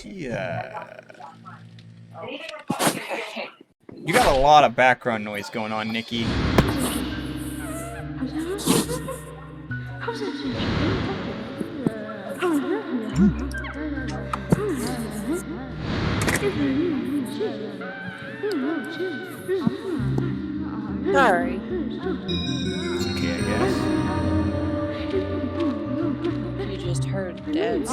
Yeah. You got a lot of background noise going on, Nikki. Sorry. It's okay, I guess. You just heard Dad's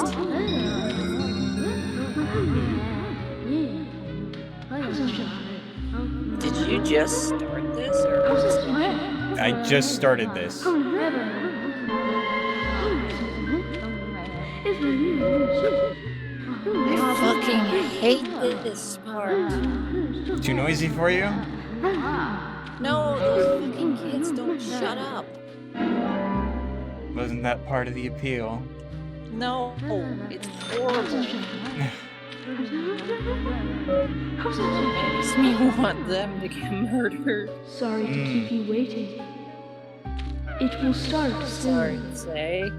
Did you just start this, or I just started this. I fucking hate this part. Too noisy for you? No, those fucking kids don't shut up. Wasn't that part of the appeal? No, it's horrible. Makes me want them to get murdered. Sorry to keep you waiting. It will start Sorry soon. to say.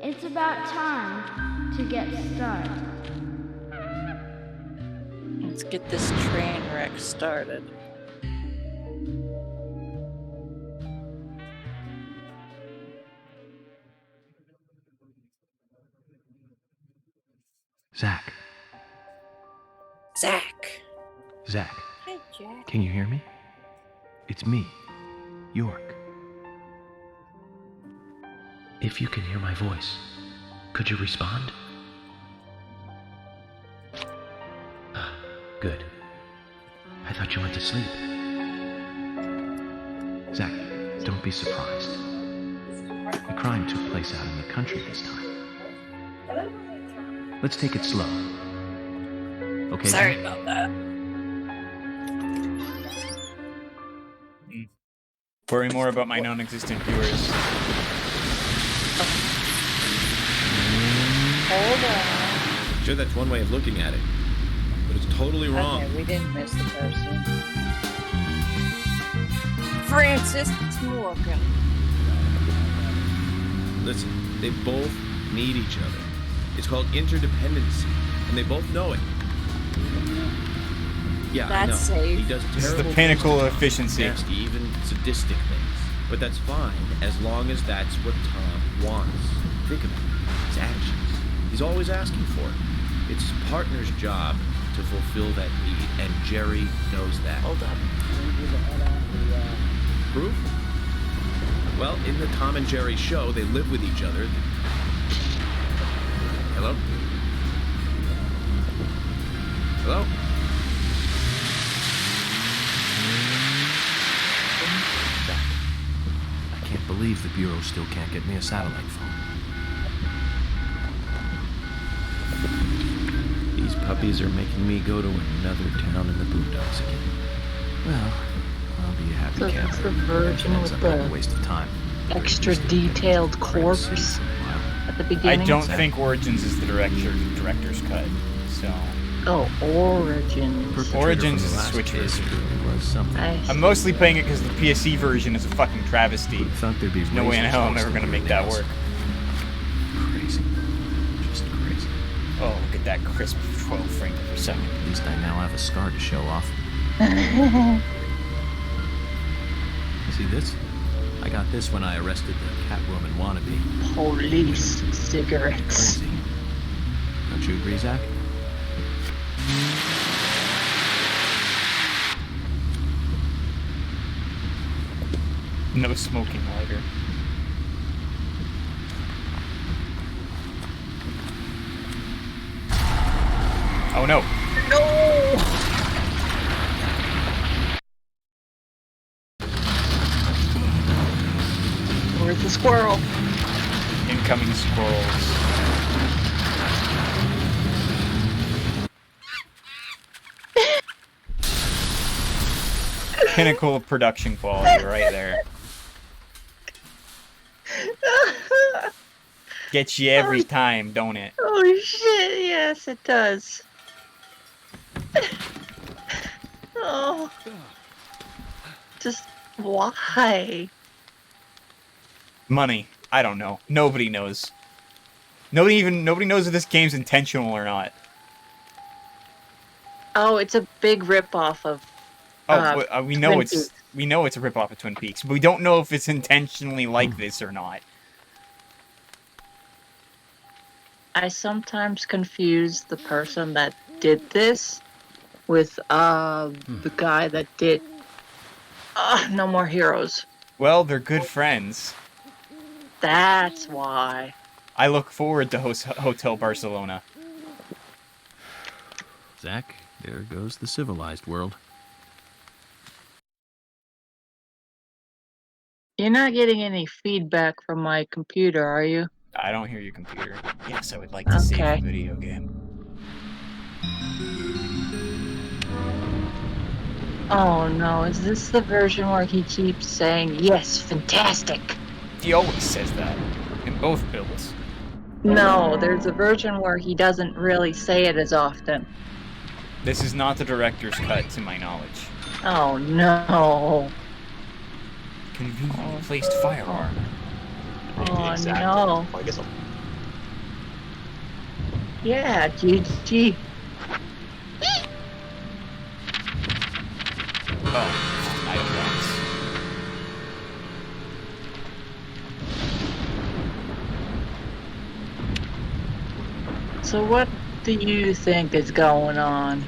It's about time to get started. Let's get this train wreck started. Zach. Zach. Zach. Hi, Jack. Can you hear me? It's me, York. If you can hear my voice, could you respond? Good. I thought you went to sleep. Zach, don't be surprised. The crime took place out in the country this time. Let's take it slow. Okay? Sorry about that. Worry more about my non-existent viewers. Hold on. Sure, that's one way of looking at it, but it's totally wrong. Okay, we didn't miss the person. Francis Morgan. Listen, they both need each other. It's called interdependency, and they both know it. Yeah, That's I know. safe. He does This is the terrible pinnacle things of efficiency. nasty, even sadistic things. But that's fine, as long as that's what Tom wants. Think about it. His actions. He's always asking for it. It's his partner's job to fulfill that need, and Jerry knows that. Hold up. Proof? Well, in the Tom and Jerry show, they live with each other. Hello? Hello? Zach, I can't believe the Bureau still can't get me a satellite phone. These puppies are making me go to another town in the boondocks again. Well, I'll be a happy So camper. that's the version Ends with up being a the waste of time. extra detailed corpse at the beginning. I don't think Origins is the director's cut, so... Oh, Origins. Origins is a Switch version. Was something. I'm mostly playing it because the PSE version is a fucking travesty. Who'd thought there'd be No way in razors hell I'm next ever to gonna the make that nails. work. Crazy. Just crazy. Oh, look at that crisp 12 frames per second. At least I now have a scar to show off. See this? I got this when I arrested the Catwoman wannabe. Police cigarettes. Crazy. Don't you agree, Zach? No smoking lighter. Oh no. No! Where's the squirrel? Incoming squirrels. Pinnacle of production quality right there. Gets you every time, don't it? Oh shit, yes it does. Oh. Just why? Money. I don't know. Nobody knows. Nobody knows if this game's intentional or not. Oh, it's a big ripoff of We know Twin it's Peaks. a ripoff of Twin Peaks, but we don't know if it's intentionally like this or not. I sometimes confuse the person that did this with the guy that did No More Heroes. Well, they're good friends. That's why. I look forward to Hotel Barcelona. Zach, there goes the civilized world. You're not getting any feedback from my computer, are you? I don't hear your computer. Yes, I would like to save Okay. the video game. Oh no, is this the version where he keeps saying, yes, fantastic? He always says that. In both builds. No, there's a version where he doesn't really say it as often. This is not the director's cut, to my knowledge. Oh no. Conveniently placed firearm. Oh Exactly. no. Well, I guess Yeah, GG. Oh, item box. So what do you think is going on?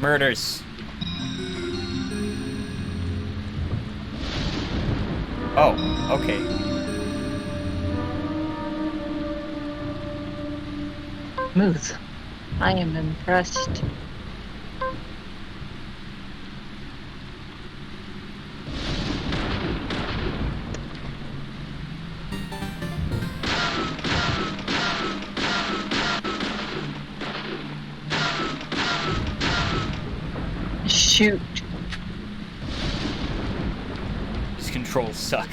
Murders. Oh, okay. Smooth. I am impressed. Shoot. His controls suck.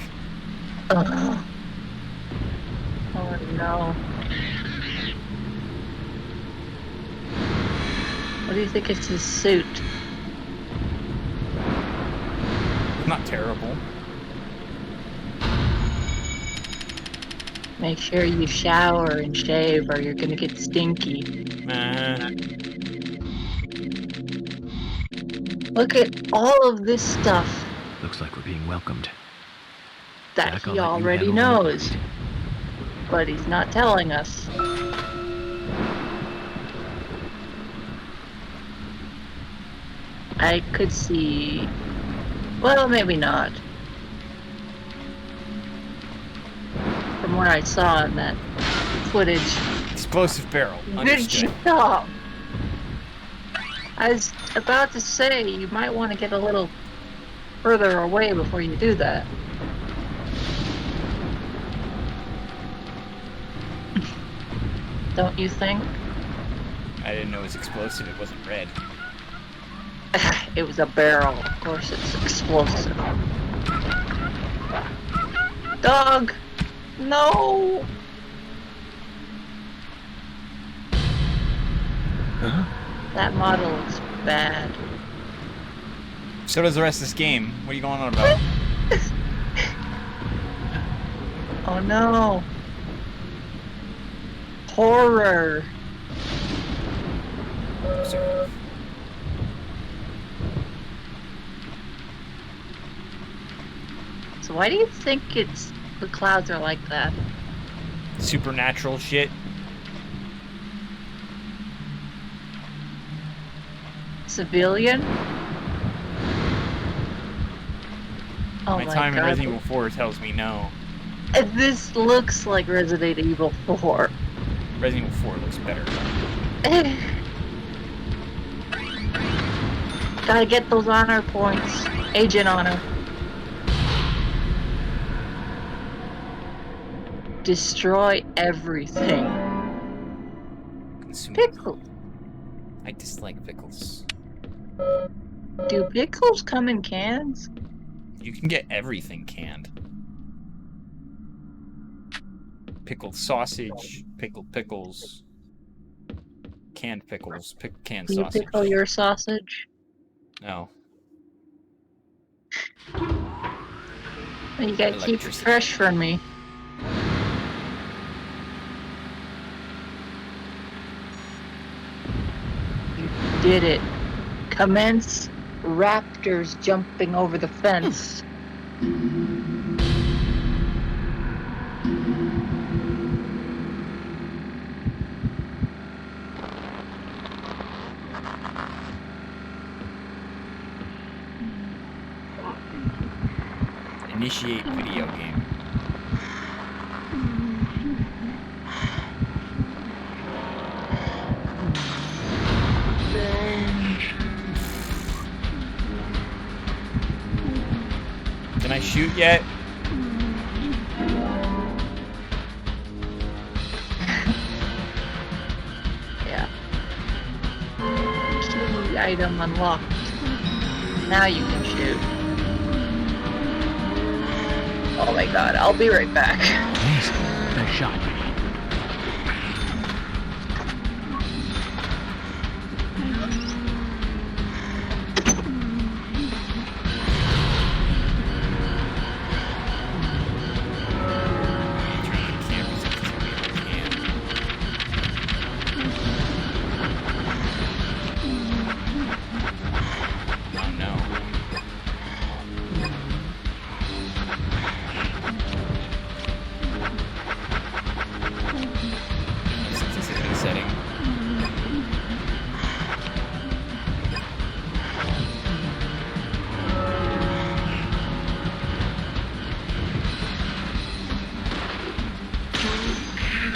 Ugh. Oh no. What do you think it's his suit? Not terrible. Make sure you shower and shave or you're gonna get stinky. Look at all of this stuff Looks like we're being welcomed. that Zach, I'll he let you already handle the knows. But he's not telling us. I could see... Well, maybe not. From what I saw in that footage. Explosive barrel. Good Understood. job! I was about to say, you might want to get a little further away before you do that. Don't you think? I didn't know it was explosive. It wasn't red. It was a barrel. Of course it's explosive. Dog! No! Huh? That model looks bad. So does the rest of this game. What are you going on about? Oh no! Horror! Observe. So why do you think the clouds are like that? Supernatural shit. Civilian? Oh My my time in god. Resident Evil 4 tells me no. This looks like Resident Evil 4. Resident Evil 4 looks better. Gotta get those honor points. Agent honor. Destroy everything. Consume. Pickle. I dislike pickles. Do pickles come in cans? You can get everything canned. Pickled sausage, pickled pickles, canned pickles, canned Do you sausage. pickle your sausage? No. You gotta keep it Electricity. fresh for me. You did it. Commence raptors jumping over the fence. Initiate video game. Can I shoot yet? Yeah. Key item unlocked. Now you can shoot. Oh my god, I'll be right back. Amazing. Nice shot. Oh no. Sensitivity setting.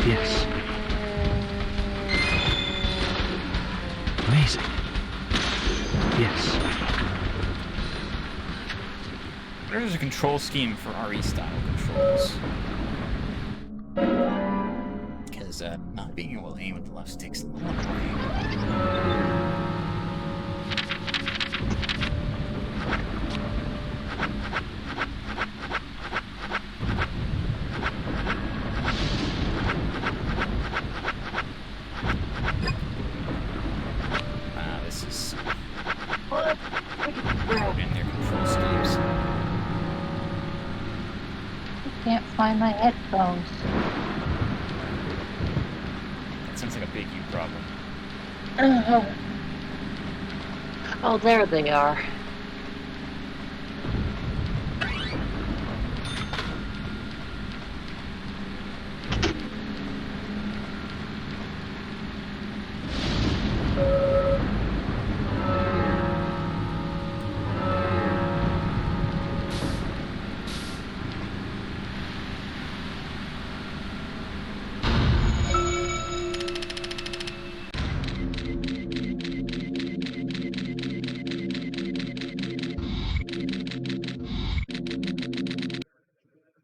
Yes. Amazing. Yes. There's a control scheme for RE style controls. Because not being able to aim with the left stick's a little annoying. This is in their control schemes. Can't find my headphones. That sounds like a big you problem. Oh, there they are.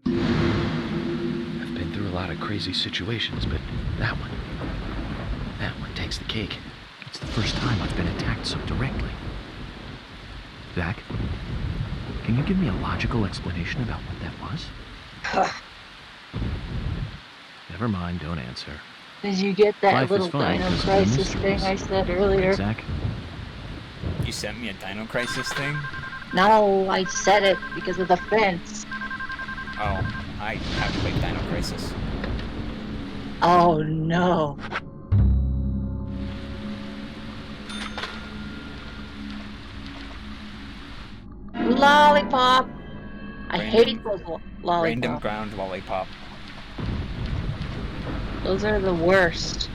I've been through a lot of crazy situations, but that one takes the cake. It's the first time I've been attacked so directly. Zach, can you give me a logical explanation about what that was? Never mind, don't answer. Did you get that Life is little fun Dino because of the Crisis thing mysteries. I said earlier? Zach, You sent me a Dino Crisis thing? No, I said it because of the fence. Oh, I haven't played Dino Crisis. Oh no. Lollipop! I hate those Random lollipops. ground lollipop. Those are the worst.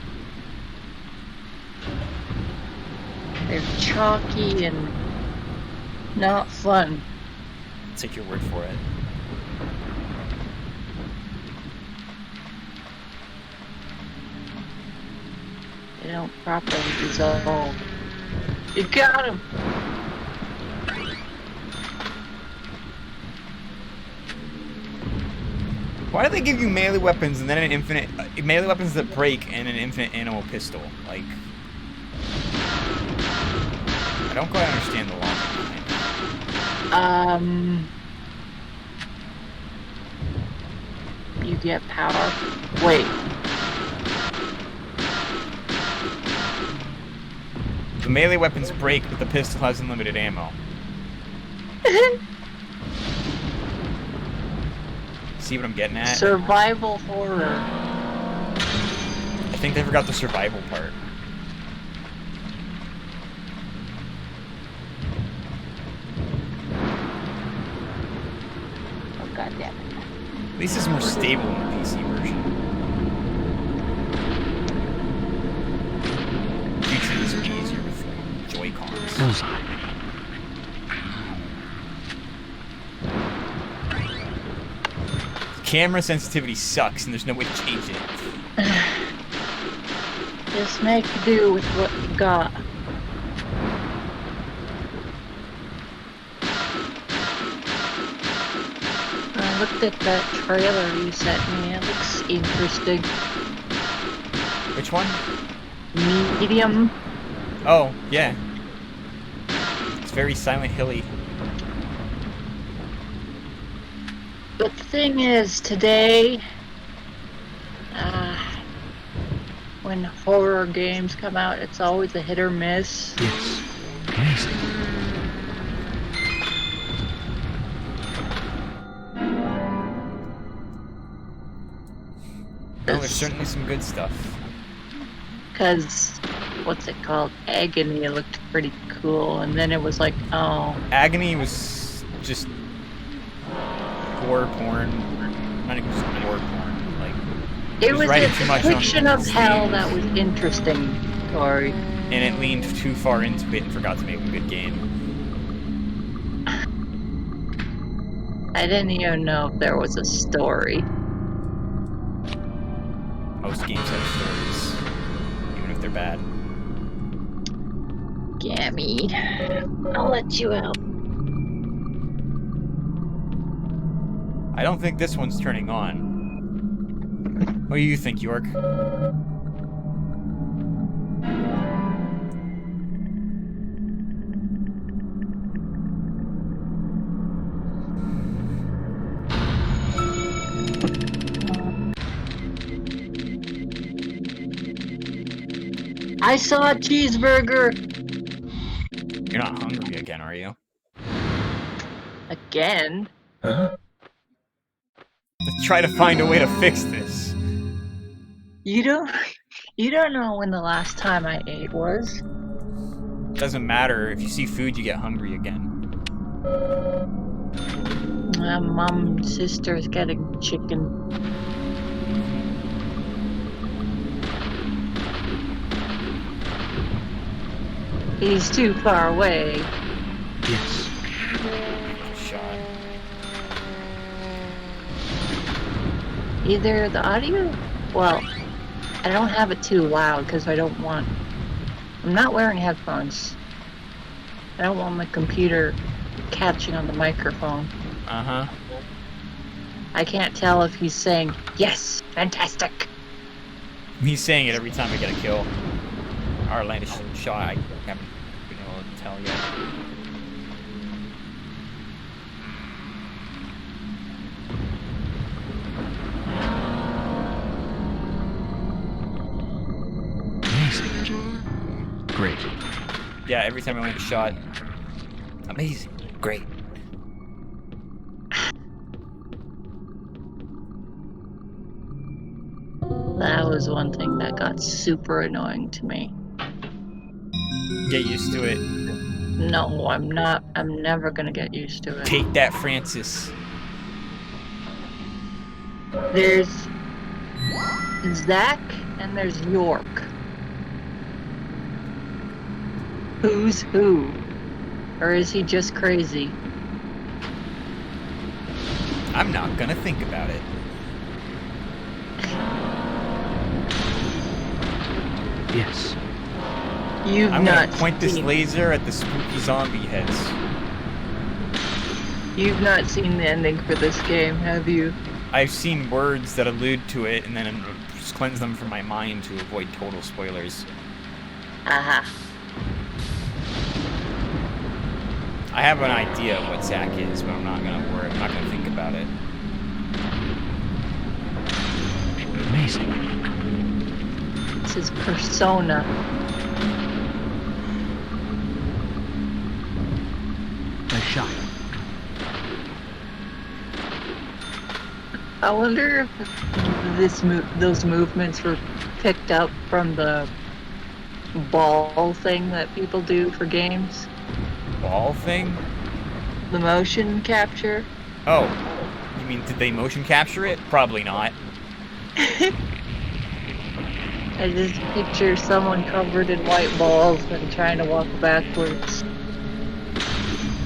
They're chalky and not fun. Take your word for it. They don't properly dissolve. You got him! Why do they give you melee weapons and then an infinite melee weapons that break and an infinite ammo pistol? Like, I don't quite understand the logic behind it. You get power. Wait. The melee weapons break, but the pistol has unlimited ammo. See what I'm getting at? Survival horror. I think they forgot the survival part. Oh, God damn it. At least it's more stable in the PC version. PC is easier with Joy-Cons. Bullseye. Camera sensitivity sucks, and there's no way to change it. Just make do with what you got. I looked at that trailer you sent me. It looks interesting. Which one? Medium. Oh, yeah. It's very Silent Hilly. But the thing is, today, when horror games come out, it's always a hit or miss. Yes. Amazing. Well, there's certainly some good stuff. Because, what's it called? Agony looked pretty cool, and then it was like, oh. Agony was just gore porn. Not even just gore porn. Like, It was a writing too much on depiction of hell themes. that was interesting, Tori. And it leaned too far into it and forgot to make a good game. I didn't even know if there was a story. Most games have stories, even if they're bad. Gammy. I'll let you out. I don't think this one's turning on. What do you think, York? I saw a cheeseburger! You're not hungry again, are you? Again? Let's try to find a way to fix this. You don't know when the last time I ate was? Doesn't matter. If you see food, you get hungry again. My mom and sister's getting chicken. He's too far away. Yes. Shot. Either the audio, well, I don't have it too loud because I don't want, I'm not wearing headphones. I don't want my computer catching on the microphone. Uh-huh. I can't tell if he's saying, yes, fantastic. He's saying it every time I get a kill. Our outlandish shot, I haven't been able to tell yet. Amazing. Great. Yeah, every time I land a shot. Amazing. Great. That was one thing that got super annoying to me. Get used to it. No, I'm not. I'm never gonna get used to it. Take that, Francis. There's Zach and there's York. Who's who? Or is he just crazy? I'm not gonna think about it. Yes. You've I'm not gonna point this seen, laser at the spooky zombie heads. You've not seen the ending for this game, have you? I've seen words that allude to it and then just cleanse them from my mind to avoid total spoilers. Aha. I have an idea of what Zack is, but I'm not gonna worry. I'm not gonna think about it. Amazing. It's his persona. Nice shot. I wonder if those movements were picked up from the ball thing that people do for games. Ball thing? The motion capture. Oh, you mean did they motion capture it? Probably not. I just picture someone covered in white balls and trying to walk backwards.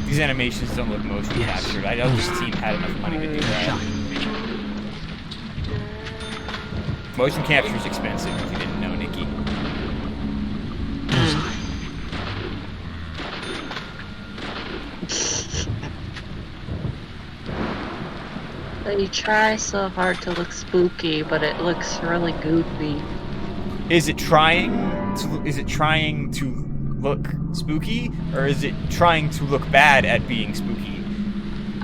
These animations don't look motion captured. I know this team had enough money to do that. Motion capture is expensive if you didn't know, Nikki. They try so hard to look spooky, but it looks really goofy. Is it trying to look spooky, or is it trying to look bad at being spooky?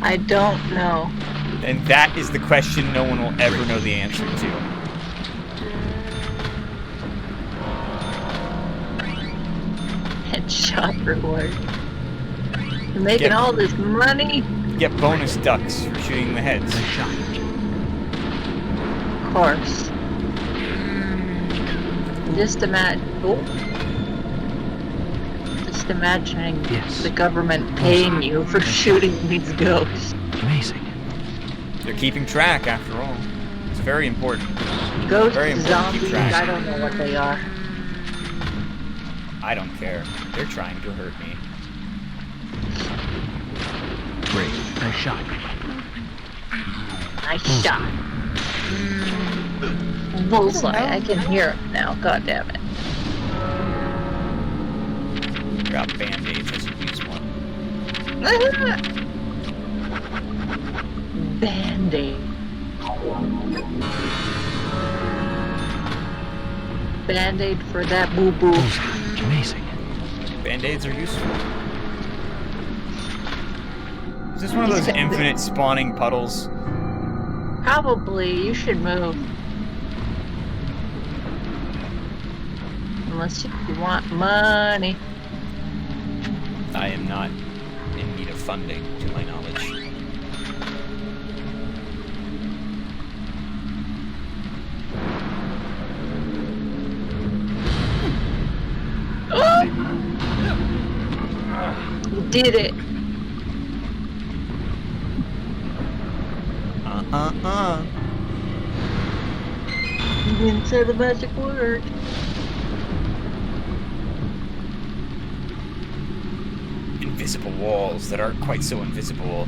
I don't know. And that is the question no one will ever know the answer to. Headshot reward. You're making all this money? You get bonus ducks for shooting the heads. Of course. Just imagining the government paying you for shooting these ghosts. Amazing. They're keeping track, after all. It's very important. Ghost Very important to keep zombies, track. I don't know what they are. I don't care. They're trying to hurt me. Great. Nice shot. Nice shot. Bullseye. I can hear him now. God damn it. Got band-aids. I should use one. Band-aid. Band-aid for that boo-boo. Amazing. Band-aids are useful. Is this one of those infinite spawning puddles? Probably. You should move. Unless you want money. I am not in need of funding, to my knowledge. You did it. You didn't say the magic word. Invisible walls that aren't quite so invisible.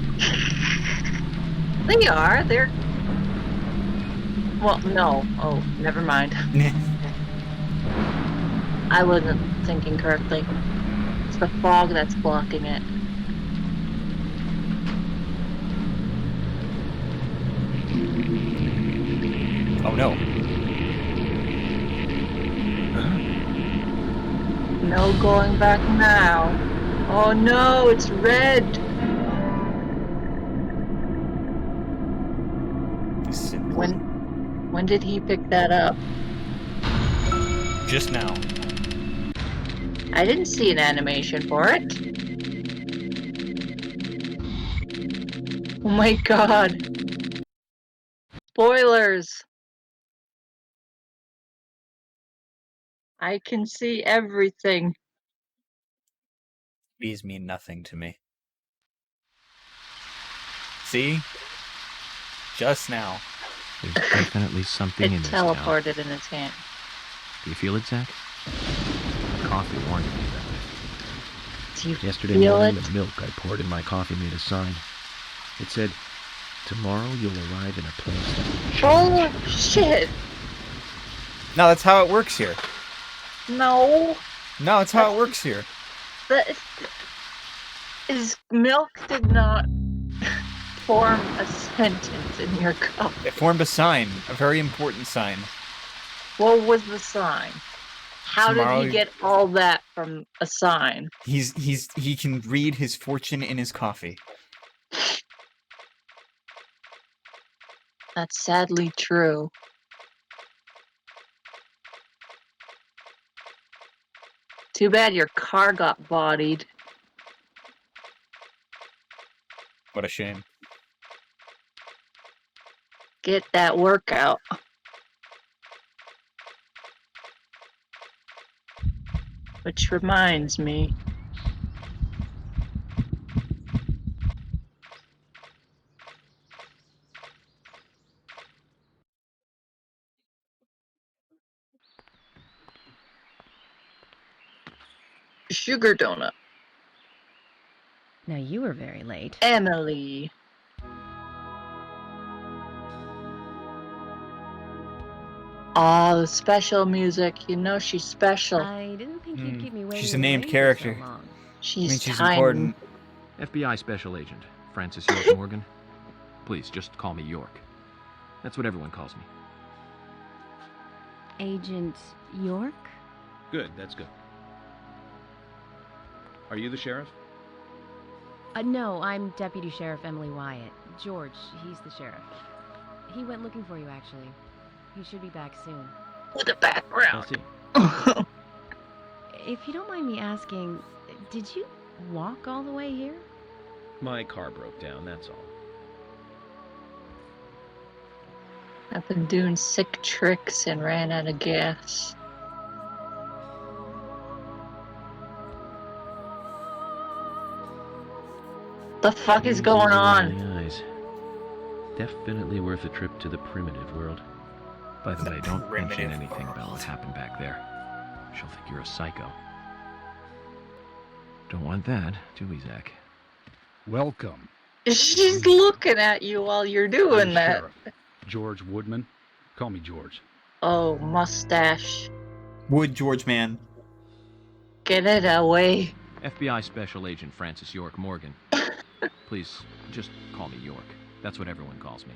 They are. They're. Well, no. Oh, never mind. I wasn't thinking correctly. It's the fog that's blocking it. Oh no. No going back now. Oh no, it's red. When did he pick that up? Just now. I didn't see an animation for it. Oh my god. Spoilers. I can see everything. These mean nothing to me. See? Just now. There's definitely something in It this now. teleported in his hand. Do you feel it, Zach? Coffee warned me about it. Do you Yesterday feel morning, it? the milk I poured in my coffee made a sign. It said, "Tomorrow you'll arrive in a place that will change." Oh shit! No, that's how it works here. No, No, that's how it works here. that is milk did not form a sentence in your cup. It formed a sign, a very important sign. What was the sign? How Tomorrow- did he get all that from a sign? He can read his fortune in his coffee. That's sadly true. Too bad your car got bodied. What a shame. Get that workout. Which reminds me. Sugar donut. Now you were very late. Emily. Oh, the special music. You know she's special. I didn't think you'd keep me waiting. She's a in the named rain character. For so long. She's she's tiny. important. FBI Special Agent Francis York Morgan. Please, just call me York. That's what everyone calls me. Agent York? Good, that's good. Are you the sheriff? No, I'm Deputy Sheriff Emily Wyatt. George, he's the sheriff. He went looking for you, actually. He should be back soon. With a I background. see. If you don't mind me asking, did you walk all the way here? My car broke down, that's all. I've been doing sick tricks and ran out of gas. The fuck is going on? The eyes. Definitely worth a trip to the primitive world. By the way, don't mention Primitive anything about world. what happened back there. She'll think you're a psycho. Don't want that, do we, Zach? Welcome. She's looking at you while you're doing I'm that. Sheriff George Woodman. Call me George. Oh, mustache. Wood George man. Get it away. FBI Special Agent Francis York Morgan. Please, just call me York. That's what everyone calls me.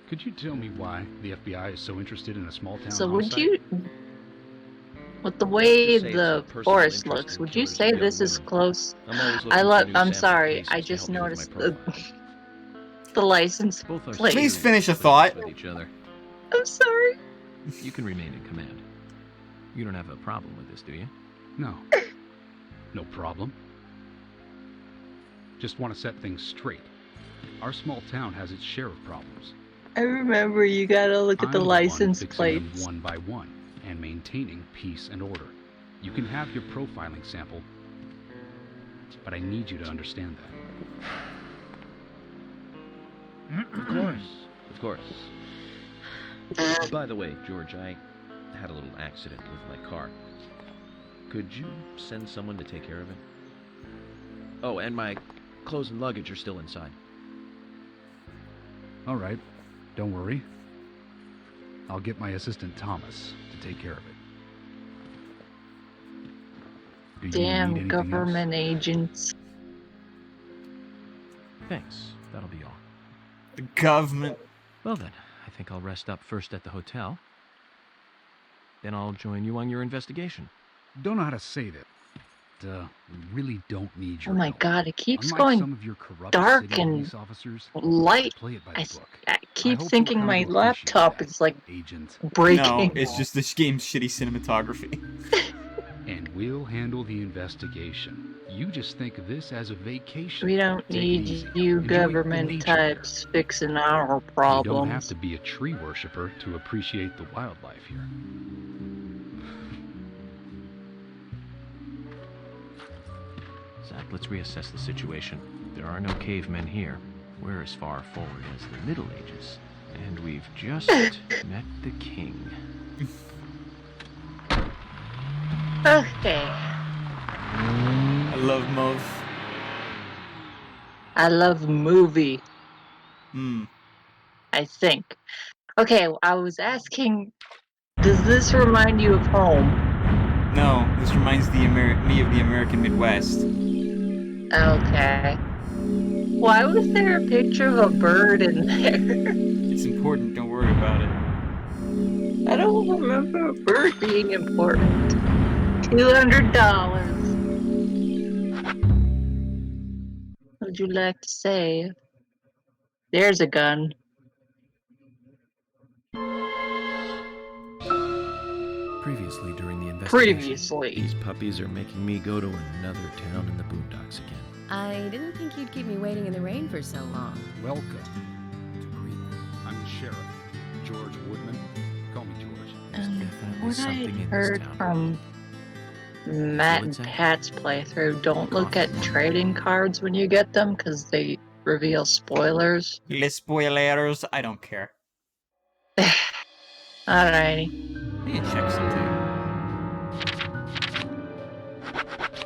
Could you tell me why the FBI is so interested in a small town So would homicide? you, with the way Just say it's the a personal forest interest looks, in would you killers say of this young is women. close? I'm always looking I for love. new I'm sample sorry. cases I to just help me with noticed my the profile. the license Both are plate. Please serious finish a friends thought. with each other. I'm sorry. You can remain in command. You don't have a problem with this, do you? No. No problem. Just want to set things straight. Our small town has its share of problems. I remember you gotta look at I'm the one license fixing them plates. one by one and maintaining peace and order. You can have your profiling sample, but I need you to understand that. Of course, of course. By the way, George, I had a little accident with my car. Could you send someone to take care of it? Oh, and my clothes and luggage are still inside. All right. Don't worry. I'll get my assistant Thomas to take care of it. Do you need Damn anything government else? agents. Thanks. That'll be all. The government. Well then, I think I'll rest up first at the hotel. Then I'll join you on your investigation. Don't know how to say that. We really don't need your Oh my help. god, it keeps Unlike going some of your corrupt dark city and police officers, light. play it by I, the book. I keep hope you'll thinking come my to appreciate laptop that, is like Agent. breaking. No, it's just this game's shitty cinematography. And we'll handle the investigation. You just think of this as a vacation. We don't Take it need easy. you Enjoy the government nature there. types fixing our You problems. don't have to be a tree worshiper to appreciate the wildlife here. Zach, let's reassess the situation. There are no cavemen here. We're as far forward as the Middle Ages. And we've just met the king. Okay. I love Mov. I love movie, Hmm. I think. Okay, I was asking, does this remind you of home? No, this reminds me of the American Midwest. Okay. Why was there a picture of a bird in there? It's important, don't worry about it. I don't remember a bird being important. $200. What would you like to say? There's a gun. Previously during the investigation. investigation. Previously. These puppies are making me go to another town in the boondocks again. I didn't think you'd keep me waiting in the rain for so long. Welcome to Greenland. I'm the sheriff, George Woodman. Call me George. Definitely What something I in this heard town. from Matt and What's that? Pat's playthrough, don't look at trading cards when you get them because they reveal spoilers. Les spoilers. I don't care. Alrighty. I need to check something.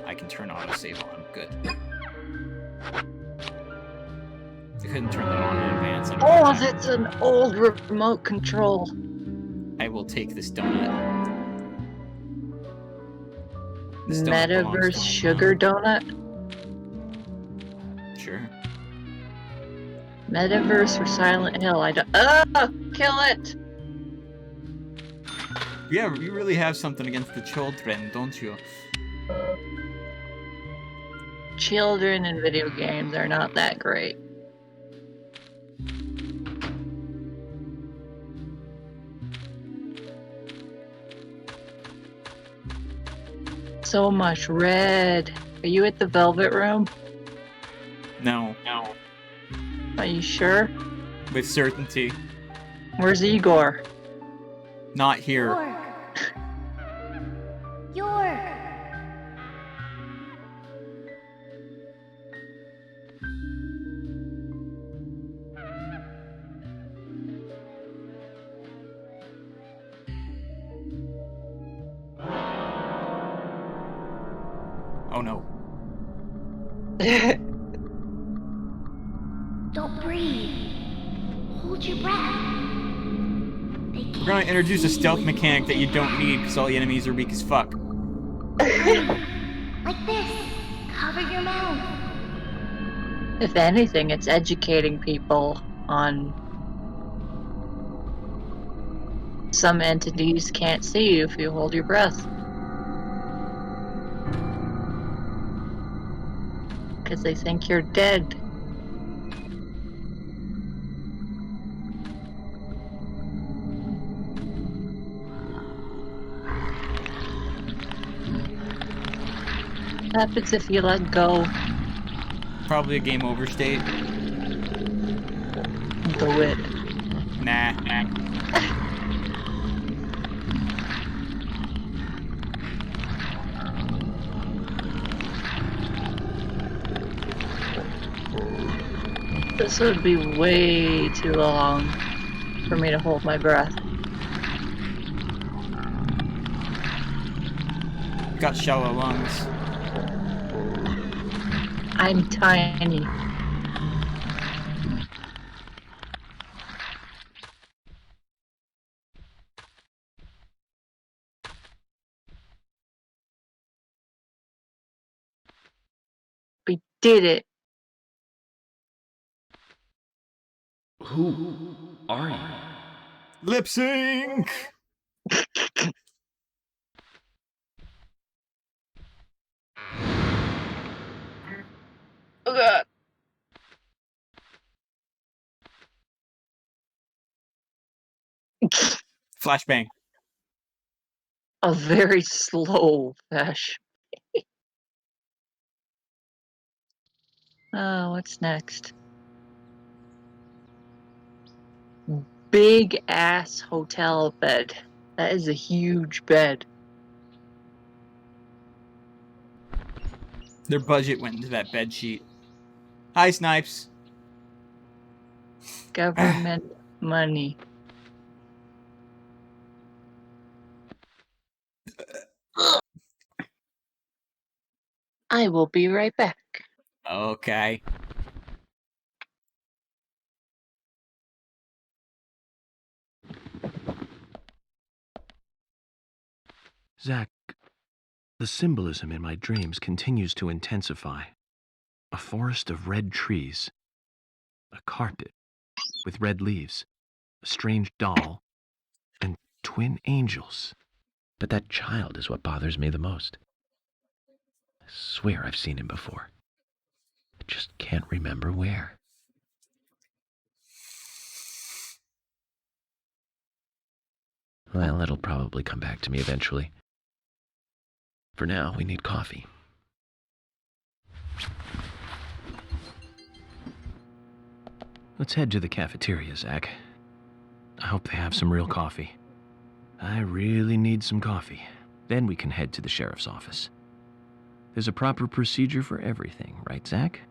I can turn autosave on. Good. I couldn't turn that on in advance. I don't know Oh, why. that's an old remote control. I will take this donut. This donut belongs Metaverse to my sugar donut? mom. Sure. Metaverse or Silent Hill? I don't. Kill it! Yeah, you really have something against the children, don't you? Children in video games are not that great. So much red. Are you at the Velvet Room? No. Are you sure? With certainty. Where's Igor? Not here. York! Oh no. Don't breathe. Hold your breath. We're gonna introduce a stealth mechanic that you don't need because all the enemies are weak as fuck. Like this. Cover your mouth. If anything, it's educating people on some entities can't see you if you hold your breath. Because they think you're dead. What happens if you let go? Probably a game over state. Do it. Nah. This would be way too long for me to hold my breath. Got shallow lungs. I'm tiny. We did it. Who are you? Lip sync! Ugh. Flashbang. A very slow fish. Oh, what's next? Big ass hotel bed. That is a huge bed. Their budget went into that bed sheet. Hi, Snipes. Government money. I will be right back. Okay. Zach, the symbolism in my dreams continues to intensify. A forest of red trees, a carpet with red leaves, a strange doll, and twin angels. But that child is what bothers me the most. I swear I've seen him before. I just can't remember where. Well, it'll probably come back to me eventually. For now, we need coffee. Let's head to the cafeteria, Zach. I hope they have some real coffee. I really need some coffee. Then we can head to the sheriff's office. There's a proper procedure for everything, right, Zach?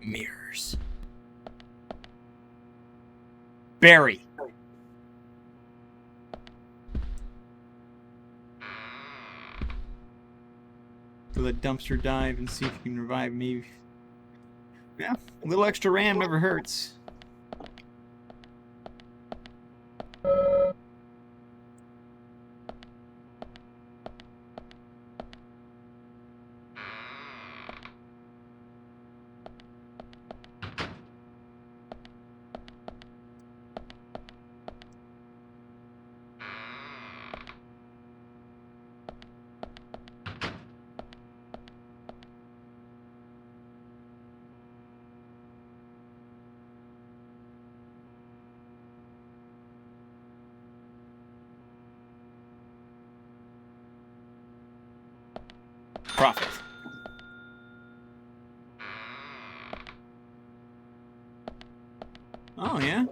Mirrors. Barry. Do a dumpster dive and see if you can revive me. Yeah, a little extra RAM never hurts. Profit. Oh, yeah?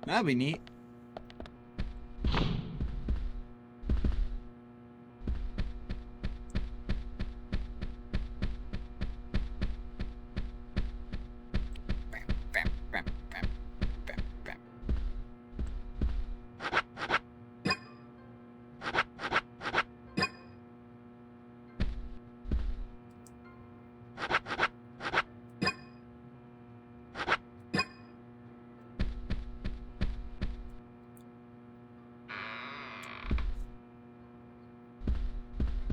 That'd be neat.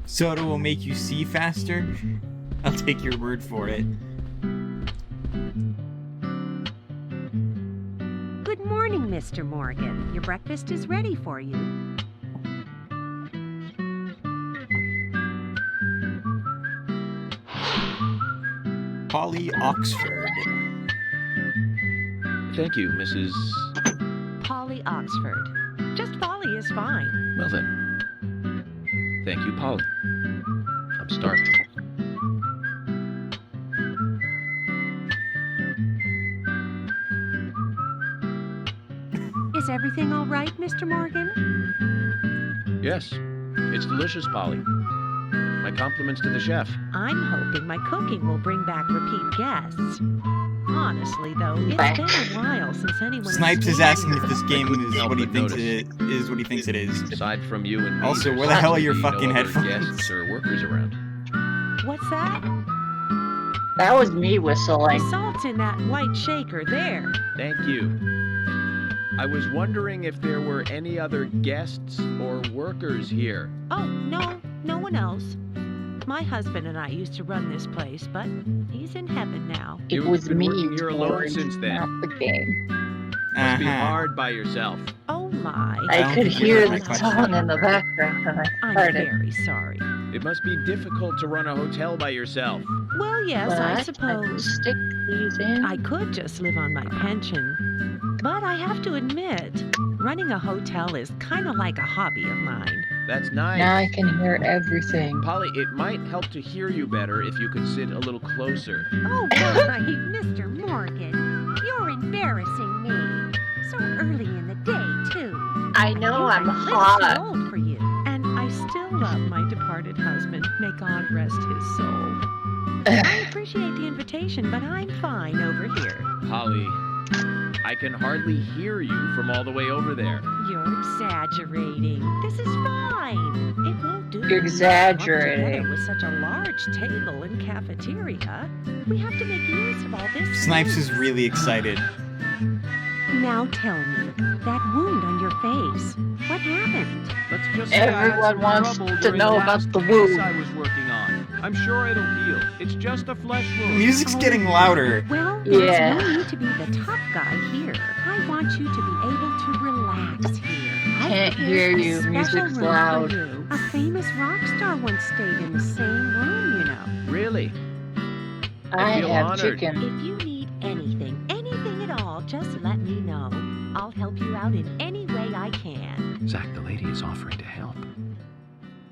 Soda will make you see faster? I'll take your word for it. Good morning, Mr. Morgan. Your breakfast is ready for you. Polly Oxford. Thank you, Mrs. Polly Oxford. Just Polly is fine. Well then. Thank you, Polly. I'm starving. Is everything all right, Mr. Morgan? Yes, it's delicious, Polly. My compliments to the chef. I'm hoping my cooking will bring back repeat guests. Honestly, though, it's been a while since anyone... Snipes is asking if this game couldn't is help what he but thinks notice. it is. What he thinks it is. Aside from you and me, Also, there's where the hell are your no fucking other headphones? guests or workers around. What's that? That was me whistling. The salt's in that white shaker there. Thank you. I was wondering if there were any other guests or workers here. Oh, no one else. My husband and I used to run this place, but he's in heaven now. It You've was been me, working here alone Tori, since then. not the game. Must be Uh-huh. hard by yourself. Oh my. I I don't could think you hear heard my the question. song in the background and I I'm started. very sorry. It must be difficult to run a hotel by yourself. Well, yes, But I I can suppose. stick these in. I could just live on my pension. But I have to admit, running a hotel is kind of like a hobby of mine. That's nice. Now I can hear everything. Polly, it might help to hear you better if you could sit a little closer. Oh, my, Mr. Morgan, you're embarrassing me. So early in the day, too. I know I'm a little too hot. old for you. And I still love my departed husband. May God rest his soul. I appreciate the invitation, but I'm fine over here. Polly, I can hardly hear you from all the way over there. You're exaggerating. This is fine. It won't do. You're exaggerating. With such a large table and cafeteria, we have to make use of all this. Snipes is really excited. Now tell me, that wound on your face, what happened? Let's just say I had Everyone some wants trouble to during know the about last the case wound. I was working on. I'm sure it'll heal. It's just a flesh The wound. music's getting louder. Well, Yeah. there's no need to be the tough guy here. I want you to be able to relax here. I've Can't prepared hear a you. special Music's room loud. For you. A famous rock star once stayed in the same room, you know. Really? I feel have honored. chicken. If you need anything at all, just let me know. I'll help you out in any way I can. Zach, the lady is offering to help.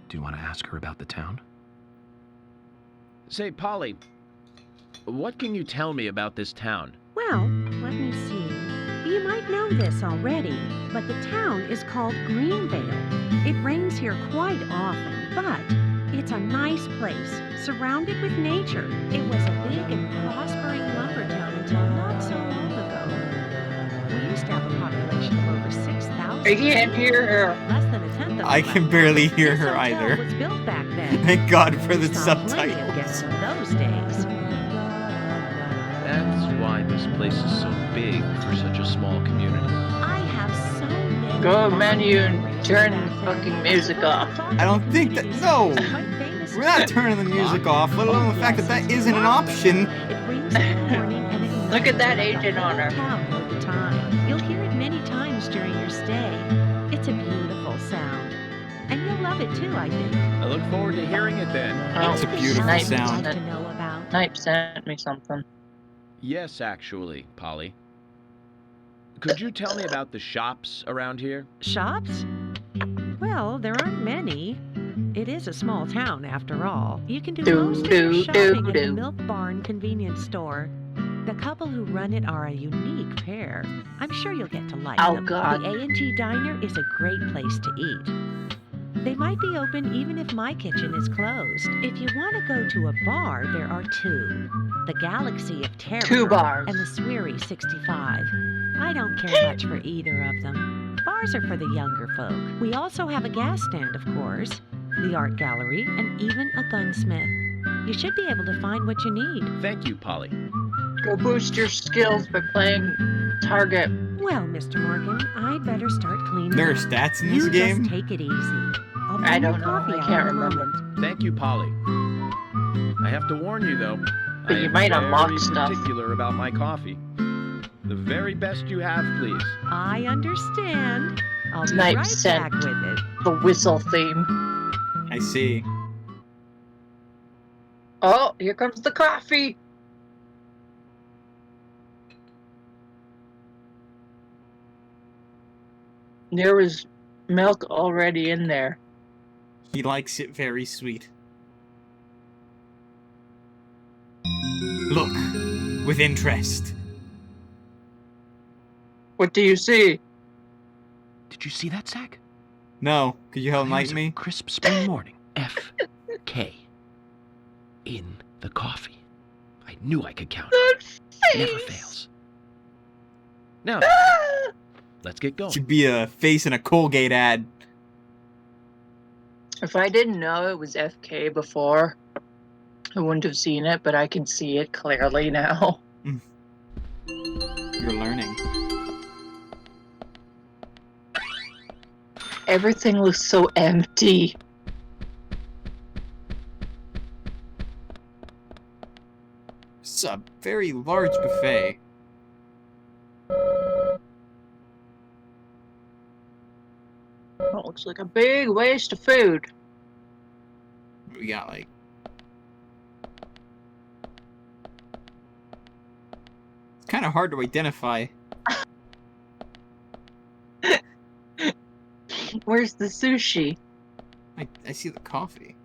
Do you want to ask her about the town? Say, Polly, what can you tell me about this town? Well, let me see. You might know this already, but the town is called Greenvale. It rains here quite often, but it's a nice place, surrounded with nature. It was a big and prospering lumber town until not so long ago. We used to have a population of over 6,000. I can't hear her. Less than a tenth of I the can left. barely hear This her hotel either. was built back then. Thank God for We the saw plenty of guests subtitles. in those days. That's why this place is so big for such a small community. I have so many. Go menu and memories turn back the then. fucking music off. I don't think that- no. We're not turning the music off, let alone the fact that that isn't an option. It rings in the morning and it Look at that night. agent on her. The whole town all the time. You'll hear it many times during your stay. It's a beautiful sound. And you'll love it too, I think. I look forward to hearing it then. Oh, It's a beautiful Snipe sound. To sent- know about. Snipe sent me something. Yes, actually, Polly. Could you tell me about the shops around here? Shops? Well, there aren't many. It is a small town, after all. You can do most of your shopping at the Milk Barn convenience store. The couple who run it are a unique pair. I'm sure you'll get to like Oh, them. God. The A&G Diner is a great place to eat. They might be open even if my kitchen is closed. If you want to go to a bar, there are two. The Galaxy of Terror 2 bars. and the Sweary 65. I don't care much for either of them. Bars are for the younger folk. We also have a gas stand, of course, the art gallery, and even a gunsmith. You should be able to find what you need. Thank you, Polly. Go boost your skills by playing Target. Well, Mr. Morgan, I'd better start cleaning. There are up. stats in this You game? just take it easy. I'll bring I your don't know. coffee I out can't in a remember. moment. Thank you, Polly. I have to warn you, though. But I you am might unlock very stuff. particular about my coffee. The very best you have, please. I understand. I'll be Snipe right sent. back with it. The whistle theme. I see. Oh, here comes the coffee. There was milk already in there. He likes it very sweet. Look, with interest. What do you see? Did you see that, Zach? No, could you help Clear light as a me? Crisp spring morning. F.K. in the coffee. I knew I could count. That Never face. fails. Now, Ah! let's get going. Should be a face in a Colgate ad. If I didn't know it was FK before, I wouldn't have seen it, but I can see it clearly now. You're learning. Everything looks so empty. It's a very large buffet. It looks like a big waste of food. We got like... It's kind of hard to identify. Where's the sushi? I see the coffee.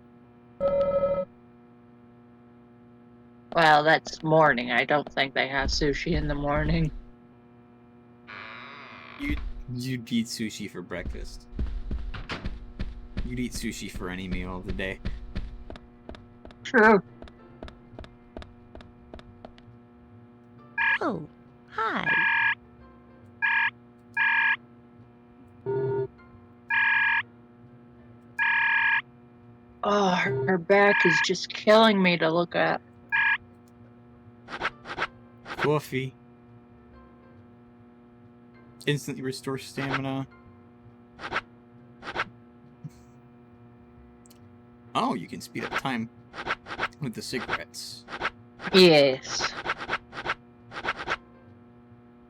Well, that's morning. I don't think they have sushi in the morning. You'd eat sushi for breakfast. You'd eat sushi for any meal of the day. True. Oh, hi. Oh, her back is just killing me to look at. Coffee. Instantly restore stamina. Oh, you can speed up time with the cigarettes. Yes.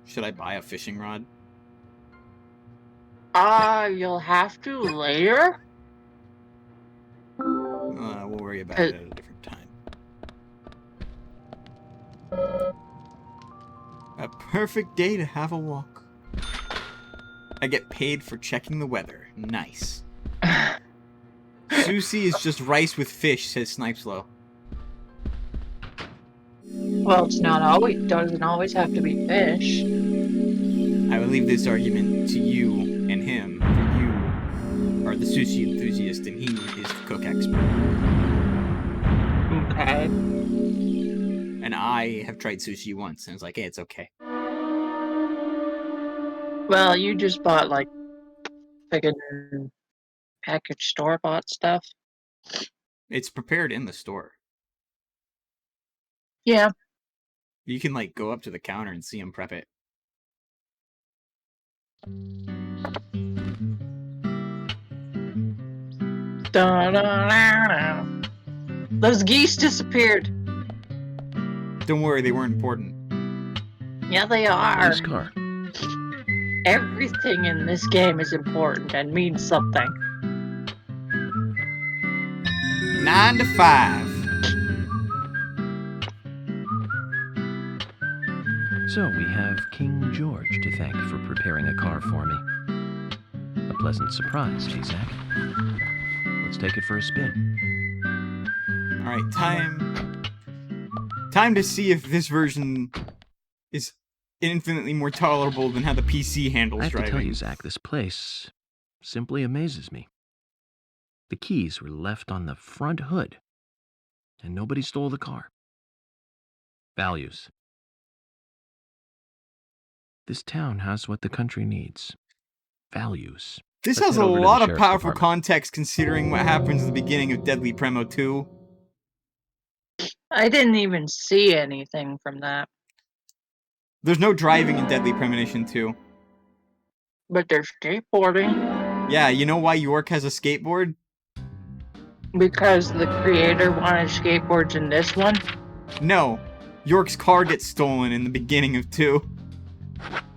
Should I buy a fishing rod? You'll have to later. We'll worry about it at a different time. A perfect day to have a walk. I get paid for checking the weather. Nice. Sushi is just rice with fish, says Snipeslow. Well, it's not always, doesn't always have to be fish. I will leave this argument to you and him. You are the sushi enthusiast and he is the cook expert. Okay. And I have tried sushi once and it's like, hey, it's okay. Well, you just bought like friggin' packaged store-bought stuff. It's prepared in the store. Yeah. You can like go up to the counter and see him prep it. Da-da-da-da. Those geese disappeared. Don't worry, they weren't important. Yeah, they are. Nice car. Everything in this game is important and means something. 9 to 5. So we have King George to thank for preparing a car for me. A pleasant surprise, eh, Zach? Let's take it for a spin. Alright, time to see if this version is infinitely more tolerable than how the PC handles I have driving. to tell you, Zach, this place simply amazes me. The keys were left on the front hood, and nobody stole the car. Values. This town has what the country needs. Values. This Let's has head a over to the lot of sheriff's powerful department. context considering what happens at the beginning of Deadly Premo 2. I didn't even see anything from that. There's no driving in Deadly Premonition 2. But they're skateboarding Yeah, you know why York has a skateboard? because the creator wanted skateboards in this one. No. York's car gets stolen in the beginning of 2.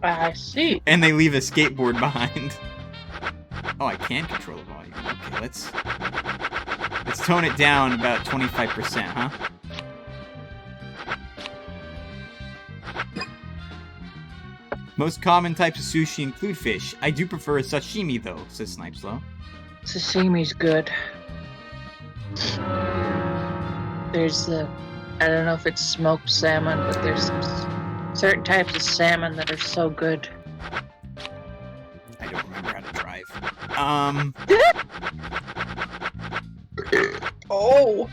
I see. And they leave a skateboard behind. Oh, I can control the volume. Okay, let's tone it down about 25%, huh? Most common types of sushi include fish. I do prefer a sashimi, though, says Snipeslow. Sashimi's good. There's the, I don't know if it's smoked salmon, but there's some certain types of salmon that are so good. I don't remember how to drive. Oh!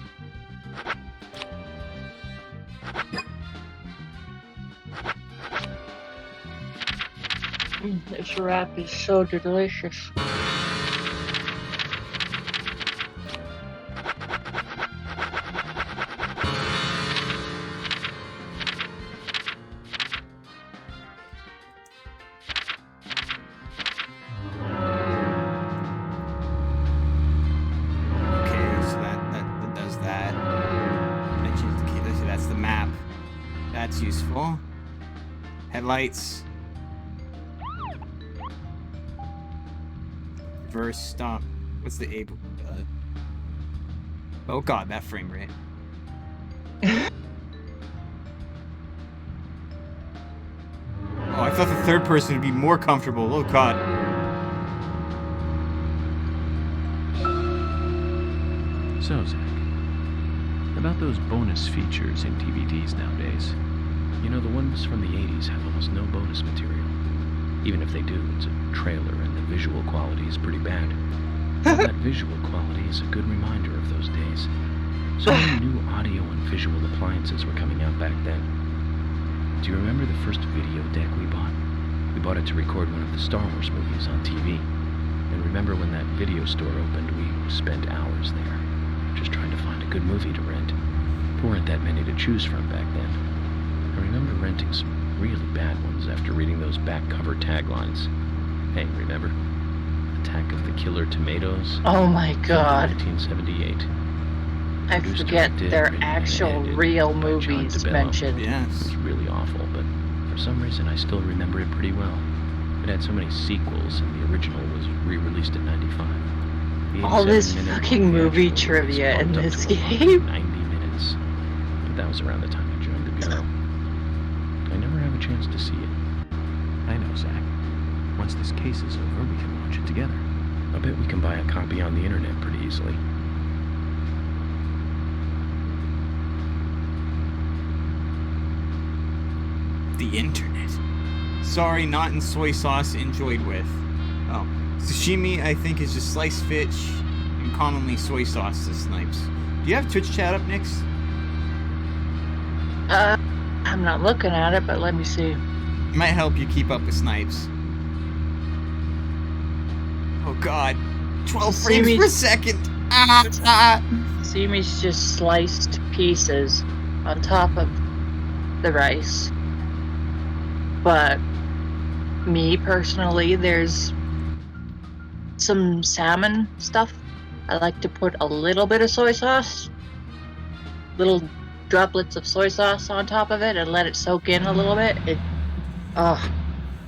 This wrap is so delicious. Useful. Headlights. Reverse stop. What's the able? Oh god, that frame rate. Oh, I thought the third person would be more comfortable. Oh god. So, Zach, about those bonus features in DVDs nowadays. You know, the ones from the 80s have almost no bonus material. Even if they do, it's a trailer and the visual quality is pretty bad. That visual quality is a good reminder of those days. So many new audio and visual appliances were coming out back then. Do you remember the first video deck we bought? We bought it to record one of the Star Wars movies on TV. And remember when that video store opened, we spent hours there, just trying to find a good movie to rent. There weren't that many to choose from back then. I remember renting some really bad ones after reading those back cover taglines. Hey, remember? Attack of the Killer Tomatoes? Oh my god. 1978. I Produced, forget directed, their written, and actual edited real by John movies DeBello. mentioned. Yes. It's really awful, but for some reason I still remember it pretty well. It had so many sequels, and the original was re-released in 95. The All this 87-minute fucking movie actual was trivia in bumped up this to a whopping game. 90 minutes. But that was around the time I joined the Bureau. I never have a chance to see it. I know, Zach. Once this case is over, we can watch it together. I bet we can buy a copy on the internet pretty easily. The internet. Sorry, not in soy sauce, enjoyed with. Oh. Sashimi, I think, is just sliced fish and commonly soy sauce to snipes. Do you have Twitch chat up, Nix? I'm not looking at it, but let me see. It might help you keep up with snipes. Oh god. 12 frames Sashimi- per second! Ah! Sashimi's just sliced pieces on top of the rice. But me personally, there's some salmon stuff. I like to put a little bit of soy sauce, little droplets of soy sauce on top of it, and let it soak in a little bit.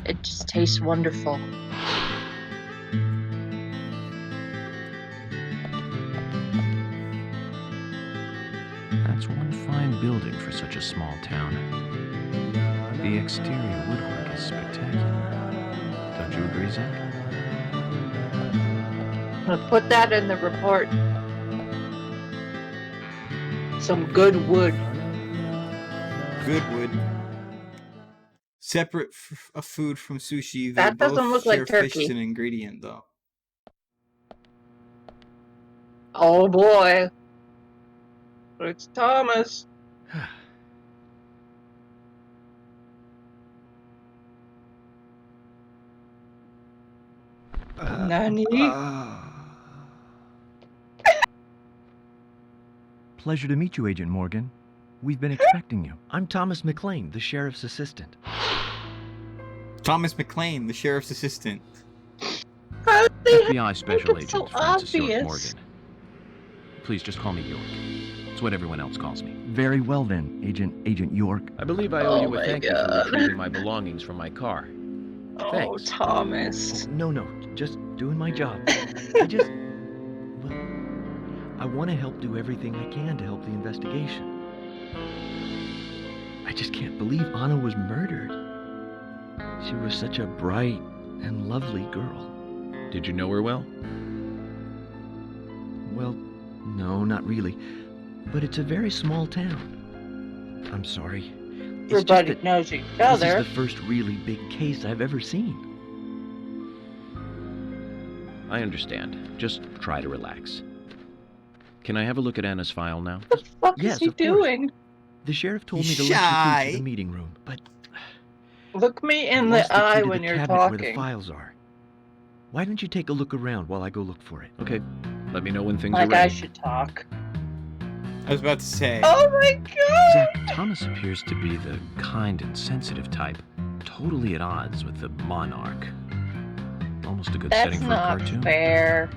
It just tastes wonderful. That's one fine building for such a small town. The exterior woodwork is spectacular. Don't you agree, Zach? I'm gonna put that in the report. Some good wood. Good wood. Separate a food from sushi. They That doesn't both look like share fish turkey. as an ingredient, though. Oh boy. It's Thomas. Nani? Pleasure to meet you, Agent Morgan. We've been expecting you. I'm Thomas McLean, the sheriff's assistant. Thomas McLean, the sheriff's assistant. How did they FBI Special make it Agent so Francis York obvious? Morgan. Please just call me York. It's what everyone else calls me. Very well then, Agent York. I believe I owe Oh you a my thank you God. for retrieving my belongings from my car. Oh, Thanks. Thomas. No, just doing my job. Well, I want to help do everything I can to help the investigation. I just can't believe Anna was murdered. She was such a bright and lovely girl. Did you know her well? Well, no, not really. But it's a very small town. I'm sorry. It's just Everybody that knows each this other. is the first really big case I've ever seen. I understand. Just try to relax. Can I have a look at Anna's file now? What the fuck Yes, is he of course. doing? The sheriff told me to let you Shy. through to the meeting room, but Look me in lost the eye key to when the you're cabinet where the talking. files are. Why don't you take a look around while I go look for it? Okay. Let me know when things Like are I ready. should talk. I was about to say. Oh my god! Zach, Thomas appears to be the kind and sensitive type, totally at odds with the monarch. Almost a good That's setting for a not cartoon. fair.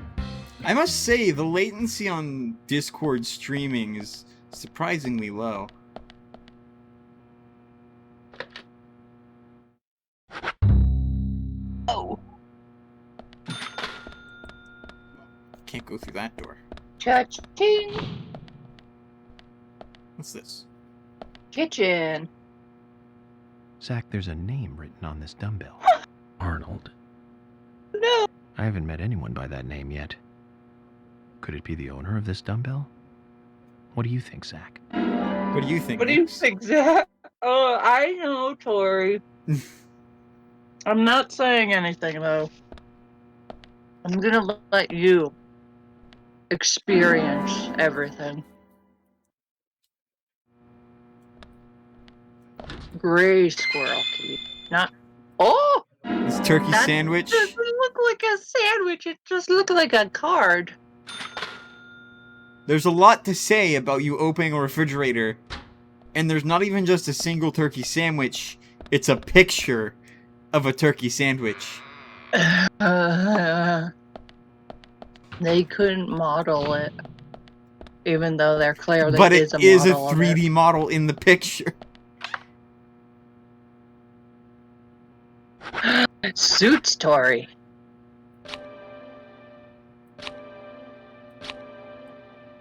I must say, the latency on Discord streaming is surprisingly low. Oh. Can't go through that door. Cha-ching. What's this? Kitchen. Zach, there's a name written on this dumbbell. Arnold. No. I haven't met anyone by that name yet. Could it be the owner of this dumbbell? What do you think, Zach? What do you think? What do you Nix? think, Zach? Oh, I know, Tori. I'm not saying anything, though. I'm gonna let you experience everything. Gray squirrel key. Not. Oh! This turkey That sandwich. doesn't look like a sandwich. It just looked like a card. There's a lot to say about you opening a refrigerator, and there's not even just a single turkey sandwich It's a picture of a turkey sandwich. They couldn't model it, even though they're clearly But is it a is a model of 3D model in the picture. it. Suits Tori.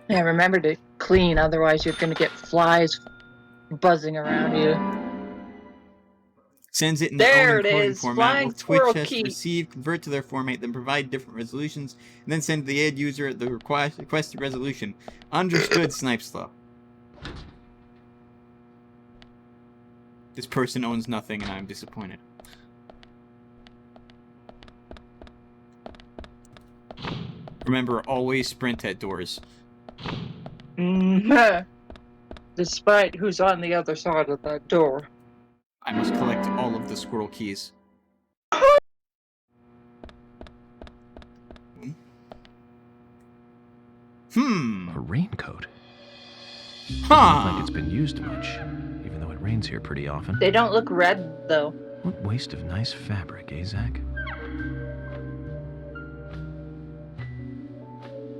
Yeah, remember to clean, otherwise you're going to get flies buzzing around you. Sends it in the There own it encoding is, format. flying Will Twitch squirrel has key. received, convert to their format, then provide different resolutions, and then send to the ad user the requested resolution. Understood, Snipeslaw. This person owns nothing, and I'm disappointed. Remember, always sprint at doors. Despite who's on the other side of that door. I must collect all of the squirrel keys. A raincoat. Huh. Doesn't look like it's been used much, even though it rains here pretty often. They don't look red, though. What waste of nice fabric, eh, Zach?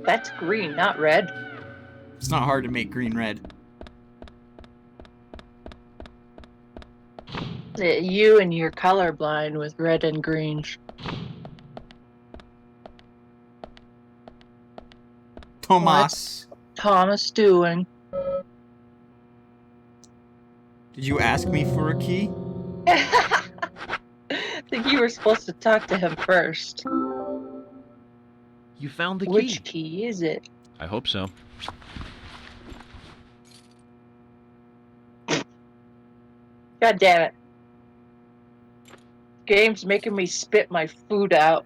That's green, not red. It's not hard to make green red. You and you're colorblind with red and green. Tomas. What's Thomas doing? Did you ask me for a key? I think you were supposed to talk to him first. You found the key. Which key is it? I hope so. God damn it. Game's making me spit my food out.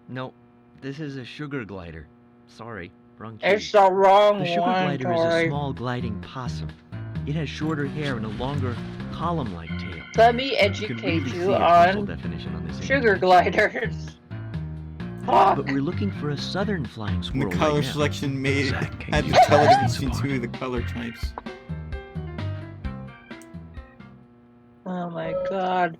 No. This is a sugar glider. Sorry, wrong key. It's the wrong The sugar one, glider is a Tori. small gliding possum. It has shorter hair and a longer column-like tail. Let me You can educate really see you a visual on definition on this sugar image. gliders. Fuck. But we're looking for a southern flying And squirrel the color right now. selection made Zach, can had you the color tell us between apart? two of the color types. Oh my god.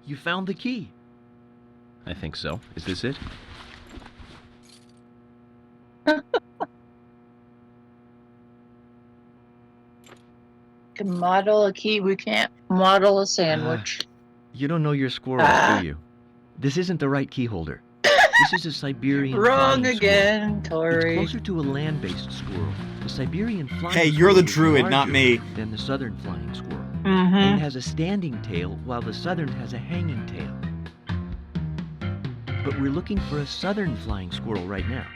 You found the key. I think so. Is this it? Can model a key, we can't model a sandwich. You don't know your squirrels, do you? This isn't the right key holder. This is a Siberian Wrong flying again, squirrel. It's Tori. closer to a land-based squirrel. The Siberian flying Hey, you're the squirrel is druid, not larger me. Than the southern flying squirrel. Mm-hmm. And it has a standing tail, while the southern has a hanging tail. But we're looking for a southern flying squirrel right now.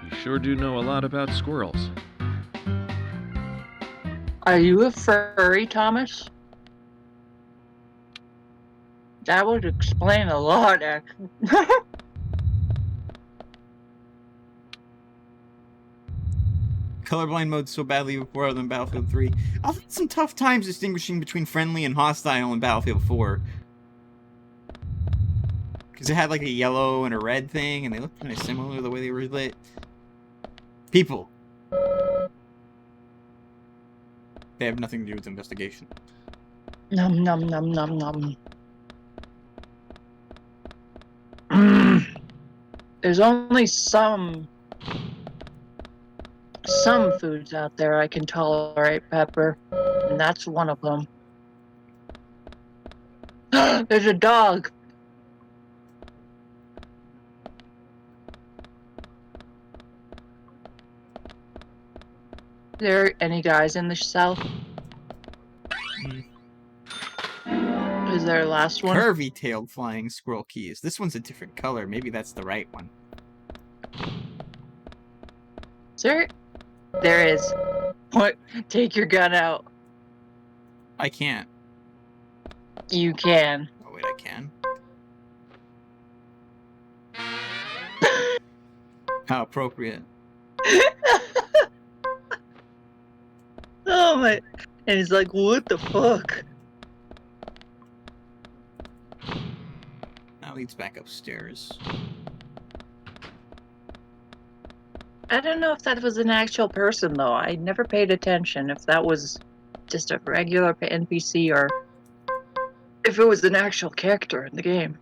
You sure do know a lot about squirrels. Are you a furry, Thomas? That would explain a lot, actually. Colorblind mode so badly before than Battlefield 3. I've had some tough times distinguishing between friendly and hostile in Battlefield 4. Because it had like a yellow and a red thing, and they looked kind of similar the way they were lit. People. They have nothing to do with investigation. Num num num num num. There's only some foods out there I can tolerate, Pepper, and that's one of them. There's a dog. There any guys in the south? Is there a last one? Curvy-tailed flying squirrel keys. This one's a different color. Maybe that's the right one. Sir? There is. What? Take your gun out. I can't. You can. Oh, wait, I can. How appropriate. Oh my. And he's like, what the fuck? Now leads back upstairs. I don't know if that was an actual person, though. I never paid attention if that was just a regular NPC or if it was an actual character in the game.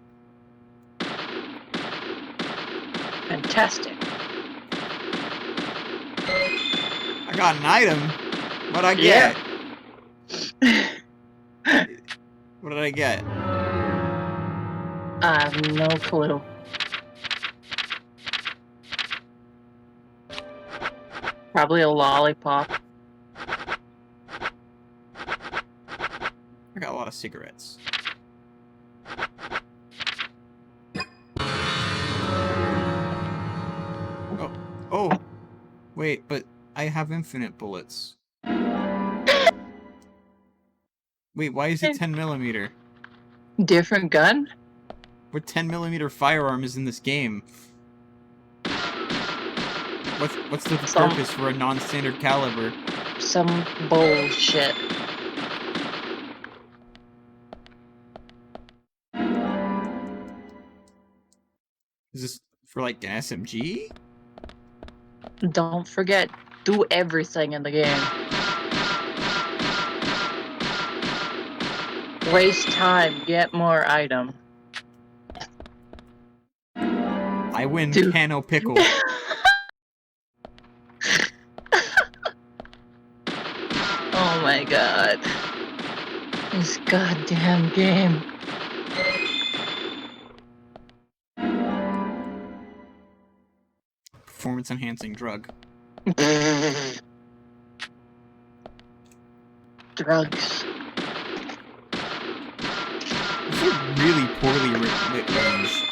Fantastic. I got an item. What'd I get? What did I get? I have no clue. Probably a lollipop. I got a lot of cigarettes. Oh, wait, but I have infinite bullets. Wait, why is it 10mm? Different gun? What 10mm firearm is in this game? What's the purpose for a non-standard caliber? Some bullshit. Is this for like an SMG? Don't forget, do everything in the game. Waste time, get more item. I win Cano Pickle. Oh my god. This goddamn game. Performance enhancing drug. Drugs. It's a really poorly lit range.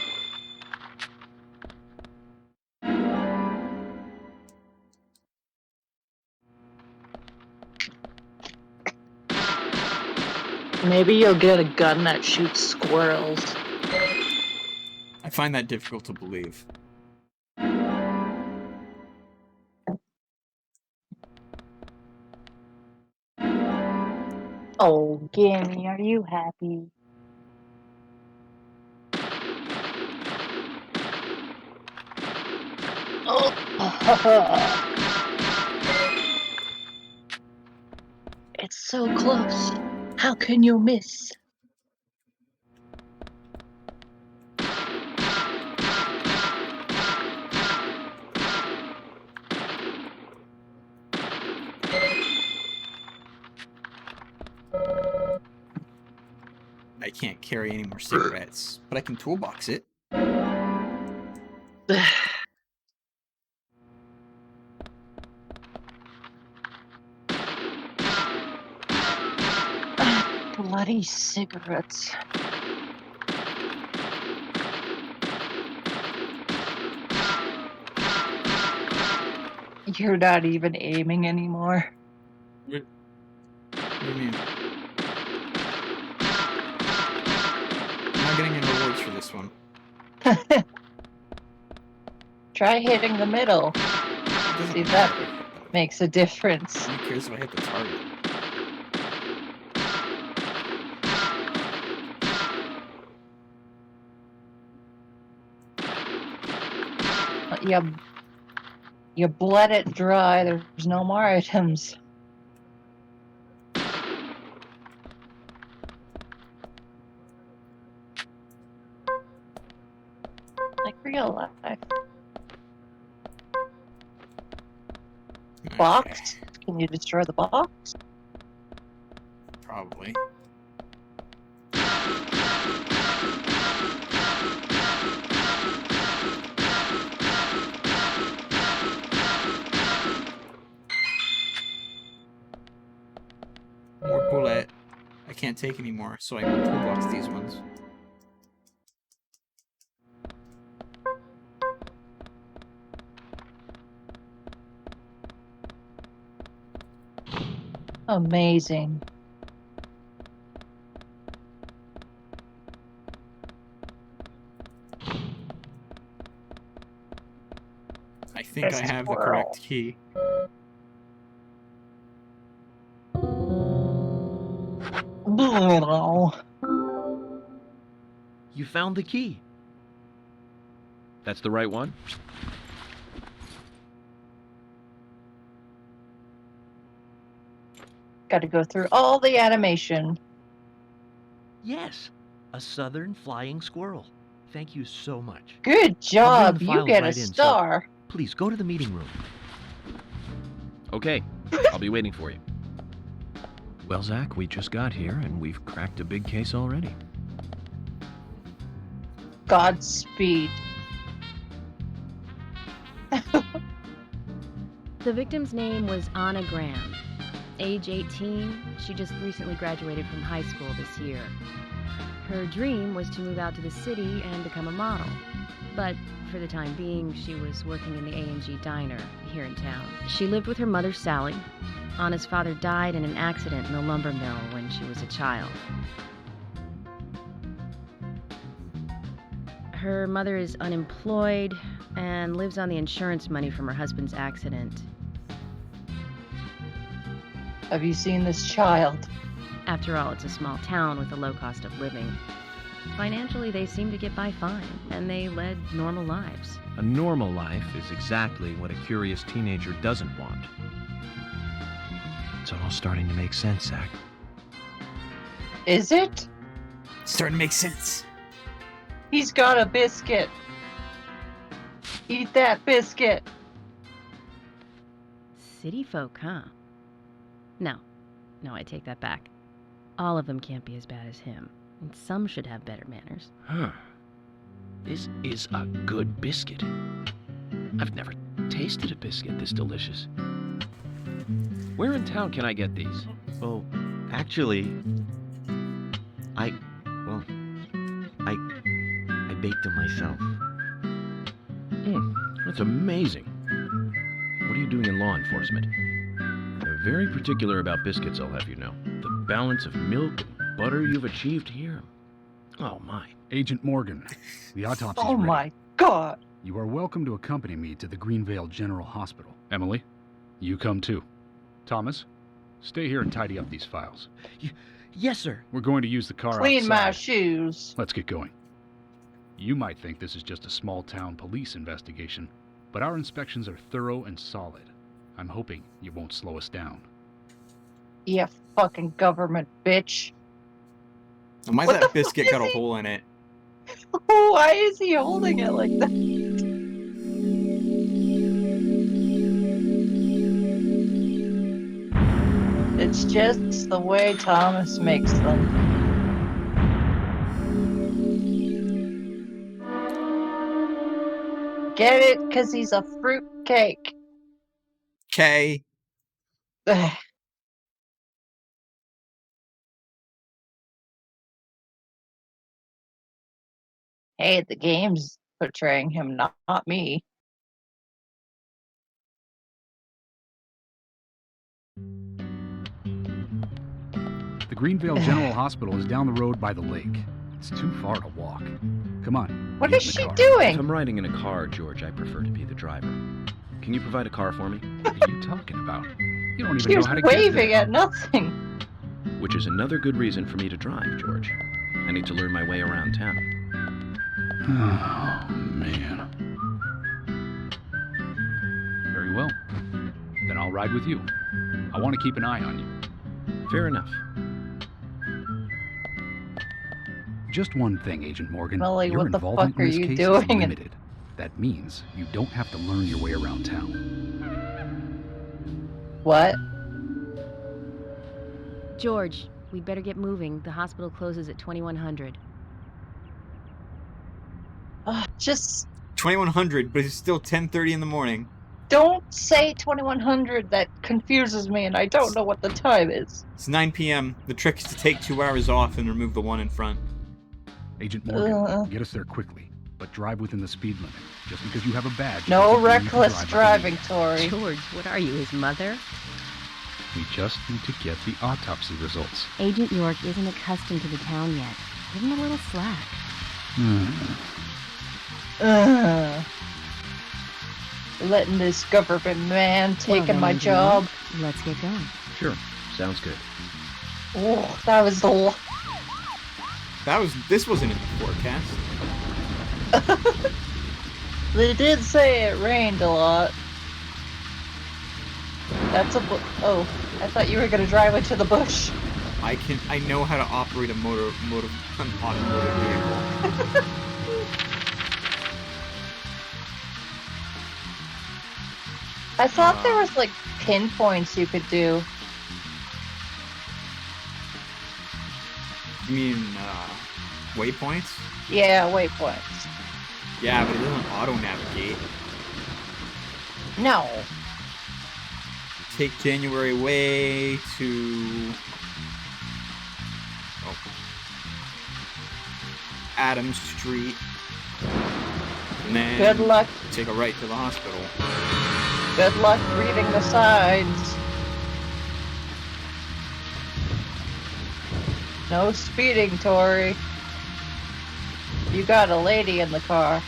Maybe you'll get a gun that shoots squirrels. I find that difficult to believe. Oh, Gimme, are you happy? Oh. It's so close. How can you miss? I can't carry any more cigarettes, but I can toolbox it. Bloody cigarettes. You're not even aiming anymore. What do you mean? I'm not getting any rewards for this one. Try hitting the middle. See if that makes a difference. Who cares if I hit the target? You bled it dry. There's no more items. Like real life. Box? Can you destroy the box? Probably. More bullet. I can't take anymore, so I will toolbox these ones. Amazing. I think I have the correct key. You found the key. That's the right one? Got to go through all the animation. Yes, a southern flying squirrel. Thank you so much. Good I'll job. bring the You files get a right in, so star. please go to the meeting room. Okay, I'll be waiting for you. Well, Zach, we just got here and we've cracked a big case already. Godspeed. The victim's name was Anna Graham. Age 18, she just recently graduated from high school this year. Her dream was to move out to the city and become a model. But for the time being, she was working in the A&G diner here in town. She lived with her mother, Sally. Anna's father died in an accident in the lumber mill when she was a child. Her mother is unemployed and lives on the insurance money from her husband's accident. Have you seen this child? After all, it's a small town with a low cost of living. Financially, they seem to get by fine, and they led normal lives. A normal life is exactly what a curious teenager doesn't want. It's all starting to make sense, Zach. Is it? Starting to make sense. He's got a biscuit. Eat that biscuit. City folk, huh? No, I take that back. All of them can't be as bad as him, and some should have better manners. Huh. This is a good biscuit. I've never tasted a biscuit this delicious. Where in town can I get these? Oh, actually, I baked them myself. That's amazing. What are you doing in law enforcement? I'm very particular about biscuits, I'll have you know. The balance of milk and butter you've achieved here. Oh, my. Agent Morgan, the autopsy's Oh ready. my god. You are welcome to accompany me to the Greenvale General Hospital. Emily, you come too. Thomas, stay here and tidy up these files. Yes, sir. We're going to use the car Clean my outside. shoes. Let's get going. You might think this is just a small-town police investigation, but our inspections are thorough and solid. I'm hoping you won't slow us down. You fucking government bitch. Why What the that fuck biscuit is got a he- hole in it? Why is he holding it like that? It's just the way Thomas makes them. Get it? Because he's a fruitcake. K. Hey, the game's portraying him, not me. The Greenvale General Hospital is down the road by the lake. It's too far to walk. Come on. What get is in the she car. doing? If I'm riding in a car, George, I prefer to be the driver. Can you provide a car for me? What are you talking about? You don't even She know was how to get waving there. at nothing. Which is another good reason for me to drive, George. I need to learn my way around town. Oh, man. Very well. Then I'll ride with you. I want to keep an eye on you. Fair enough. Just one thing, Agent Morgan. Molly, Your what the involvement fuck are in this you case doing? is limited. That means you don't have to learn your way around town. What? George, we'd better get moving. The hospital closes at 2100. Just 2100, but it's still 10:30 in the morning. don't say 2100. That confuses me, and I don't know what the time is. It's 9 p.m. The trick is to take 2 hours off and remove the one in front. Agent Morgan, get us there quickly, but drive within the speed limit. Just because you have a badge. No doesn't mean you can reckless drive driving, like Tori. George, what are you, his mother? we just need to get the autopsy results. Agent York isn't accustomed to the town yet. Give him a little slack. Ugh. Letting this government man taking then, my Agent job. York, let's get going. Sure, sounds good. Oh, that was the. This wasn't in the forecast. They did say it rained a lot. That's a. Oh. I thought you were gonna drive into the bush. I know how to operate an automotive vehicle. I thought there was like pinpoints you could do. You mean, waypoints? Yeah, waypoints. Yeah, but it doesn't auto-navigate. No. Take January Way to... Oh. Adams Street. And then... Good luck. Take a right to the hospital. Good luck reading the signs. No speeding, Tori. You got a lady in the car.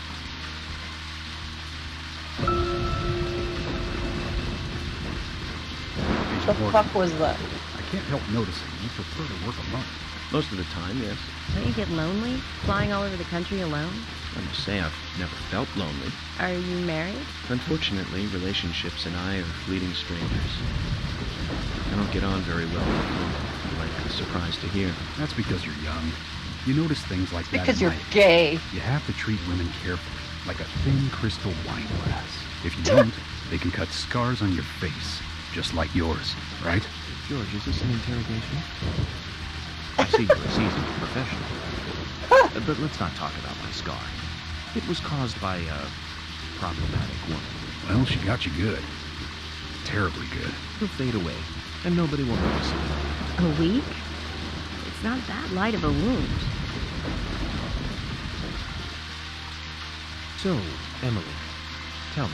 What the fuck was that? I can't help noticing you prefer to work alone. Most of the time, yes. Don't you get lonely, flying all over the country alone? I must say I've never felt lonely. Are you married? Unfortunately, relationships and I are fleeting strangers. I don't get on very well with women. You might be surprised to hear. That's because you're young. You notice things like that. Because in you're life. gay. You have to treat women carefully, like a thin crystal wine glass. If you don't, they can cut scars on your face, just like yours, right? George, is this an interrogation? I see you're a seasoned professional. But let's not talk about my scar. It was caused by a problematic woman. Well, she got you good. Terribly good. It'll fade away, and nobody will notice it. A week? It's not that light of a wound. So, Emily, tell me,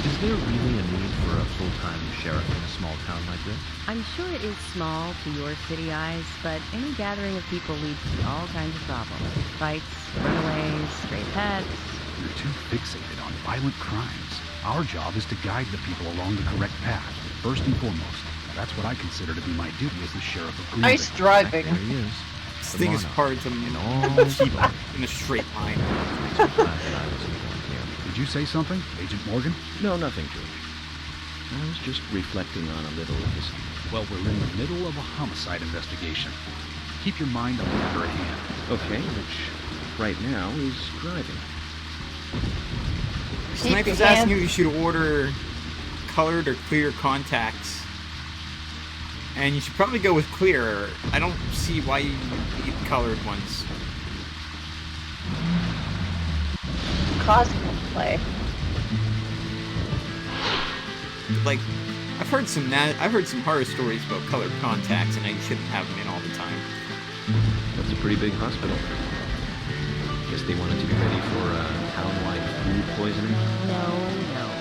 is there really a need for a full-time sheriff in a small town like this? I'm sure it is small to your city eyes, but any gathering of people leads to all kinds of problems. Fights, runaways, stray pets. You're too fixated on violent crimes. Our job is to guide the people along the correct path, first and foremost. That's what I consider to be my duty as the sheriff of Greenville. Nice driving. There he is. This The thing is monarch hard to in all keep in a straight line. Glad that I was informed here. Did you say something, Agent Morgan? No, nothing, George. I was just reflecting on a little history. Well, we're in the middle of a homicide investigation. Keep your mind on the matter at hand. Okay, which right now is driving. Snipe is asking if you should order colored or clear contacts. And you should probably go with clear. I don't see why you need colored ones. Cosplay. Like, I've heard some horror stories about colored contacts, and I shouldn't have them in all the time. That's a pretty big hospital. Guess they wanted to be ready for town-wide food poisoning? No.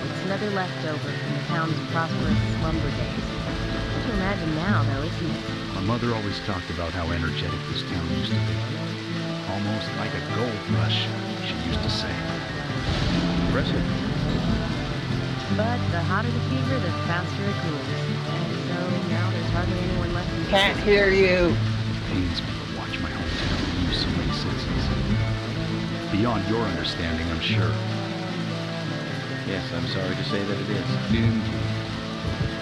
It's another leftover from the town's prosperous slumber days. Hard to imagine now, though, isn't it? My mother always talked about how energetic this town used to be. Almost like a gold rush, she used to say. Impressive. But the hotter the fever, the faster it cools. And so now there's hardly anyone left in the Can't city. hear you. It pains me to watch my hometown lose so many citizens. Beyond your understanding, I'm sure. Yes, I'm sorry to say that it is. Indeed.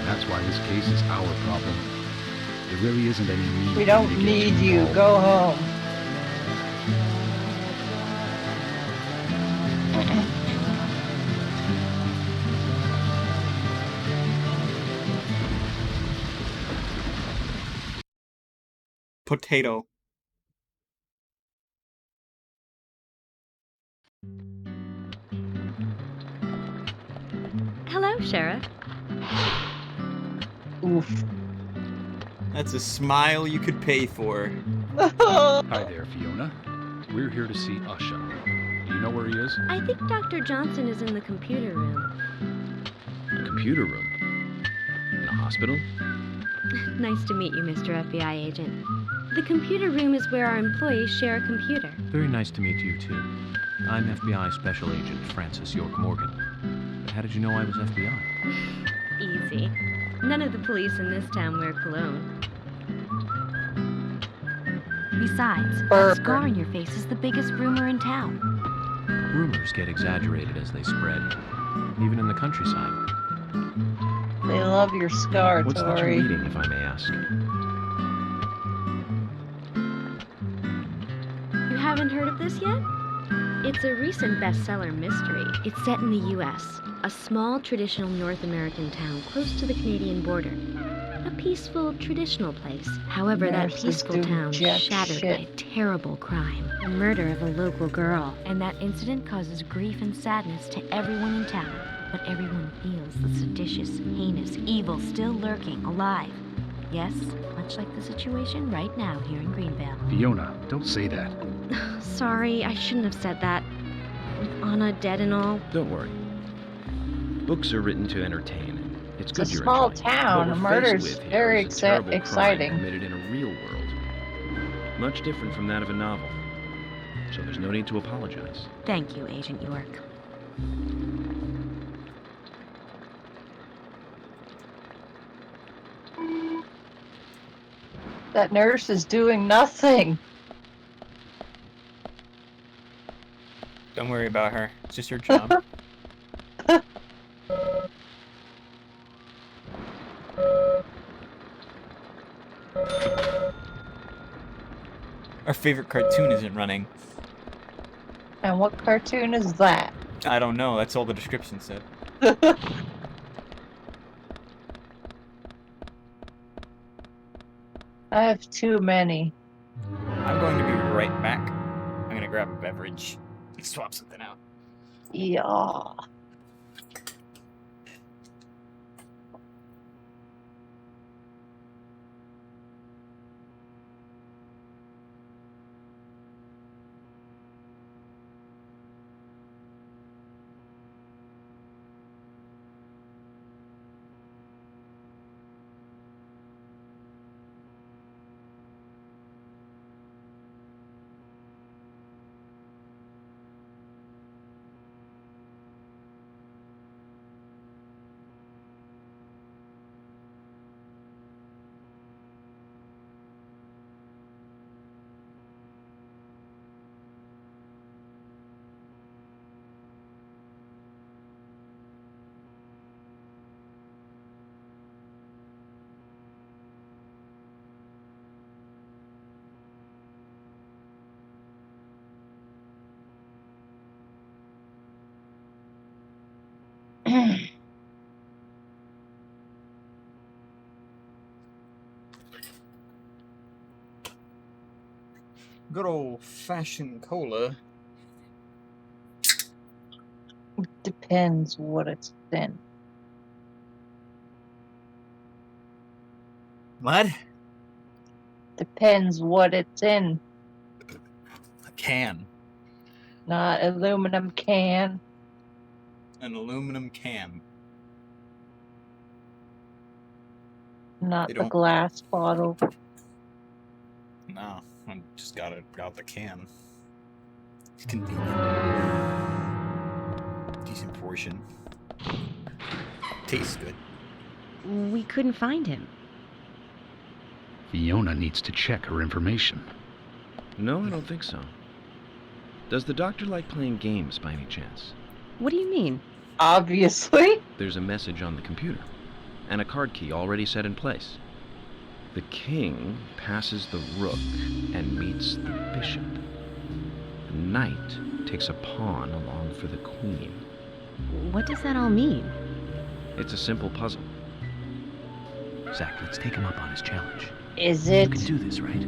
That's why this case is our problem. There really isn't any need. We for don't me to get need too you. involved. Go home. Potato. Hello, Sheriff. Oof. That's a smile you could pay for. Hi there, Fiona. We're here to see Usha. Do you know where he is? I think Dr. Johnson is in the computer room. A computer room? In a hospital? Nice to meet you, Mr. FBI agent. The computer room is where our employees share a computer. Very nice to meet you, too. I'm FBI Special Agent Francis York Morgan. But how did you know I was FBI? Easy. None of the police in this town wear cologne. Besides, that scar on your face is the biggest rumor in town. Rumors get exaggerated as they spread, even in the countryside. They love your scar, What's that you're Tori. reading, if I may ask? You haven't heard of this yet? It's a recent bestseller mystery. It's set in the U.S., a small traditional North American town close to the Canadian border. A peaceful, traditional place. However, that Nurses peaceful do town jack shattered shit. by a terrible crime. The murder of a local girl. And that incident causes grief and sadness to everyone in town. But everyone feels the seditious, heinous evil still lurking, alive. Yes, much like the situation right now here in Greenvale. Fiona, don't say that. Sorry, I shouldn't have said that. With Anna dead and all. Don't worry. Books are written to entertain, and it's good a you're small enjoying it. town. What A we're murder's faced with here very is a terrible exciting. crime committed in a real world. Much different from that of a novel. So there's no need to apologize. Thank you, Agent York. That nurse is doing nothing. Don't worry about her. It's just her job. Our favorite cartoon isn't running. And what cartoon is that? I don't know. That's all the description said. I have too many. I'm going to be right back. I'm going to grab a beverage and swap something out. Yeah. Good old-fashioned cola. Depends what it's in. What? Depends what it's in. A can. Not aluminum can. An aluminum can. Not They the don't- glass bottle. No, I just got the can. It's convenient. Decent portion. Tastes good. We couldn't find him. Fiona needs to check her information. No, I don't think so. Does the doctor like playing games by any chance? What do you mean? Obviously. There's a message on the computer, and a card key already set in place. The king passes the rook and meets the bishop. The knight takes a pawn along for the queen. What does that all mean? It's a simple puzzle. Zach, let's take him up on his challenge. Is You it? can do this, right?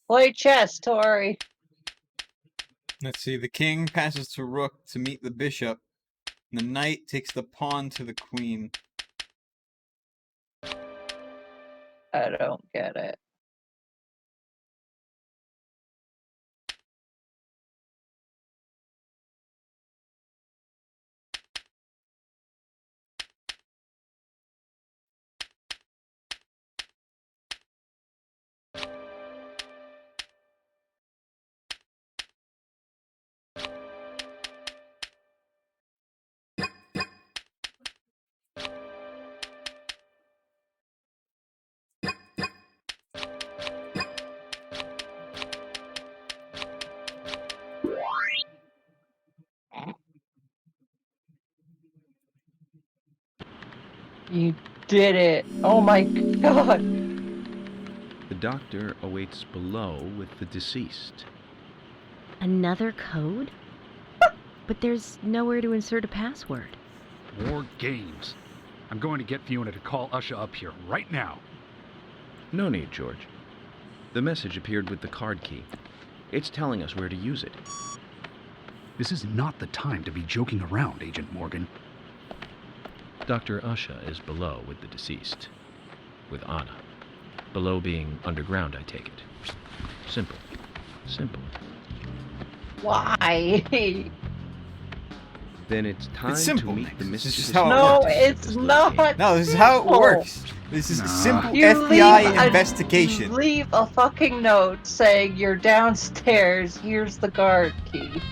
Play chess, Tori. Let's see. The king passes to rook to meet the bishop. And the knight takes the pawn to the queen. I don't get it. You did it. Oh my god. The doctor awaits below with the deceased. Another code? But there's nowhere to insert a password. More games. I'm going to get Fiona to call Usha up here right now. No need, George. The message appeared with the card key. It's telling us where to use it. This is not the time to be joking around, Agent Morgan. Dr. Usha is below with the deceased. With Anna. Below being underground, I take it. Simple. Simple. Why? Then it's time simple, to meet Nick. the This is mistress. how it No, works. it's not. No, this is how it simple. works. This is a simple You FBI leave a- investigation. Leave a fucking note saying you're downstairs, here's the guard key.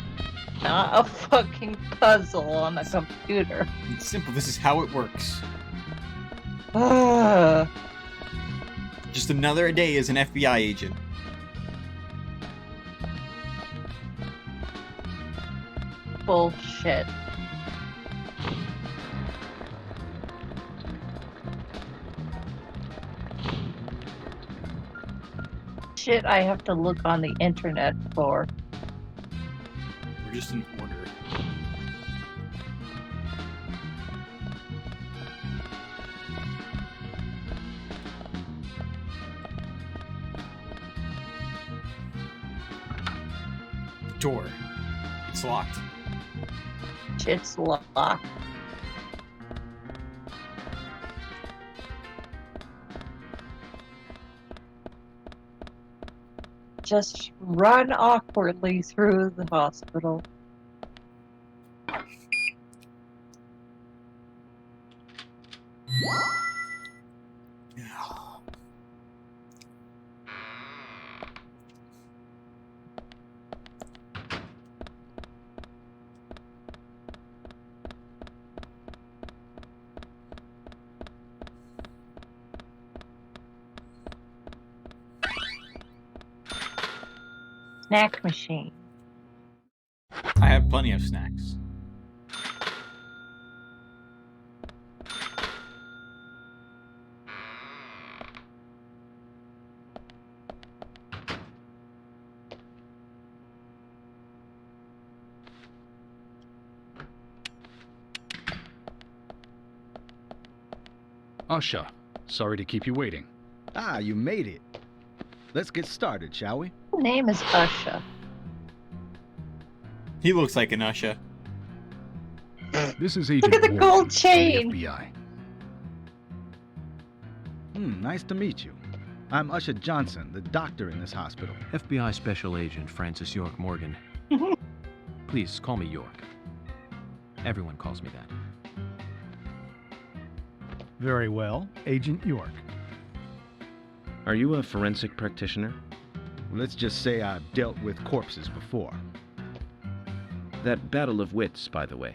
Not a fucking puzzle on a computer. It's simple. This is how it works. Ugh. Just another day as an FBI agent. Bullshit. Shit I have to look on the internet for. We're just in order. Door. It's locked. Shit's locked. Just run awkwardly through the hospital. Snack machine. I have plenty of snacks. Usha, sorry to keep you waiting. Ah, you made it. Let's get started, shall we? Her name is Usha. He looks like an Usha. This is Agent Look at the Morgan gold from the chain. FBI. Nice to meet you. I'm Usha Johnson, the doctor in this hospital. FBI Special Agent Francis York Morgan. Please call me York. Everyone calls me that. Very well, Agent York. Are you a forensic practitioner? Let's just say I've dealt with corpses before. That battle of wits, by the way.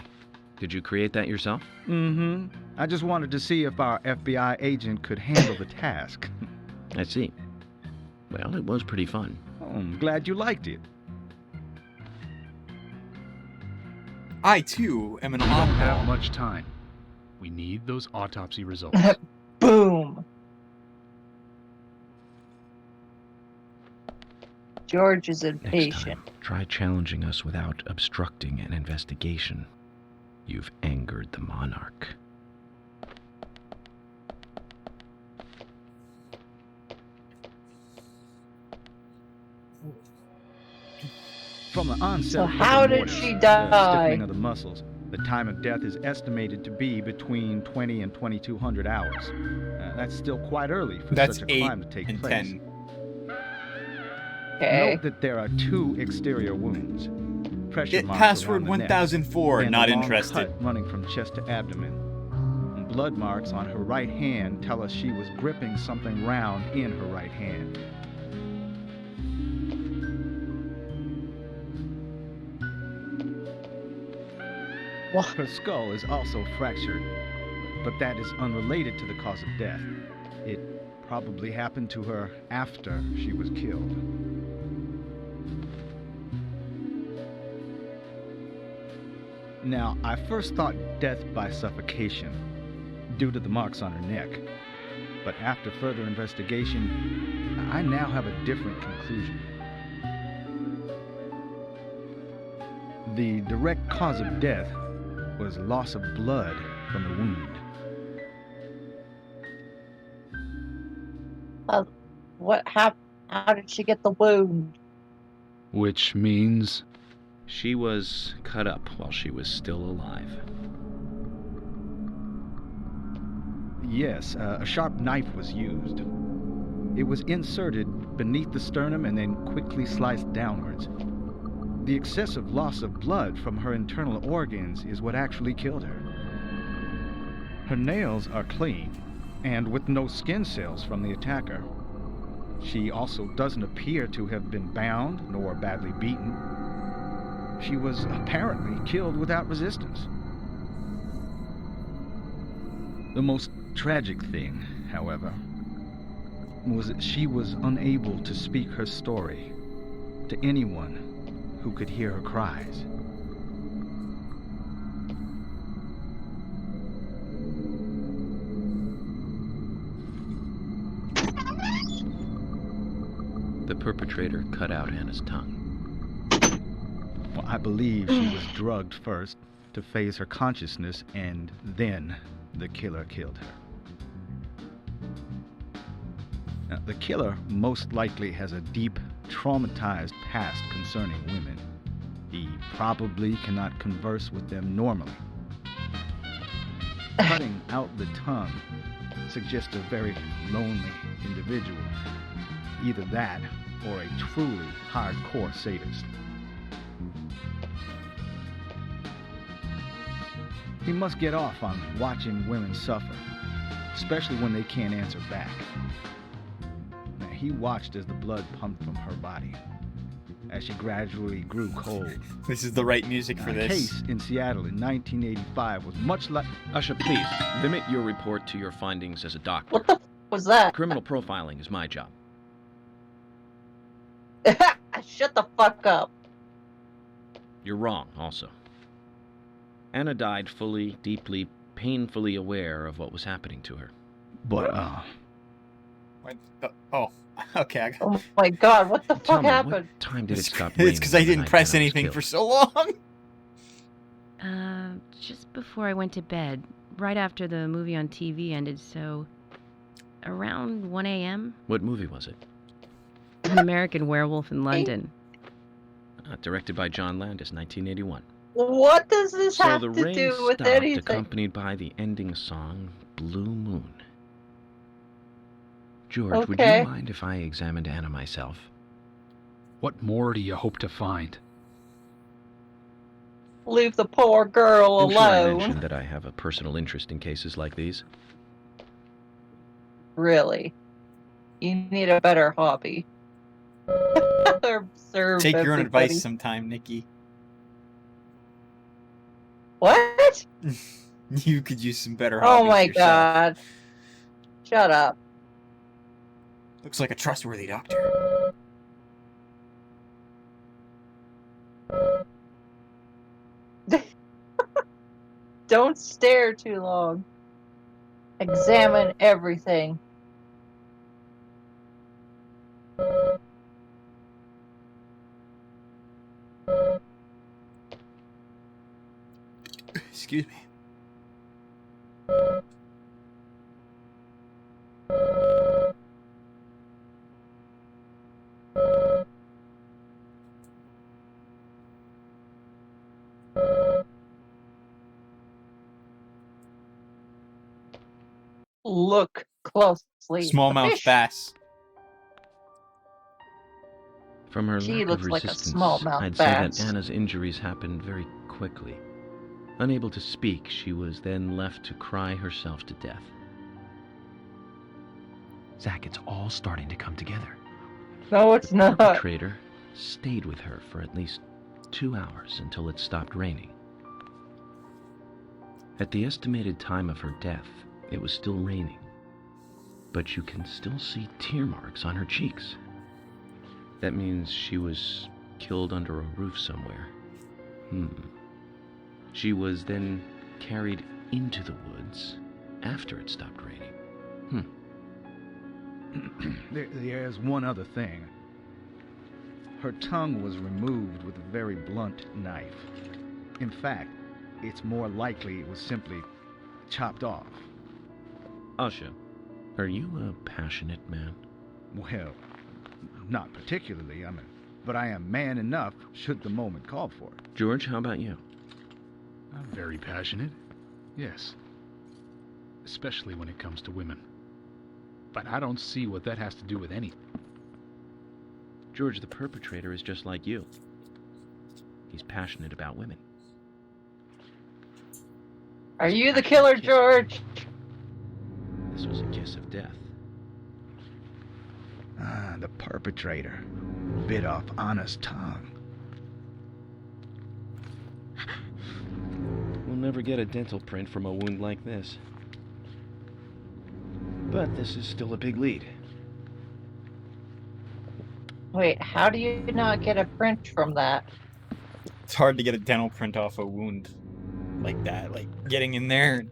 Did you create that yourself? Mm-hmm. I just wanted to see if our FBI agent could handle the task. I see. Well, it was pretty fun. Oh, I'm glad you liked it. I, too, am an We don't have oddball. much time. We need those autopsy results. Boom. George is Next impatient. time, try challenging us without obstructing an investigation. You've angered the monarch. From the onset So of how rigor did mortis, she the die? stiffening of the muscles, the time of death is estimated to be between 20 and 2200 hours. That's still quite early for That's such a 8 crime to take and place. 10. Okay. Note that there are 2 exterior wounds. Pressure Get marks password around the neck, 1004, and not a long interested. cut running from chest to abdomen. And blood marks on her right hand tell us she was gripping something round in her right hand. What? Her skull is also fractured, but that is unrelated to the cause of death. It probably happened to her after she was killed. Now, I first thought death by suffocation. due to the marks on her neck. But after further investigation, I now have a different conclusion. The direct cause of death was loss of blood from the wound. What happened? How did she get the wound? Which means... She was cut up while she was still alive. Yes, a sharp knife was used. It was inserted beneath the sternum and then quickly sliced downwards. The excessive loss of blood from her internal organs is what actually killed her. Her nails are clean, and with no skin cells from the attacker. She also doesn't appear to have been bound nor badly beaten. She was apparently killed without resistance. The most tragic thing, however, was that she was unable to speak her story to anyone who could hear her cries. The perpetrator cut out Anna's tongue. Well, I believe she was drugged first to phase her consciousness, and then the killer killed her. Now, the killer most likely has a deep, traumatized past concerning women. He probably cannot converse with them normally. Cutting out the tongue suggests a very lonely individual. Either that or a truly hardcore sadist. He must get off on watching women suffer, especially when they can't answer back. Now, he watched as the blood pumped from her body, as she gradually grew cold. This is the right music for A this. case in Seattle in 1985 was much like... Usha, please, limit your report to your findings as a doctor. What the was that? Criminal profiling is my job. Shut the fuck up. You're wrong, also. Anna died fully, deeply, painfully aware of what was happening to her. But, What the, oh, okay. Oh my god, what the Tell fuck me, happened? what time did it stop raining? It's because I on the didn't night press Anna was anything killed? for so long. Just before I went to bed, right after the movie on TV ended, so around 1 a.m. What movie was it? An American Werewolf in London. Directed by John Landis, 1981. What does this So have the to rain do with stopped, anything? accompanied by the ending song, Blue Moon. George, would Okay. you mind if I examined Anna myself? What more do you hope to find? Leave the poor girl I'm sure I alone. mentioned that I have a personal interest in cases like these. Really? You need a better hobby. Serve Take your own everybody. advice sometime, Nikki. What? You could use some better Oh hobbies my yourself. god. Shut up. Looks like a trustworthy doctor. Don't stare too long. Examine everything. Excuse me. Look closely. Smallmouth Fish. bass. From her She lack looks of like a resistance, smallmouth I'd say that bass. Anna's injuries happened very quickly. Unable to speak, she was then left to cry herself to death. Zach, it's all starting to come together. No, it's The not. perpetrator stayed with her for at least 2 hours until it stopped raining. At the estimated time of her death, it was still raining, but you can still see tear marks on her cheeks. That means she was killed under a roof somewhere. She was then carried into the woods after it stopped raining. There's one other thing. Her tongue was removed with a very blunt knife. In fact, it's more likely it was simply chopped off. Asha, are you a passionate man? Well, not particularly, but I am man enough should the moment call for it. George, how about you? I'm very passionate. Yes. Especially when it comes to women. But I don't see what that has to do with anything. George, the perpetrator is just like you. He's passionate about women. Are you the killer, George? This was a kiss of death. The perpetrator bit off Anna's tongue. We'll never get a dental print from a wound like this. But this is still a big lead. Wait, how do you not get a print from that? It's hard to get a dental print off a wound like that. Like, getting in there...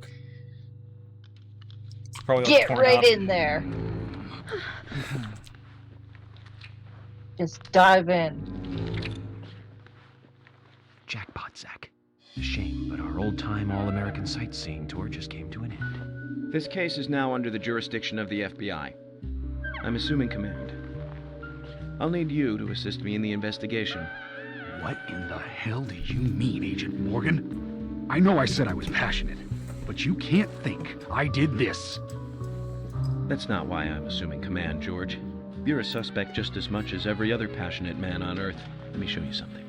It's probably all Get torn right up. in there. Just dive in. Jackpot, Zach. A shame, but our old-time all-American sightseeing tour just came to an end. This case is now under the jurisdiction of the FBI. I'm assuming command. I'll need you to assist me in the investigation. What in the hell do you mean, Agent Morgan? I know I said I was passionate, but you can't think I did this. That's not why I'm assuming command, George. You're a suspect just as much as every other passionate man on Earth. Let me show you something.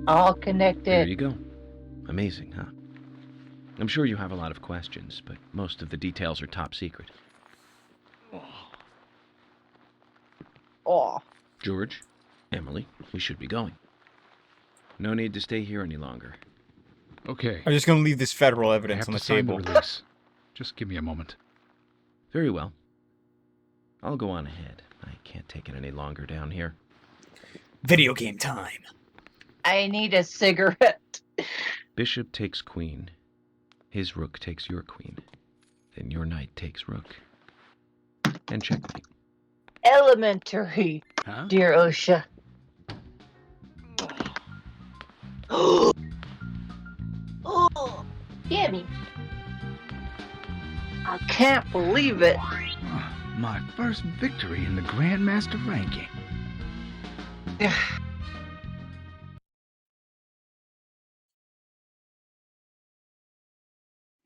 All connected. There you go. Amazing, huh? I'm sure you have a lot of questions, but most of the details are top secret. Oh. George, Emily, we should be going. No need to stay here any longer. Okay. I'm just going to leave this federal I evidence have on to the sign table. the release. Just give me a moment. Very well. I'll go on ahead. I can't take it any longer down here. Video game time. I need a cigarette. Bishop takes queen. His rook takes your queen. Then your knight takes rook. And checkmate. Elementary, Huh? dear Osha. Oh, Gimme. I can't believe it. My first victory in the Grandmaster ranking.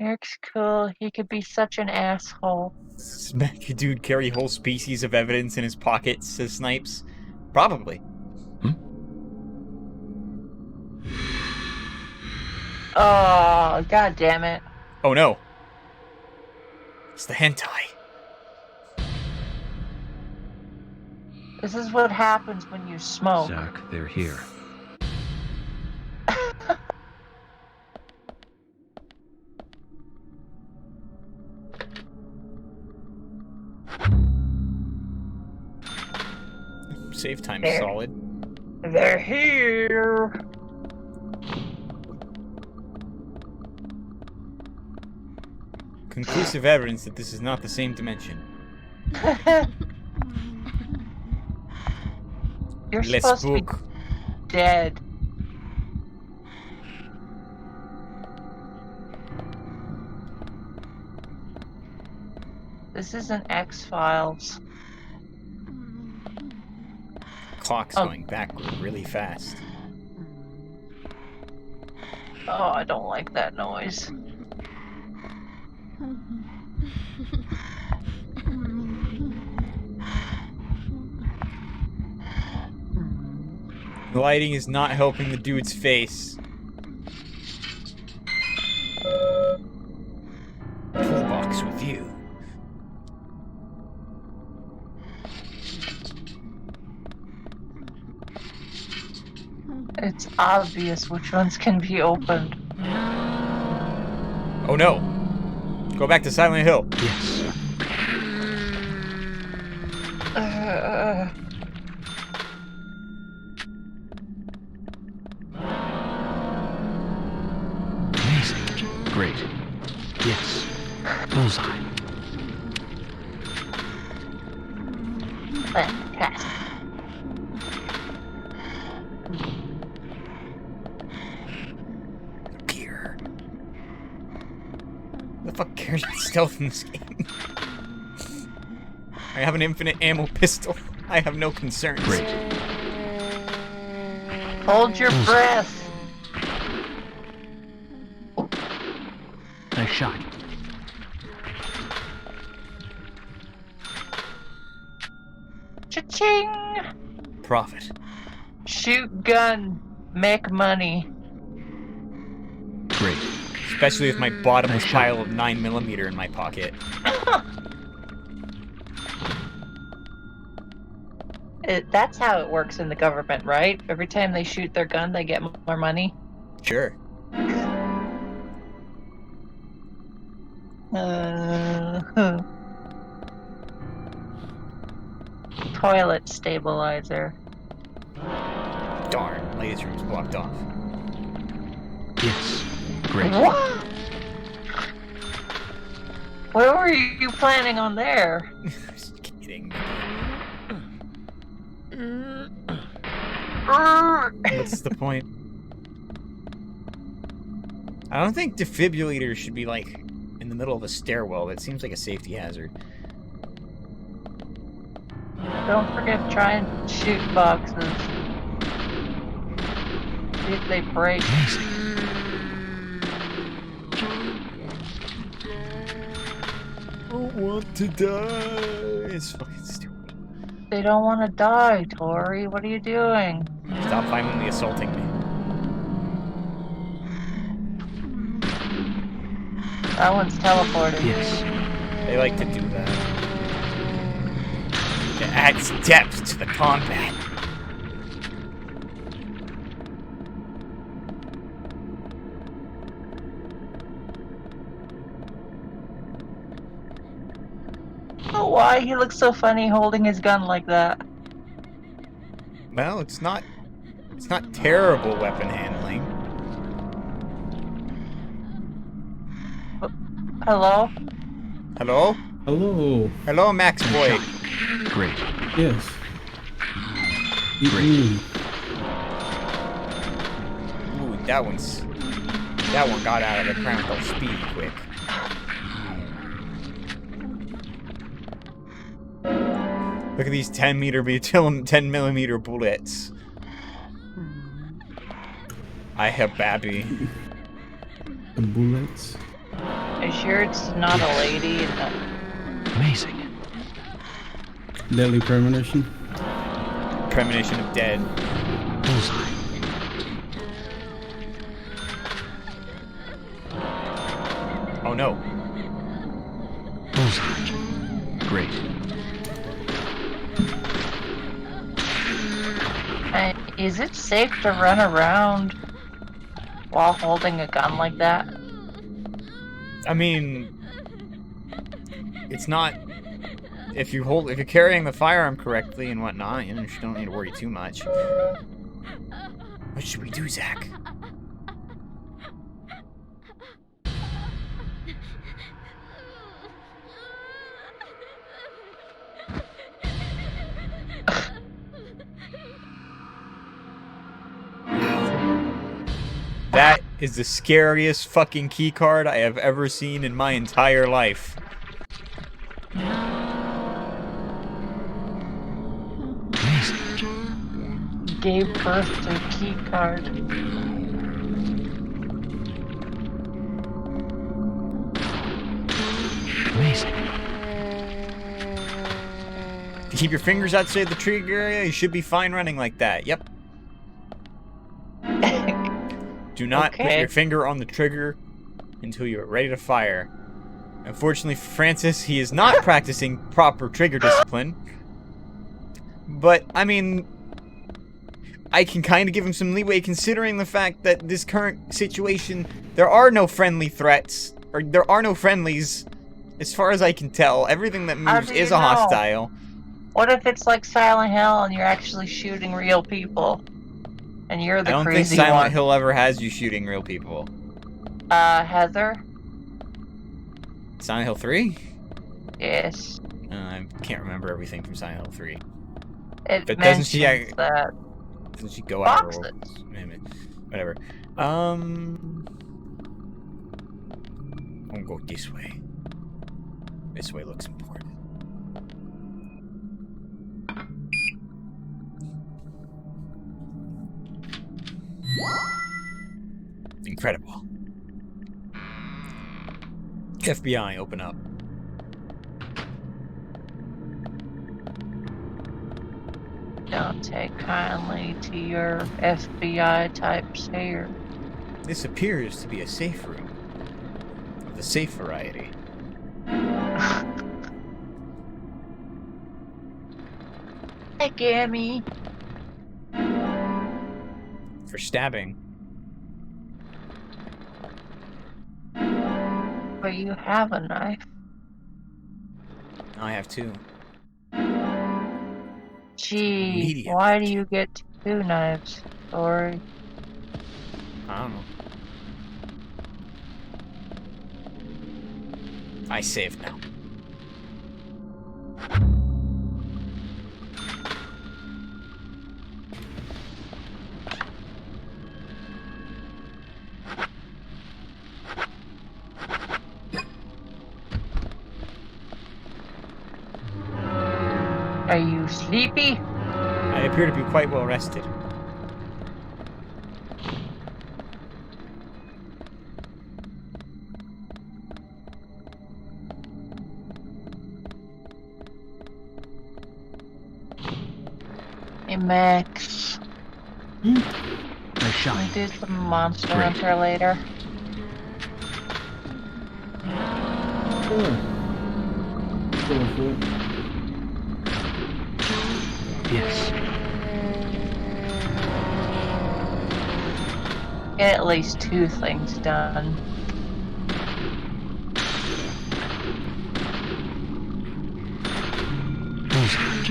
Eric's cool. He could be such an asshole. Does this dude carry whole species of evidence in his pockets, says Snipes? Probably. Oh, god damn it. Oh no. It's the hentai. This is what happens when you smoke. Zach, they're here. Save time There. solid. They're here. Conclusive evidence that this is not the same dimension. You're Let's supposed to book. be dead. This isn't X-Files. Clock's Oh. going backward really fast. Oh, I don't like that noise. The lighting is not helping the dude's face. Toolbox review. It's obvious which ones can be opened. Oh no! Go back to Silent Hill. Yes. Amazing. Great. Yes. Bullseye. Fantastic. Gear. The fuck cares about stealth in this game? I have an infinite ammo pistol. I have no concerns. Great. Hold your breath. Nice shot. Cha-ching! Profit. Shoot gun. Make money. Great. Especially with my bottomless pile of 9mm in my pocket. That's how it works in the government, right? Every time they shoot their gun, they get more money. Sure. Toilet stabilizer. Darn, ladies' room's blocked off. Yes. Great. What? What were you planning on there? Just kidding. What's the point? I don't think defibrillators should be like in the middle of a stairwell. That seems like a safety hazard. Don't forget to try and shoot boxes. See if they break. I don't want to die. It's fucking stupid. They don't want to die, Tori. What are you doing? Stop violently assaulting me. That one's teleported. Yes. They like to do that. It adds depth to the combat. Oh, why he looks so funny holding his gun like that? Well, it's not terrible weapon handling. Hello? Hello? Hello. Hello, Max Boy. Great. Yes. Great. Ooh, that one got out of the chronicle speed quick. Look at these 10mm bullets. I have Babby. The bullets. Are you sure it's not a lady? Amazing. Deadly Premonition. Premonition of Dead. Bullseye. Oh no. Bullseye. Great. Is it safe to run around while holding a gun like that? I mean, it's not. If you're carrying the firearm correctly and whatnot, you don't need to worry too much. What should we do, Zach? That is the scariest fucking keycard I have ever seen in my entire life. Gave birth to a key card. Amazing. If you keep your fingers outside the trigger area, you should be fine running like that. Yep. Do not put your finger on the trigger until you're ready to fire. Unfortunately for Francis, he is not practicing proper trigger discipline. But, I mean, I can kind of give him some leeway considering the fact that this current situation, there are no friendly threats, or there are no friendlies, as far as I can tell. Everything that How moves do is you a know? hostile. What if it's like Silent Hill and you're actually shooting real people? And you're I the don't think crazy Silent one. Hill ever has you shooting real people. Heather? Silent Hill 3? Yes. I can't remember everything from Silent Hill 3. It But mentions doesn't that. she go out of her Boxes. whatever. I'll go this way. This way looks important. Incredible. FBI, open up. Don't take kindly to your FBI types here. This appears to be a safe room. Of the safe variety. Hey, Gammy. For stabbing. But you have a knife. I have two. Gee, Medium. why do you get two knives, Tori? I don't know. I saved now. Are you sleepy? I appear to be quite well rested. Hey, Max. Nice shot. We do some Monster Great. Hunter later. Go for it. Yes. Get at least two things done. Bullseye.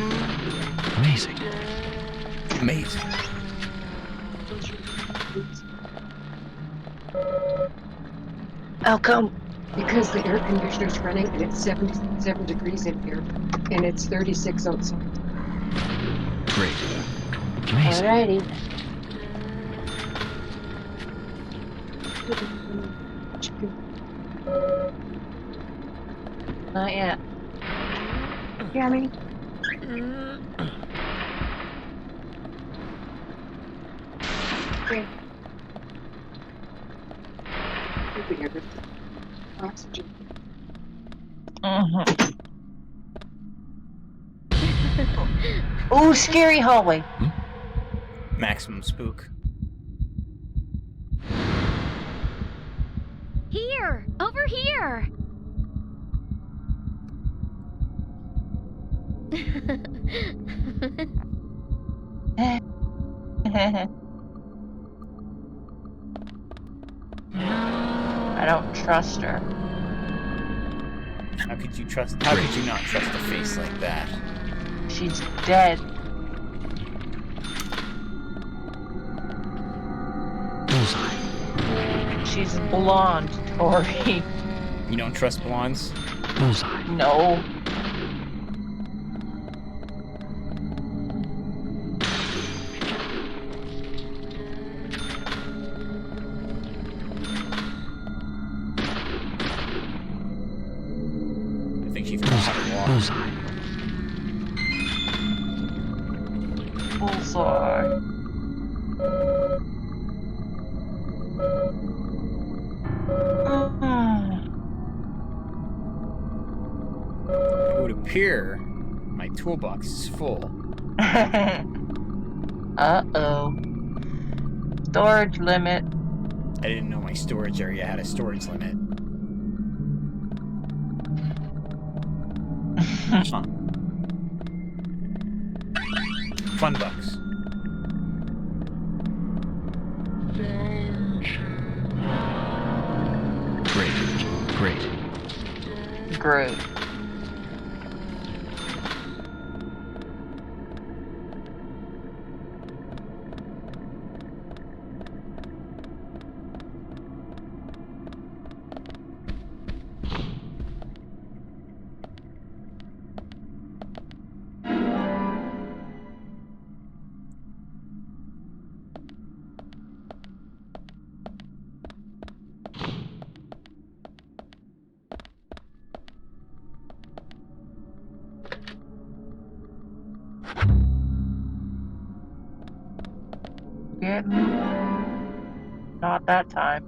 Amazing. Amazing. How come? Because the air conditioner's running and it's 77 degrees in here and it's 36 outside. Great. Amazing. Alrighty. Not yet. Yummy. Okay. Oxygen. Ooh, scary hallway. Maximum spook. Here! Over here! I don't trust her. How could you trust? How could you not trust a face like that? She's dead. Bullseye. She's blonde, Tori. You don't trust blondes? Bullseye. No. I think she's gonna have to walk. Bullseye. Bullseye. It would appear my toolbox is full. Uh-oh. Storage limit. I didn't know my storage area had a storage limit. Huh. Fun bucks. Great. Not that time.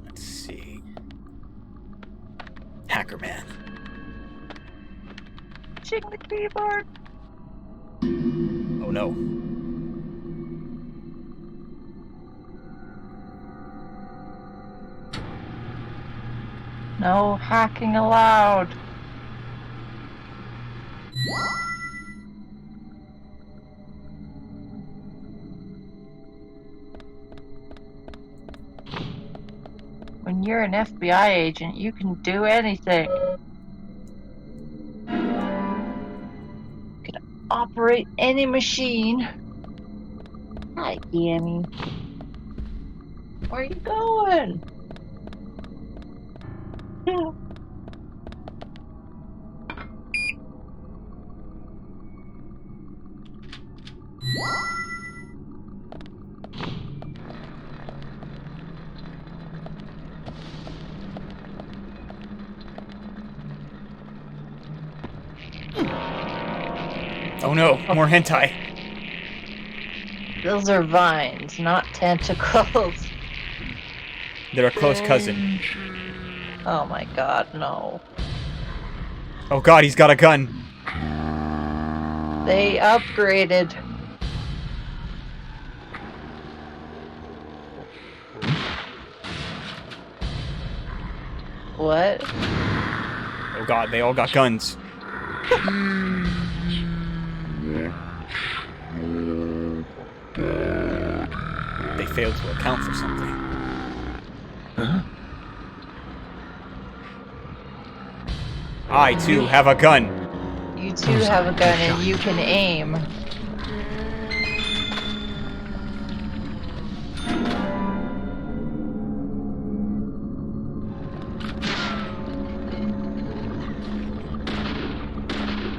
Let's see. Hacker Man. Check the keyboard. Oh no. No hacking allowed. When you're an FBI agent, you can do anything. You can operate any machine. Hi, Gammy. Where are you going? Oh no, more hentai. Those are vines, not tentacles. They're a close cousin. Oh my god, no. Oh god, he's got a gun. They upgraded. What? Oh god, they all got guns. They failed to account for something. Huh? I, too, have a gun. You too have a gun and you can aim.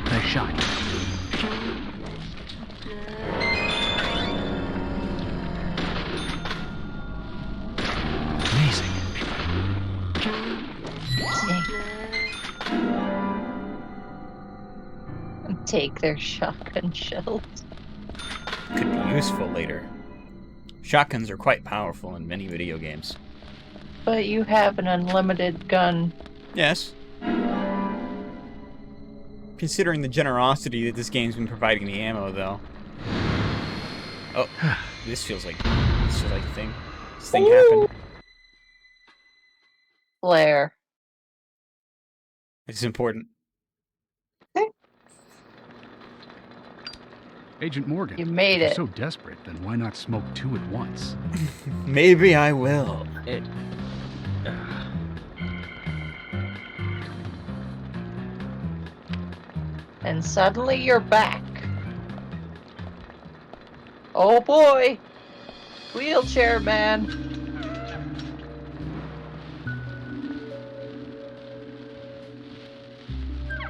Nice shot. Amazing. Take their shotgun shells. Could be useful later. Shotguns are quite powerful in many video games. But you have an unlimited gun. Yes. Considering the generosity that this game's been providing the ammo, though. Oh, this feels like a thing. This thing happened. Flare. It's important. Agent Morgan. You made if it. you're so desperate, then why not smoke two at once? Maybe I will. And suddenly you're back. Oh boy! Wheelchair man.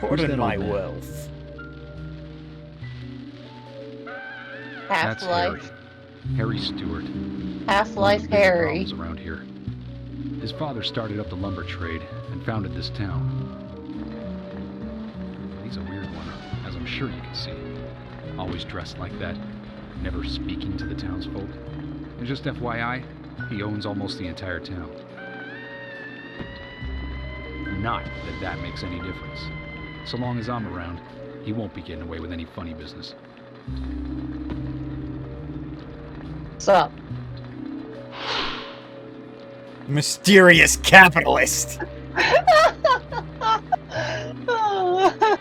Pardon my wealth. That's Harry. Half-Life. Harry Stewart. Half-Life One of the big Harry. problems around here. His father started up the lumber trade and founded this town. He's a weird one, as I'm sure you can see. Always dressed like that, never speaking to the townsfolk. And just FYI, he owns almost the entire town. Not that that makes any difference. So long as I'm around, he won't be getting away with any funny business. What's up? Mysterious capitalist. Oh,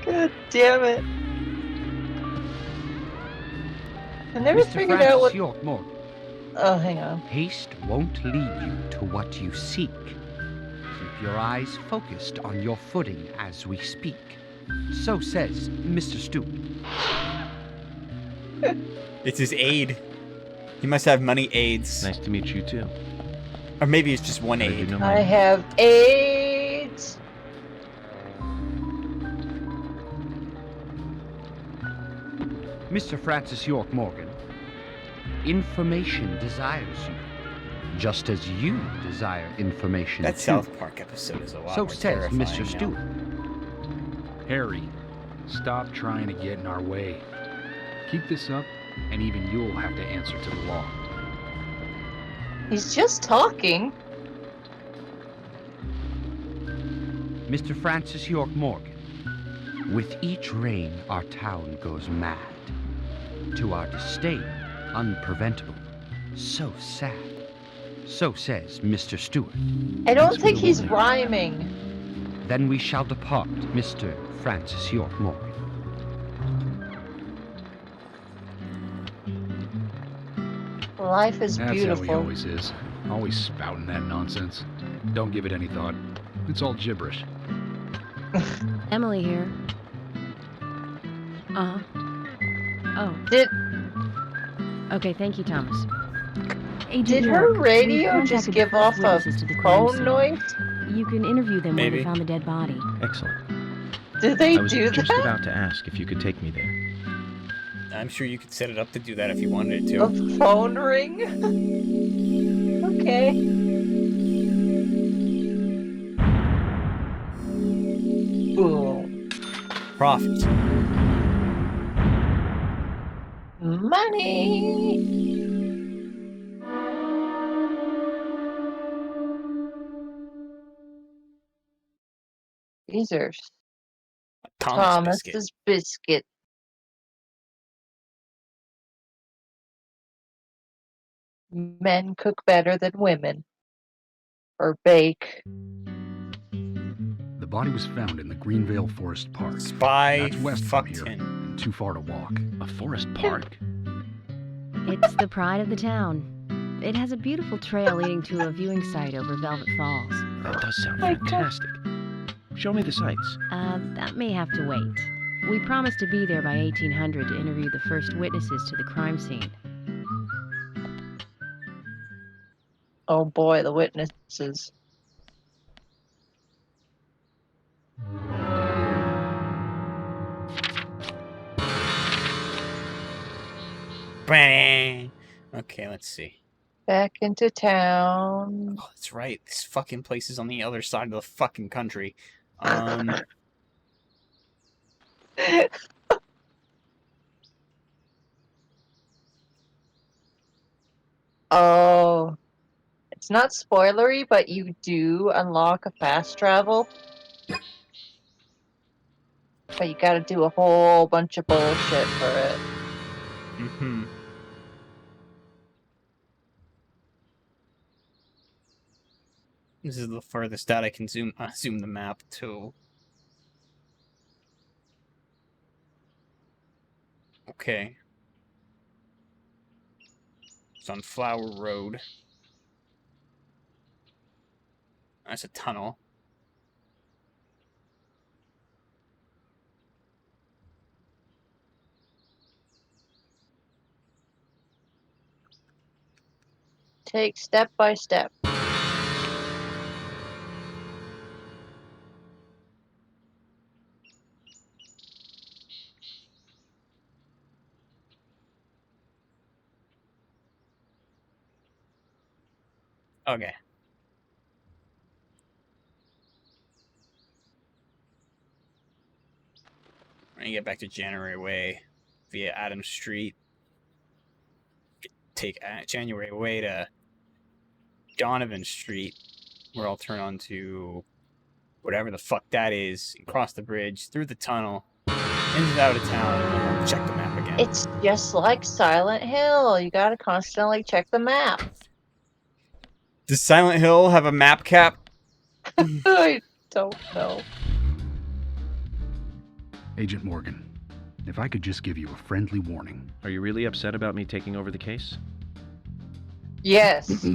God damn it. I never figured out what... Oh, hang on. Haste won't lead you to what you seek. Keep your eyes focused on your footing as we speak. So says Mr. Stewart. It's his aide. He must have many aides. Nice to meet you too. Or maybe it's just one How did you aide. know I my- have AIDS. Mr. Francis York Morgan, information desires you, just as you desire information That too. South Park episode is a lot So more says terrifying Mr. now. Stewart. Harry, stop trying to get in our way. Keep this up, and even you'll have to answer to the law. He's just talking. Mr. Francis York Morgan, with each rain our town goes mad. To our disdain, unpreventable. So sad. So says Mr. Stewart. I don't think he's rhyming. Then we shall depart, Mr. Francis York Morgan. Life is That's beautiful. how he always is. Always spouting that nonsense. Don't give it any thought. It's all gibberish. Emily here. Uh-huh. Oh. Okay, thank you, Thomas. Agent Did her York, we've radio just contacted give the off first a witnesses to the crime phone scene. noise? You can interview them when Maybe. they found the dead body. Excellent. Did they I was do just that? about to ask if you could take me there. I'm sure you could set it up to do that if you wanted it A to. phone ring? Okay. Boom. Profit. Money. These are Thomas's biscuit. Men cook better than women. Or bake. The body was found in the Greenvale Forest Park. Spy That's west from fucked here, him. and too far to walk. A forest park? It's the pride of the town. It has a beautiful trail leading to a viewing site over Velvet Falls. That does sound My God. fantastic. Show me the sights. That may have to wait. We promised to be there by 1800 to interview the first witnesses to the crime scene. Oh boy, the witnesses. Bang. Okay, let's see. Back into town. Oh, that's right. This fucking place is on the other side of the fucking country. Oh. It's not spoilery, but you do unlock a fast travel. But you gotta do a whole bunch of bullshit for it. Mm-hmm. This is the furthest out I can zoom the map to. Okay. It's on Flower Road. That's a tunnel. Take step by step. Okay. We're gonna get back to January Way via Adams Street. Take January Way to Donovan Street, where I'll turn onto whatever the fuck that is, and cross the bridge, through the tunnel, into out of town, and then we'll check the map again. It's just like Silent Hill. You gotta constantly check the map. Does Silent Hill have a map cap? I don't know. Agent Morgan, if I could just give you a friendly warning. Are you really upset about me taking over the case? Yes.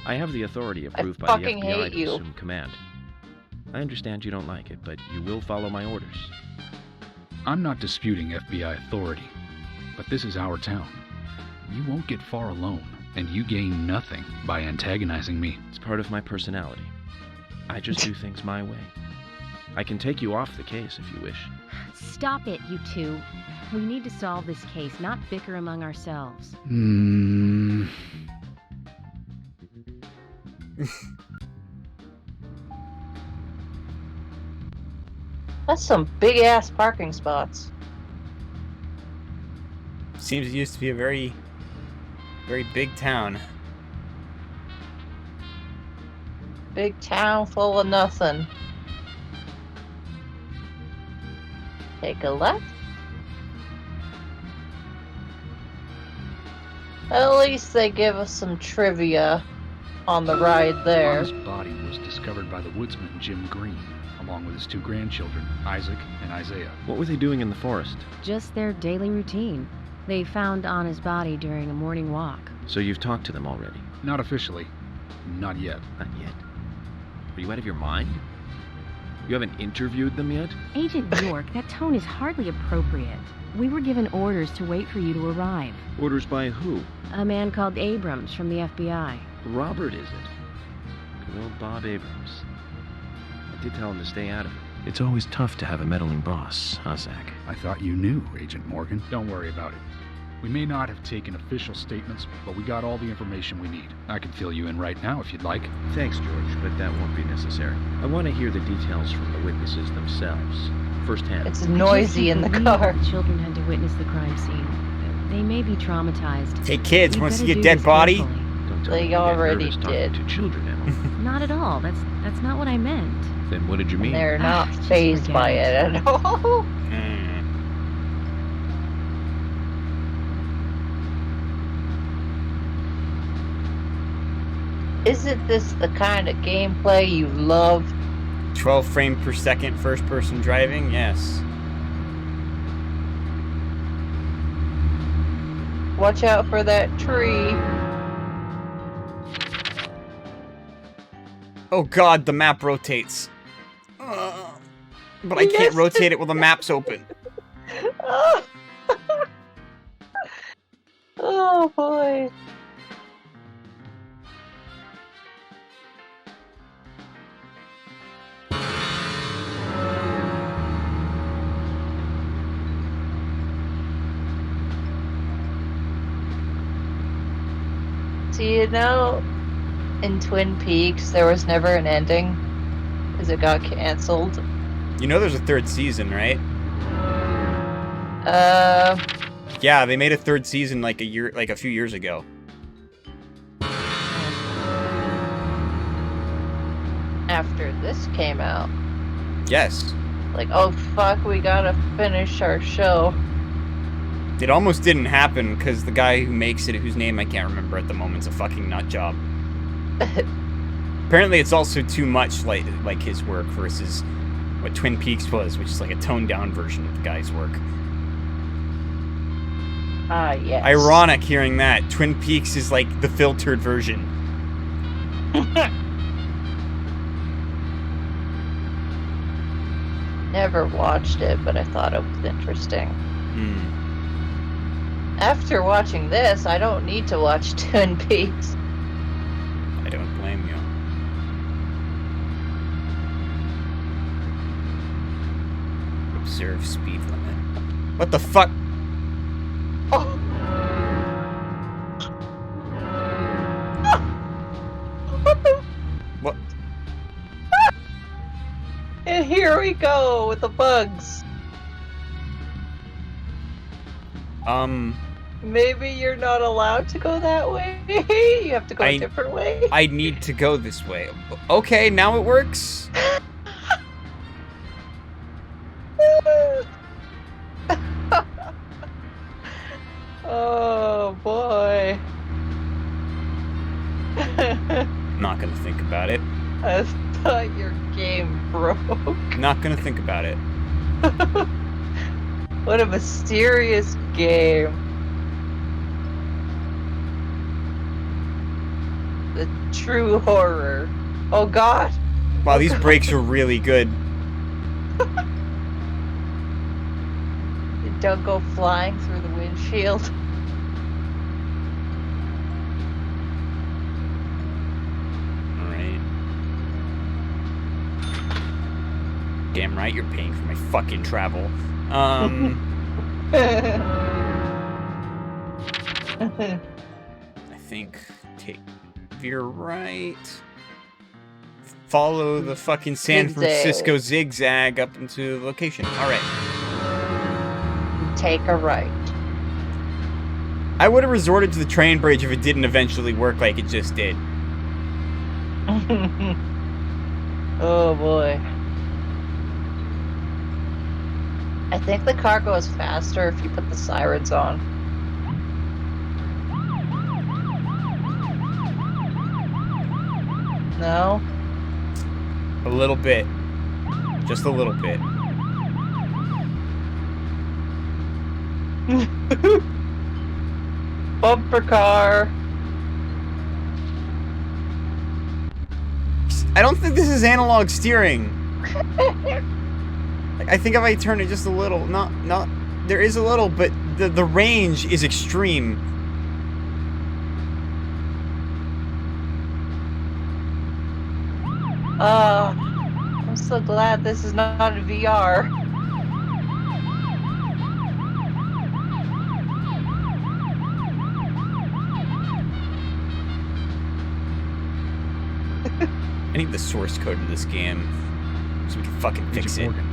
I have the authority approved by the fucking FBI hate to you. assume command. I understand you don't like it, but you will follow my orders. I'm not disputing FBI authority, but this is our town. You won't get far alone, and you gain nothing by antagonizing me. It's part of my personality. I just do things my way. I can take you off the case if you wish. Stop it, you two. We need to solve this case, not bicker among ourselves. That's some big ass parking spots. Seems it used to be a very, very big town. Big town full of nothing. Take a left. At least they give us some trivia on the ride there. Anna's body was discovered by the woodsman Jim Green, along with his 2 grandchildren, Isaac and Isaiah. What were they doing in the forest? Just their daily routine. They found Anna's body during a morning walk. So you've talked to them already? Not officially. Not yet. Not yet. Are you out of your mind? You haven't interviewed them yet? Agent York, that tone is hardly appropriate. We were given orders to wait for you to arrive. Orders by who? A man called Abrams from the FBI. Robert, is it? Good old Bob Abrams. I did tell him to stay out of it. It's always tough to have a meddling boss, huh, Zach? I thought you knew, Agent Morgan. Don't worry about it. We may not have taken official statements, but we got all the information we need. I can fill you in right now if you'd like. Thanks, George, but that won't be necessary. I want to hear the details from the witnesses themselves, firsthand. It's noisy in the car. The children had to witness the crime scene. They may be traumatized. Hey kids, We want to better see a do dead this body? carefully. Don't tell me They you get already nervous talking did. to children, Emma. Not at all. That's not what I meant. Then what did you mean? They're not Just phased forget by it. it at all. Isn't this the kind of gameplay you love? 12 frames per second first person driving? Yes. Watch out for that tree. Oh god, the map rotates. But I can't rotate it while the map's open. Oh boy. So you know, in Twin Peaks, there was never an ending because it got canceled. You know there's a 3rd season, right? Yeah, they made a 3rd season like a few years ago. After this came out. Yes. Like, oh fuck, we gotta finish our show. It almost didn't happen because the guy who makes it, whose name I can't remember at the moment, is a fucking nut job. Apparently it's also too much like his work versus what Twin Peaks was, which is like a toned down version of the guy's work. Ah, yes. Ironic hearing that. Twin Peaks is like the filtered version. Never watched it, but I thought it was interesting. After watching this, I don't need to watch Twin Peaks. I don't blame you. Observe speed limit. What the fuck? Oh. What? And here we go with the bugs. Maybe you're not allowed to go that way. You have to go a different way. I need to go this way. Okay, now it works. Oh boy. Not gonna think about it. I thought your game broke. Not gonna think about it. What a mysterious game. The true horror. Oh God. Wow, these brakes are really good. Don't go flying through the windshield. Alright. Damn right you're paying for my fucking travel. I think veer right. Follow the fucking San Francisco zigzag up into the location. Alright. Take a right. I would have resorted to the train bridge if it didn't eventually work like it just did. Oh boy. I think the car goes faster if you put the sirens on. No? A little bit. Just a little bit. Bumper car. I don't think this is analog steering. I think if I turn it just a little, not, there is a little, but the range is extreme. I'm so glad this is not in VR. I need the source code in this game so we can fucking fix it. Morgan,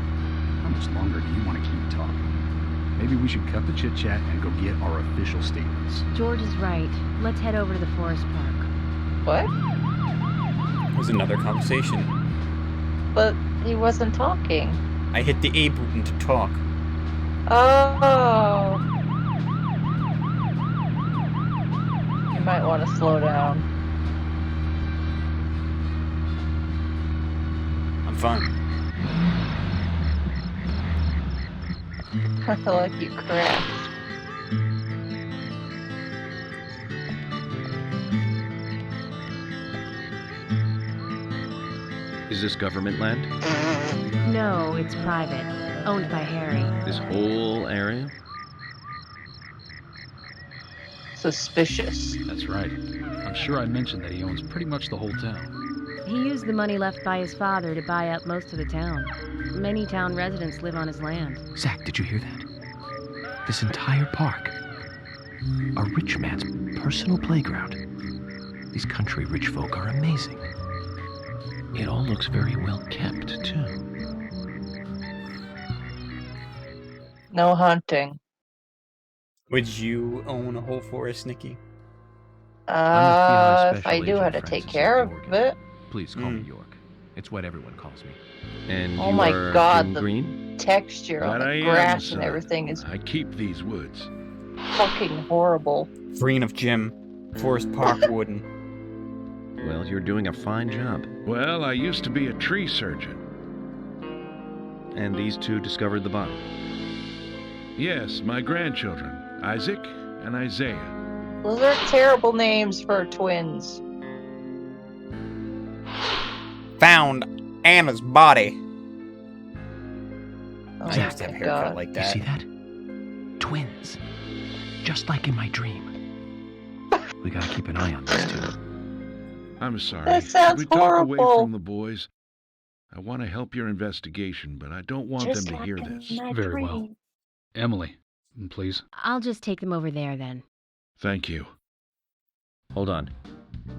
how much longer do you want to keep talking? Maybe we should cut the chit-chat and go get our official statements. George is right. Let's head over to the forest park. What? It was another conversation. But he wasn't talking. I hit the A button to talk. Oh. You might want to slow down. I'm fine. I feel like you crashed. Is this government land? No, it's private. Owned by Harry. This whole area? Suspicious. That's right. I'm sure I mentioned that he owns pretty much the whole town. He used the money left by his father to buy up most of the town. Many town residents live on his land. Zach, did you hear that? This entire park. A rich man's personal playground. These country rich folk are amazing. It all looks very well kept, too. No hunting. Would you own a whole forest, Nikki? If I knew how to take care of it. Please call me York. It's what everyone calls me. And Oh you my are God, in the green? texture on That I the am, grass son. and everything is I keep these woods. fucking horrible. Green of Jim. Forest Park Wooden. Well, you're doing a fine job. Well, I used to be a tree surgeon. And these two discovered the body. Yes, my grandchildren, Isaac and Isaiah. Those are terrible names for twins. Found Anna's body. Oh I used to have a my haircut God. like You that. see that? Twins. Just like in my dream. We gotta keep an eye on these two. I'm sorry. That sounds Should we talk away horrible. from the boys? I want to help your investigation, but I don't want Just them to hear like in this. my Very well. dream. Emily, please. I'll just take them over there then. Thank you. Hold on.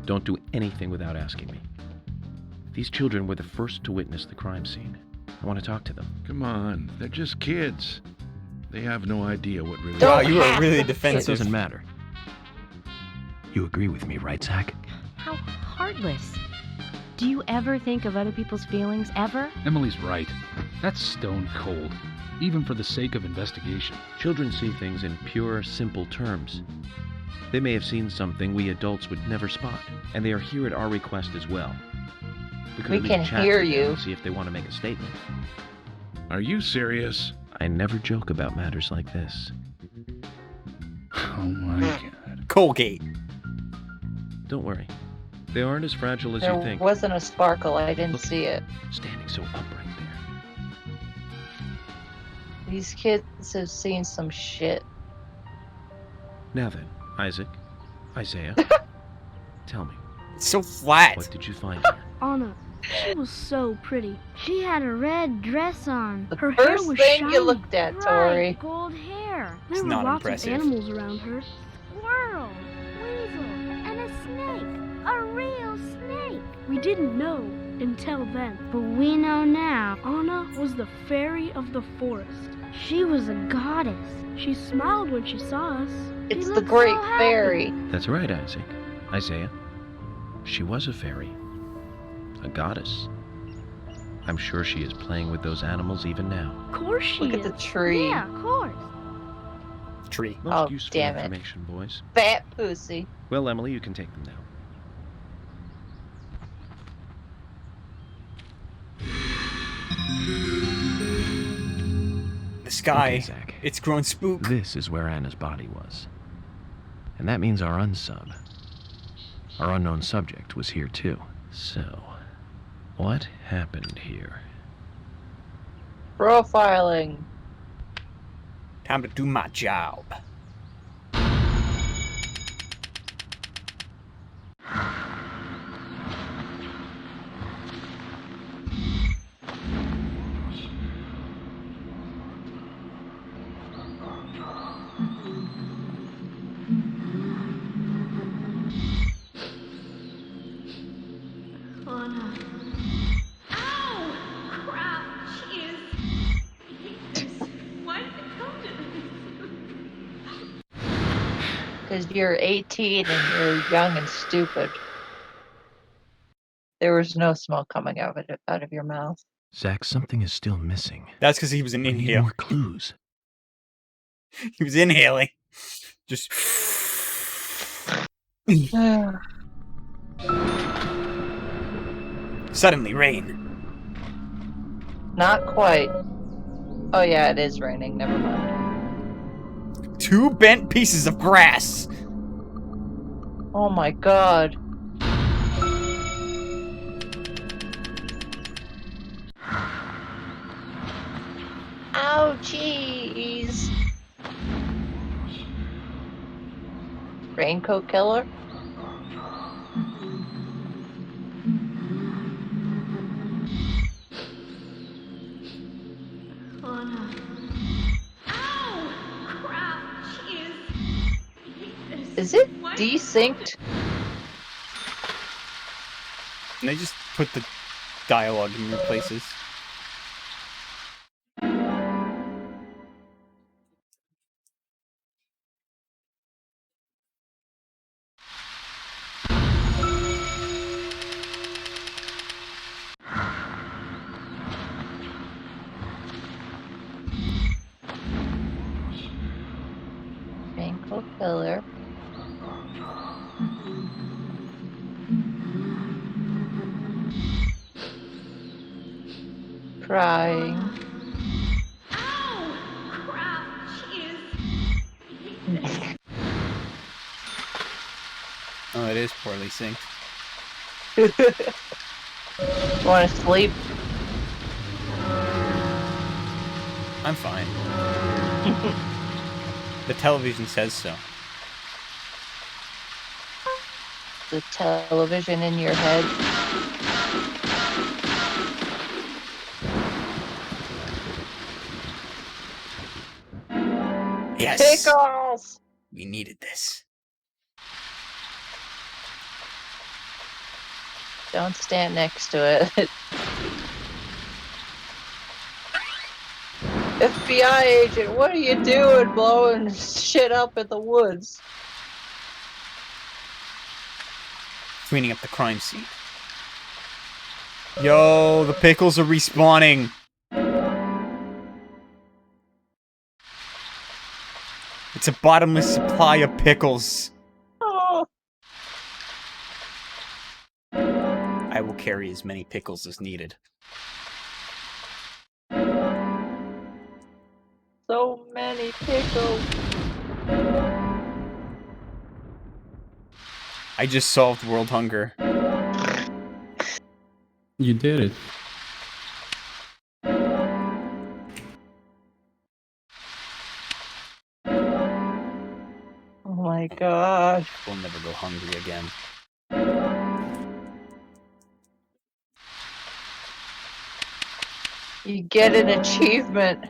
Don't do anything without asking me. These children were the first to witness the crime scene. I want to talk to them. Come on, they're just kids. They have no idea what really. Wow, you were really That defensive. doesn't matter. You agree with me, right, Zach? How heartless. Do you ever think of other people's feelings, ever? Emily's right. That's stone cold, even for the sake of investigation. Children see things in pure, simple terms. They may have seen something we adults would never spot, and they are here at our request as well. could We at least can chat hear with them you. and see if they want to make a statement. Are you serious? I never joke about matters like this. Oh my God. Colgate. Don't worry. They aren't as fragile as There you think. wasn't a sparkle. I didn't Look, see it. Standing so upright there. These kids have seen some shit. Now then, Isaiah, tell me. It's so flat. What did you find here? Anna, she was so pretty. She had a red dress on. The Her hair first was thing shiny, you looked at, bright, Tori. gold hair. It's There were not lots impressive. of animals around her. Squirrel, weasel, and a snake. A real snake. We didn't know until then. But we know now. Anna was the fairy of the forest. She was a goddess. She smiled when she saw us. It's She the looked Great so happy. Fairy. That's right, Isaiah. She was a fairy. A goddess. I'm sure she is playing with those animals even now. Of course she Look is. at the tree. Yeah, of course. Tree. Most Oh, useful damn it. information, boys. Fat pussy. Well, Emily, you can take them now. The sky. Okay, Zach. It's grown spook. This is where Anna's body was. And that means our unsub, our unknown subject, was here too. So, what happened here? Profiling. Time to do my job. Anna. Ow! Crap! Jeez! Why did it come to this? Because you're 18 and you're young and stupid. There was no smoke coming out of your mouth. Zach, something is still missing. That's because he was an We need inhale. more clues. He was inhaling. Just. Suddenly, rain. Not quite. Oh yeah, it is raining. Never mind. 2 bent pieces of grass. Oh my god. Ouchies. Raincoat killer? Anna. Ow! Crap! Jeez! Is it Why- desynced? And they just put the dialogue in new places. Raincoat killer. Crying. Ow! Crap! Jeez! Oh, it is poorly synced. Want to sleep? I'm fine. The television says so. The television in your head. Yes! Pickles! We needed this. Don't stand next to it. FBI agent, what are you doing blowing shit up in the woods? Cleaning up the crime scene. Yo, the pickles are respawning. It's a bottomless supply of pickles. Oh. I will carry as many pickles as needed. So many pickles. I just solved world hunger. You did it. Oh my gosh. We'll never go hungry again. You get an achievement.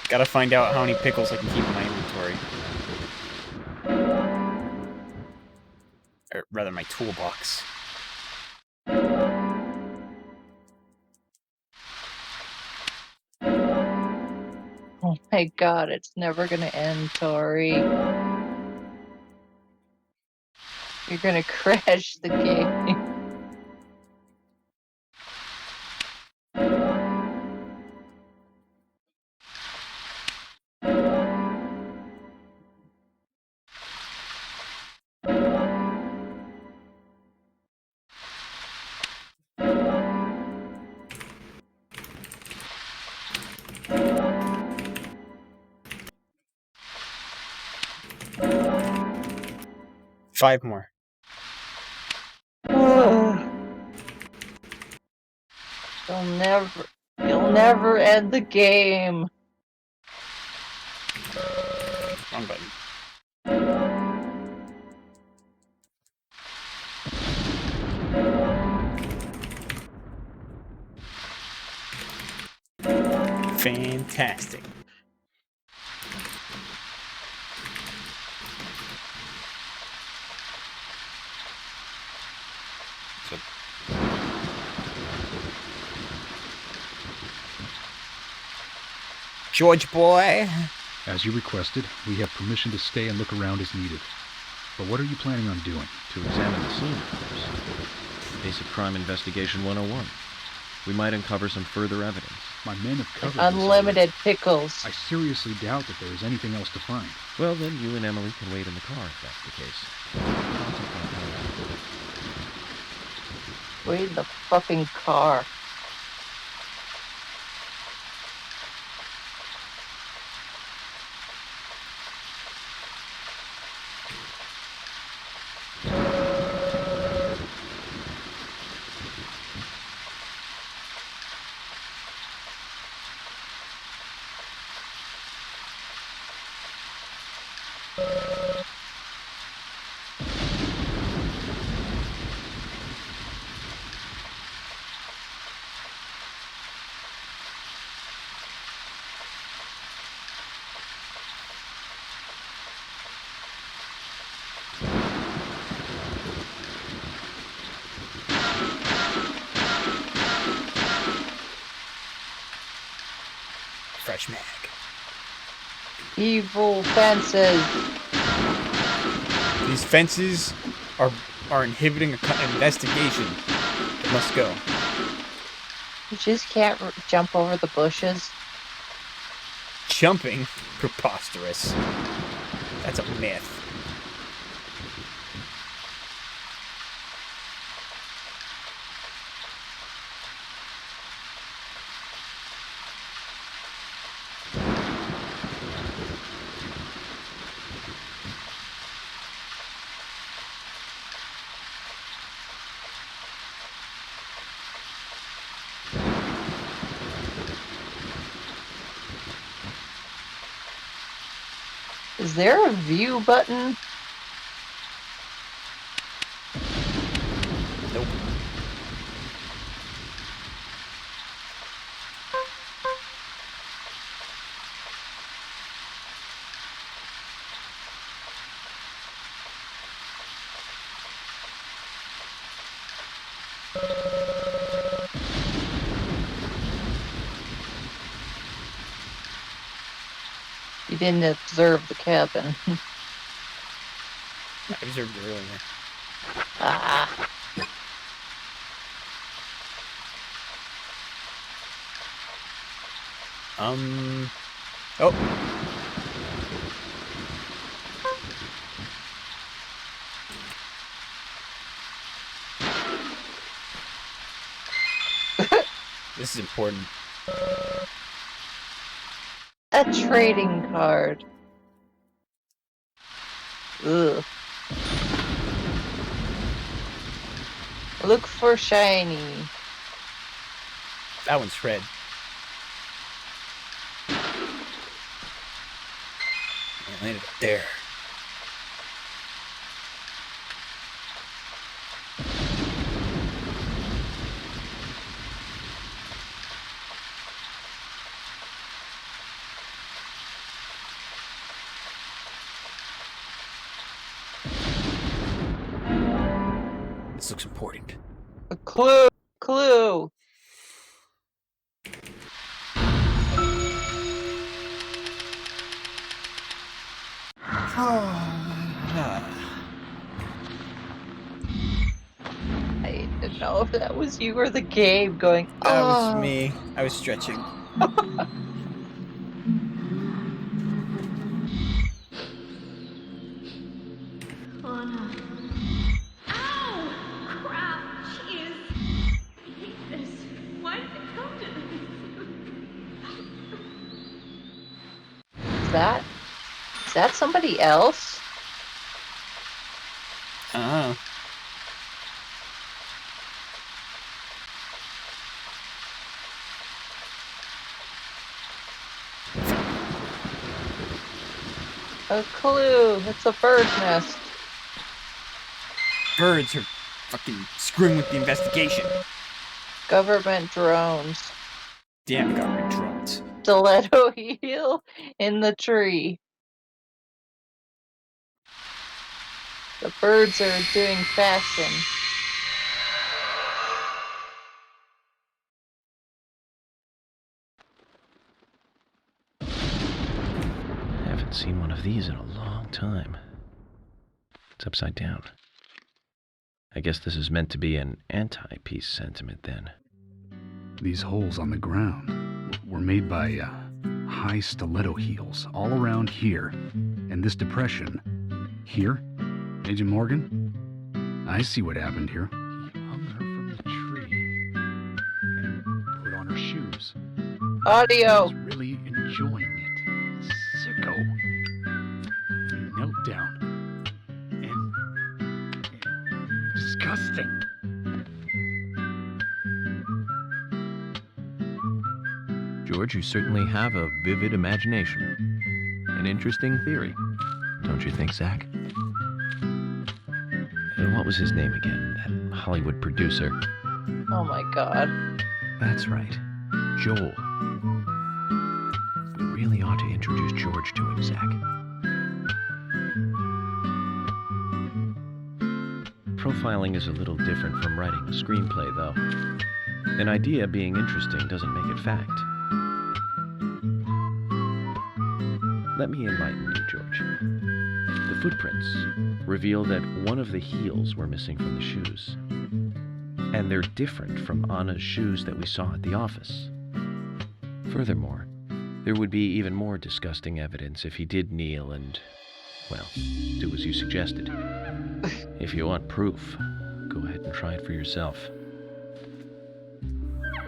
Gotta find out how many pickles I can keep in my inventory. Or rather, my toolbox. Oh my god, it's never gonna end, Tori. You're gonna crash the game. 5 more. You'll never end the game. Wrong button. Fantastic. George boy. As you requested, we have permission to stay and look around as needed. But what are you planning on doing? To examine the scene, of course. Basic Crime Investigation 101. We might uncover some further evidence. My men have covered Unlimited this pickles. I seriously doubt that there is anything else to find. Well, then you and Emily can wait in the car if that's the case. Wait in the fucking car. Fresh mag. Evil fences. These fences are inhibiting an investigation. It must go. You just can't jump over the bushes. Jumping? Preposterous. That's a myth. Is there a view button? Nope. You didn't observe the cabin. I observed it earlier. Ah. Oh. This is important. A trading card. Ugh. Look for shiny. That one's red. I landed up there. This looks important. A clue. Clue. I didn't know if that was you or the game going. That was me. I was stretching. Anna. Ow! Crap! Jeez. I hate this. Why did it come to this? Is that somebody else? I don't know. A clue. It's a bird nest. Birds are fucking screwing with the investigation. Government drones. Damn government drones. Stiletto heel in the tree. The birds are doing fashion. I haven't seen one of these in a long time. It's upside down. I guess this is meant to be an anti-peace sentiment then. These holes on the ground were made by high stiletto heels all around here. And this depression here, Agent Morgan, I see what happened here. He hung her from the tree and put on her shoes. Audio. He was really enjoying it. Sicko. He knelt down and disgusting. George, you certainly have a vivid imagination. An interesting theory. Don't you think, Zach? And what was his name again? That Hollywood producer. Oh my god. That's right. Joel. We really ought to introduce George to him, Zach. Profiling is a little different from writing a screenplay, though. An idea being interesting doesn't make it fact. Let me enlighten you, George. The footprints reveal that one of the heels were missing from the shoes. And they're different from Anna's shoes that we saw at the office. Furthermore, there would be even more disgusting evidence if he did kneel and, well, do as you suggested. If you want proof, go ahead and try it for yourself.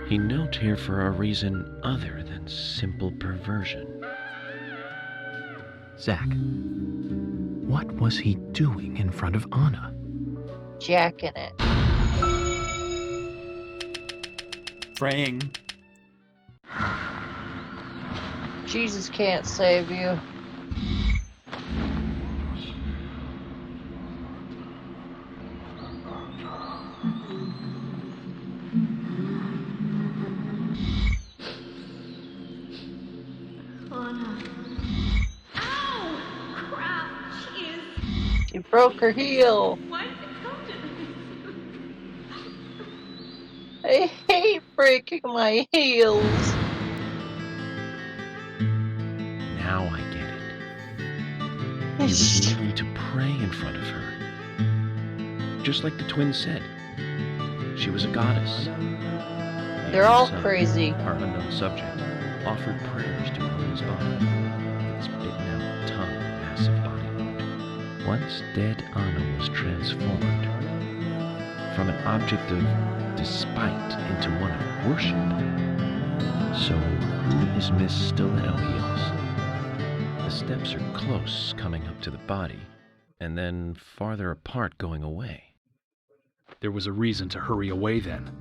He knelt here for a reason other than simple perversion. Zach, what was he doing in front of Anna? Jacking it. Praying. Jesus can't save you. Anna. Ow! Crap! Jeez. She broke her heel. Why did it come to this? I hate breaking my heels. Now I get it. He was kneeling to pray in front of her. Just like the twins said. She was a goddess. They're all Some, crazy. Our unknown subject offered prayers to Anna's body. Its bitten out tongue, massive body wound. Once dead, Anna was transformed from an object of despite into one of worship. So, who is Miss Stiletto Heels? The steps are close coming up to the body, and then farther apart going away. There was a reason to hurry away then.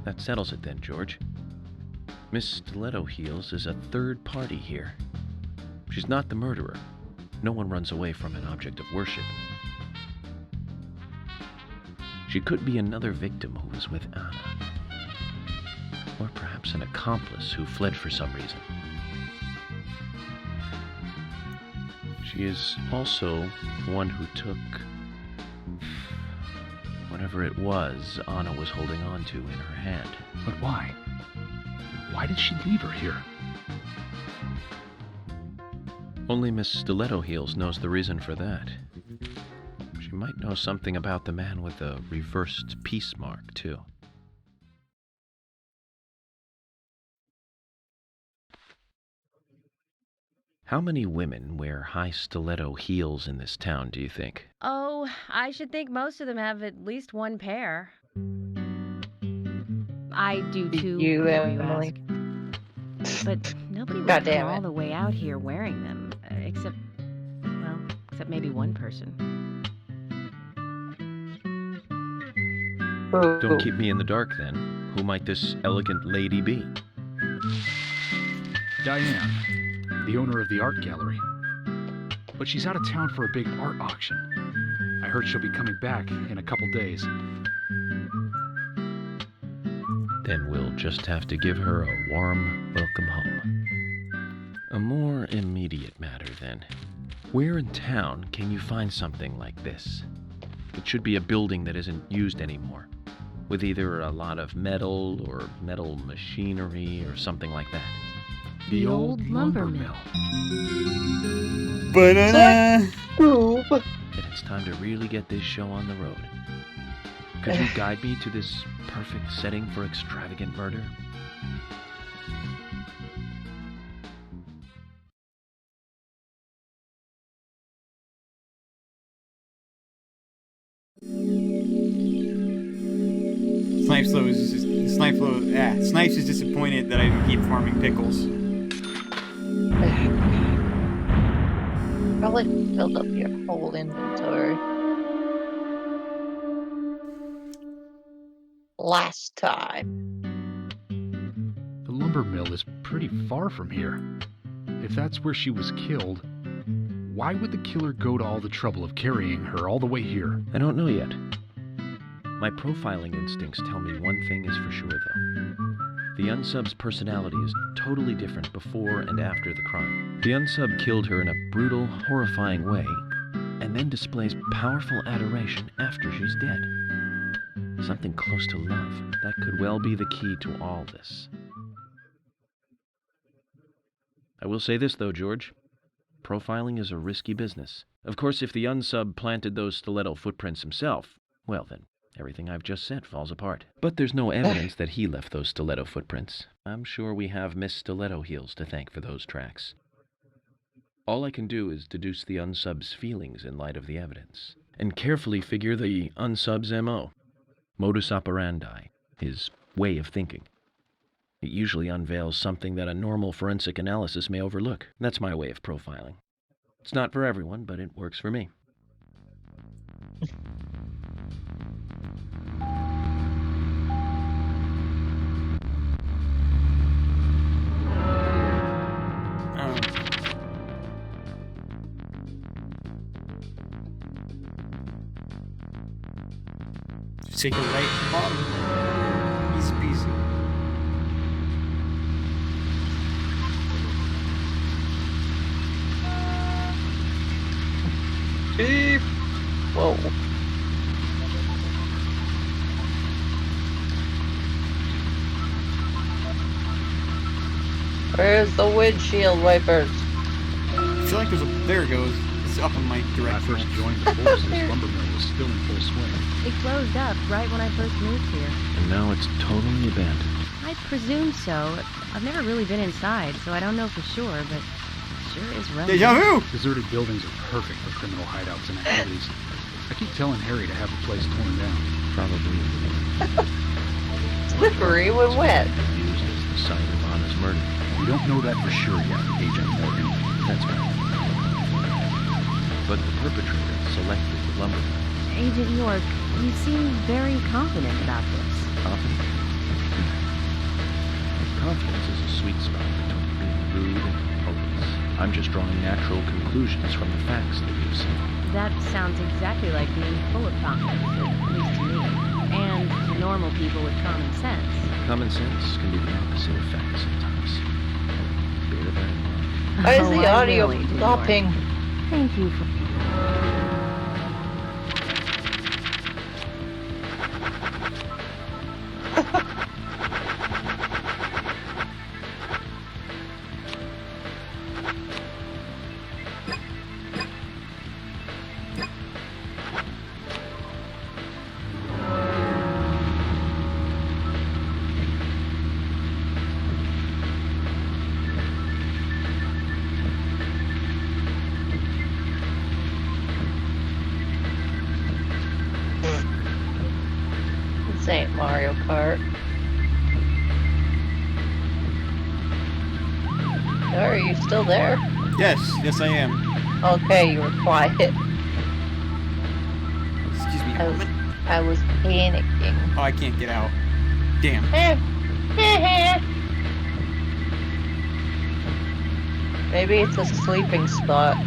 That settles it then, George. Miss Stiletto Heels is a third party here. She's not the murderer. No one runs away from an object of worship. She could be another victim who was with Anna. Or perhaps an accomplice who fled for some reason. She is also one who took whatever it was Anna was holding on to in her hand. But why? Why did she leave her here? Only Miss Stiletto Heels knows the reason for that. She might know something about the man with the reversed peace mark, too. How many women wear high stiletto heels in this town, do you think? Oh, I should think most of them have at least one pair. I do too. You, before Emily. ask. But nobody would God come damn all it. the way out here wearing them, except maybe one person. Don't keep me in the dark, then. Who might this elegant lady be? Diane, the owner of the art gallery. But she's out of town for a big art auction. I heard she'll be coming back in a couple days. Then we'll just have to give her a warm welcome home. A more immediate matter, then. Where in town can you find something like this? It should be a building that isn't used anymore, with either a lot of metal or metal machinery or something like that. The old lumber mill. Ba-da-da. Then it's time to really get this show on the road. Could you guide me to this perfect setting for extravagant murder? Snipes is disappointed that I didn't keep farming pickles. Probably filled up your whole inventory. Last time. The lumber mill is pretty far from here. If that's where she was killed, why would the killer go to all the trouble of carrying her all the way here? I don't know yet. My profiling instincts tell me one thing is for sure, though. The unsub's personality is totally different before and after the crime. The unsub killed her in a brutal, horrifying way, and then displays powerful adoration after she's dead. Something close to love. That could well be the key to all this. I will say this, though, George. Profiling is a risky business. Of course, if the unsub planted those stiletto footprints himself, well then, everything I've just said falls apart. But there's no evidence that he left those stiletto footprints. I'm sure we have Miss Stiletto Heels to thank for those tracks. All I can do is deduce the unsub's feelings in light of the evidence, and carefully figure the unsub's MO. Modus operandi, his way of thinking. It usually unveils something that a normal forensic analysis may overlook. That's my way of profiling. It's not for everyone, but it works for me. Just take it right at the bottom. Easy peasy. Beep. Whoa. Where's the windshield wipers? I feel like there's a... There it goes. It's up in my When I direction. first joined the force, this lumber mill was still in full swing. It closed up right when I first moved here. And now it's totally abandoned. I presume so. I've never really been inside, so I don't know for sure, but it sure is running. Deja vu! Deserted buildings are perfect for criminal hideouts and activities. I keep telling Harry to have the place torn down. Probably Slippery when wet. used as the site of Anna's murder. We don't know that for sure yet, Agent Morgan. That's right. But the perpetrator selected the lumber mill. Agent York, You seem very confident about this. Confident? Confidence is a sweet spot between being rude and hopeless. I'm just drawing natural conclusions from the facts that you've seen. That sounds exactly like being full of confidence, at least to me. And to normal people with common sense. Common sense can be the opposite of fact sometimes. Bear that in mind. Why is the I audio really do, stopping? Lauren. Thank you for... This ain't Mario Kart. Are you still there? Yes, I am. Okay, you were quiet. Excuse me. I was panicking. Oh, I can't get out. Damn. Maybe it's a sleeping spot.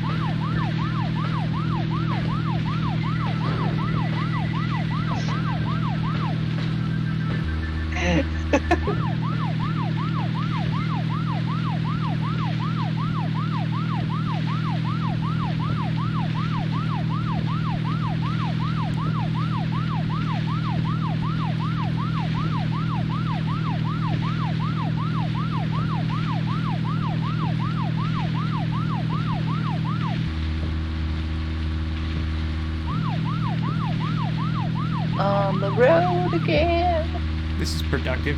On the road again. This is productive.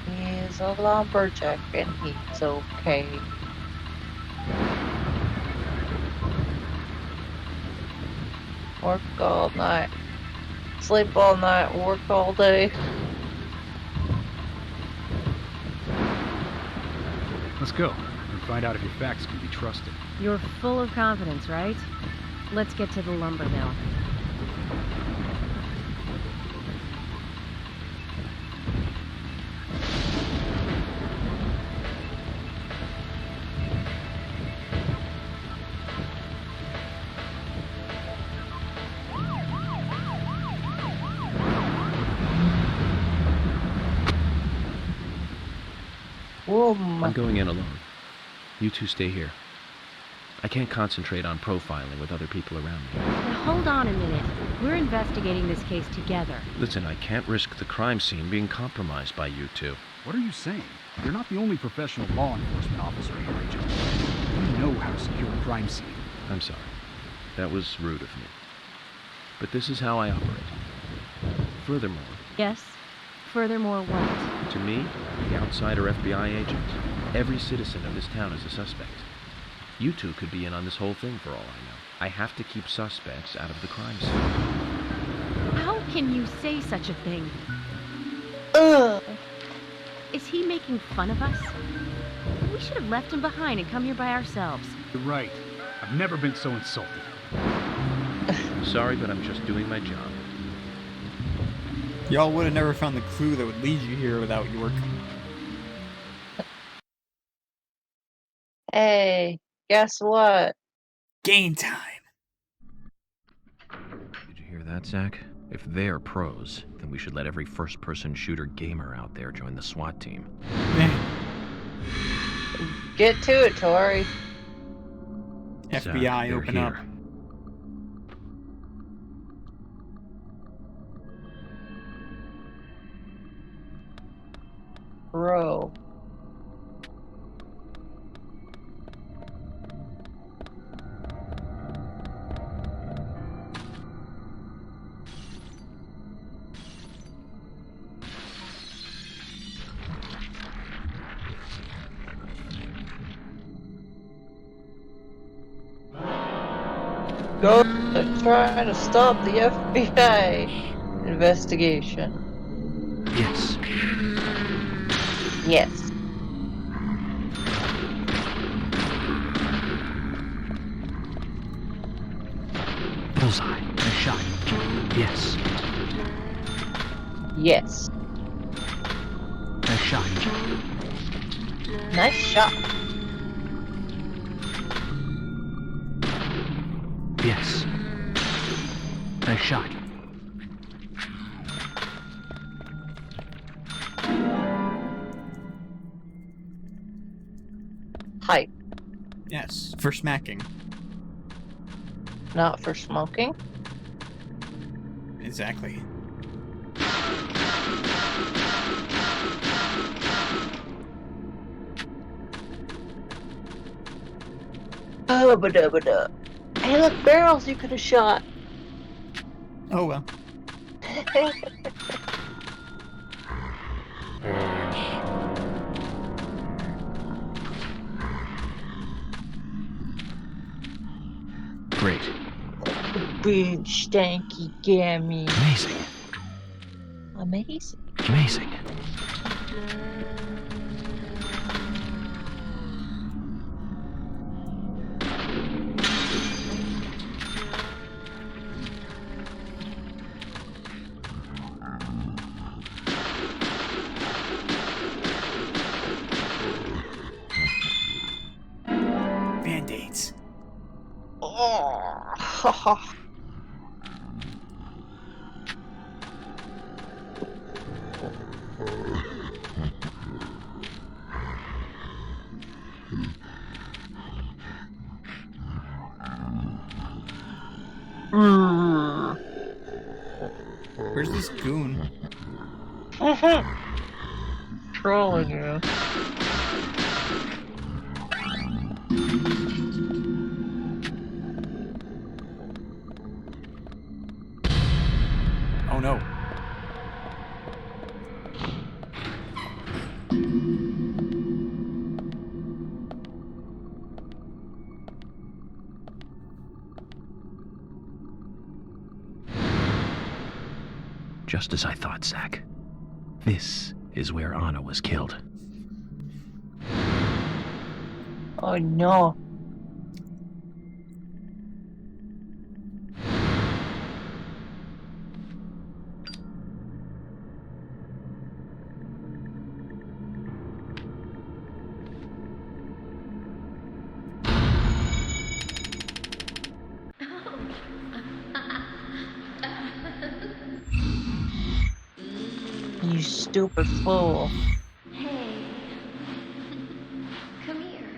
He's a lumberjack and he's okay. Work all night. Sleep all night, work all day. Let's go and find out if your facts can be trusted. You're full of confidence, right? Let's get to the lumber mill. I'm going in alone. You two stay here. I can't concentrate on profiling with other people around me. Now hold on a minute. We're investigating this case together. Listen, I can't risk the crime scene being compromised by you two. What are you saying? You're not the only professional law enforcement officer here, Agent. You know how to secure a crime scene. I'm sorry. That was rude of me. But this is how I operate. Furthermore... Yes? Furthermore what? To me, the outsider FBI agent, every citizen of this town is a suspect. You two could be in on this whole thing for all I know. I have to keep suspects out of the crime scene. How can you say such a thing? Ugh. Is he making fun of us? We should have left him behind and come here by ourselves. You're right. I've never been so insulted. Sorry, but I'm just doing my job. Y'all would have never found the clue that would lead you here without York. Hey, guess what? Game time! Did you hear that, Zach? If they're pros, then we should let every first-person shooter gamer out there join the SWAT team. Get to it, Tori. FBI, they're open up. here. Bro. Go trying to stop the FBI investigation. Yes. Yes. Bullseye. Nice shot. Yes. Yes. Nice shot. Nice shot. Yes. Nice shot. Hype. Yes, for smacking. Not for smoking. Exactly. Oh, ba-da-ba-da. Hey, look, barrels you could have shot. Oh well. Great. Big stanky gammy. Amazing. Amazing. Amazing. Band-aids. Oh. Where's this goon? Trolling you. Oh no. Just as I thought, Zach. This is where Anna was killed. Oh no. You stupid fool. Hey. Come here.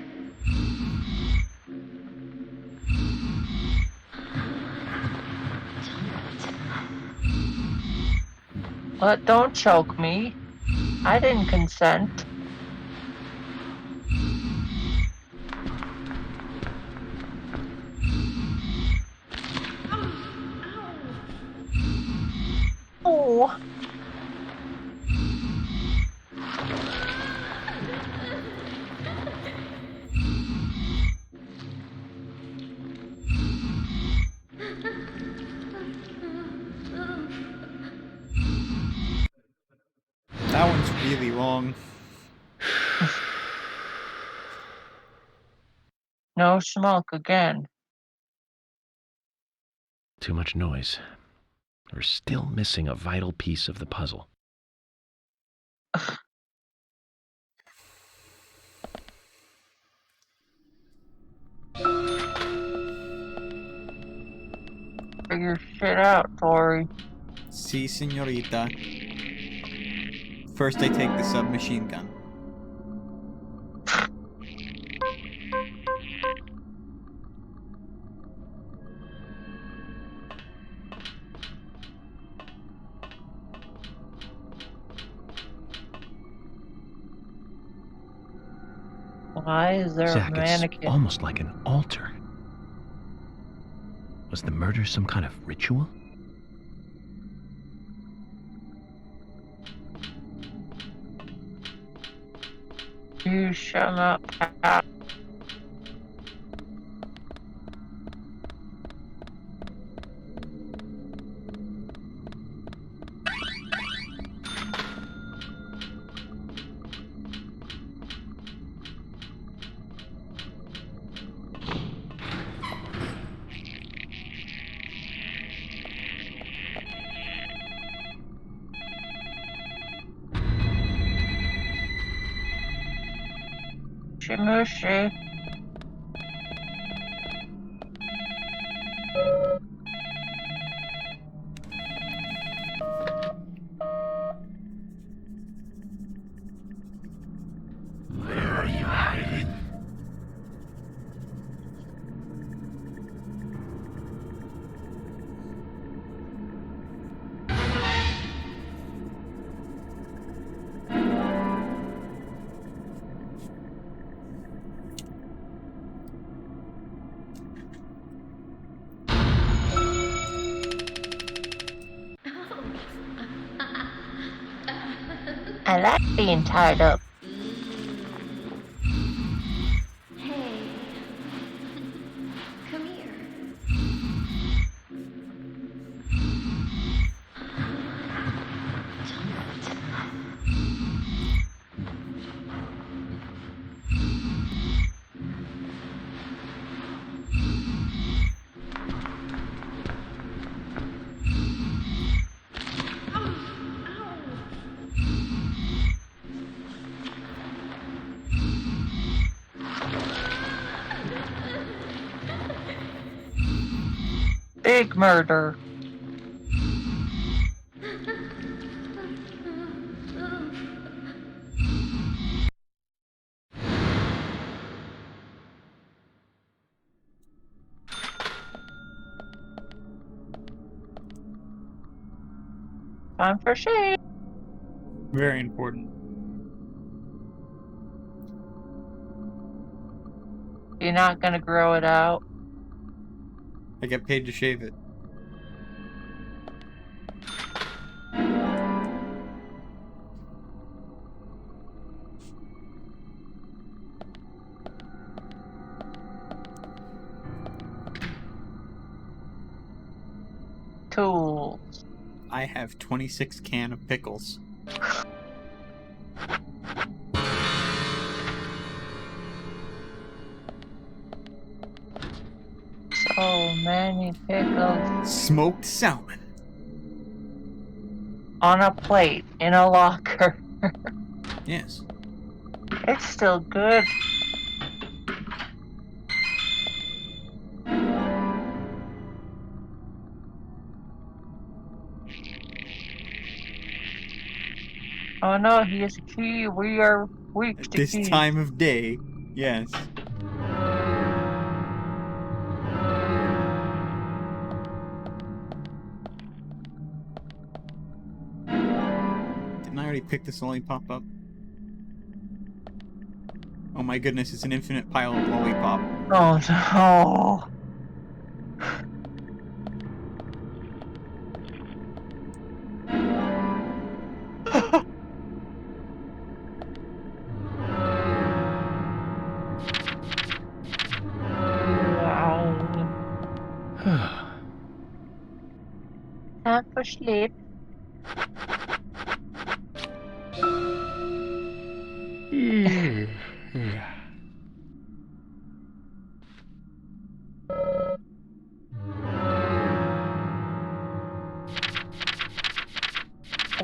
But don't choke me. I didn't consent. Oh. That one's really long. No smoke again. Too much noise. We're still missing a vital piece of the puzzle. Figure shit out, Tori. Si, señorita. First I take the submachine gun. Why is there Zach, a mannequin? it's almost like an altar. Was the murder some kind of ritual? You shut up, Pat. Mushy mushy. Where are you hiding? I like being tied up. Hey. Come here. Big murder. Time for shade. Very important. You're not gonna grow it out. I get paid to shave it. Tools. I have 26 can of pickles. So many pickles. Smoked salmon. On a plate in a locker. Yes. It's still good. Oh no, he is a key. We are weak At to this keys. time of day, yes. Didn't I already pick this lollipop up? Oh my goodness, it's an infinite pile of lollipop. Oh no. Time for sleep.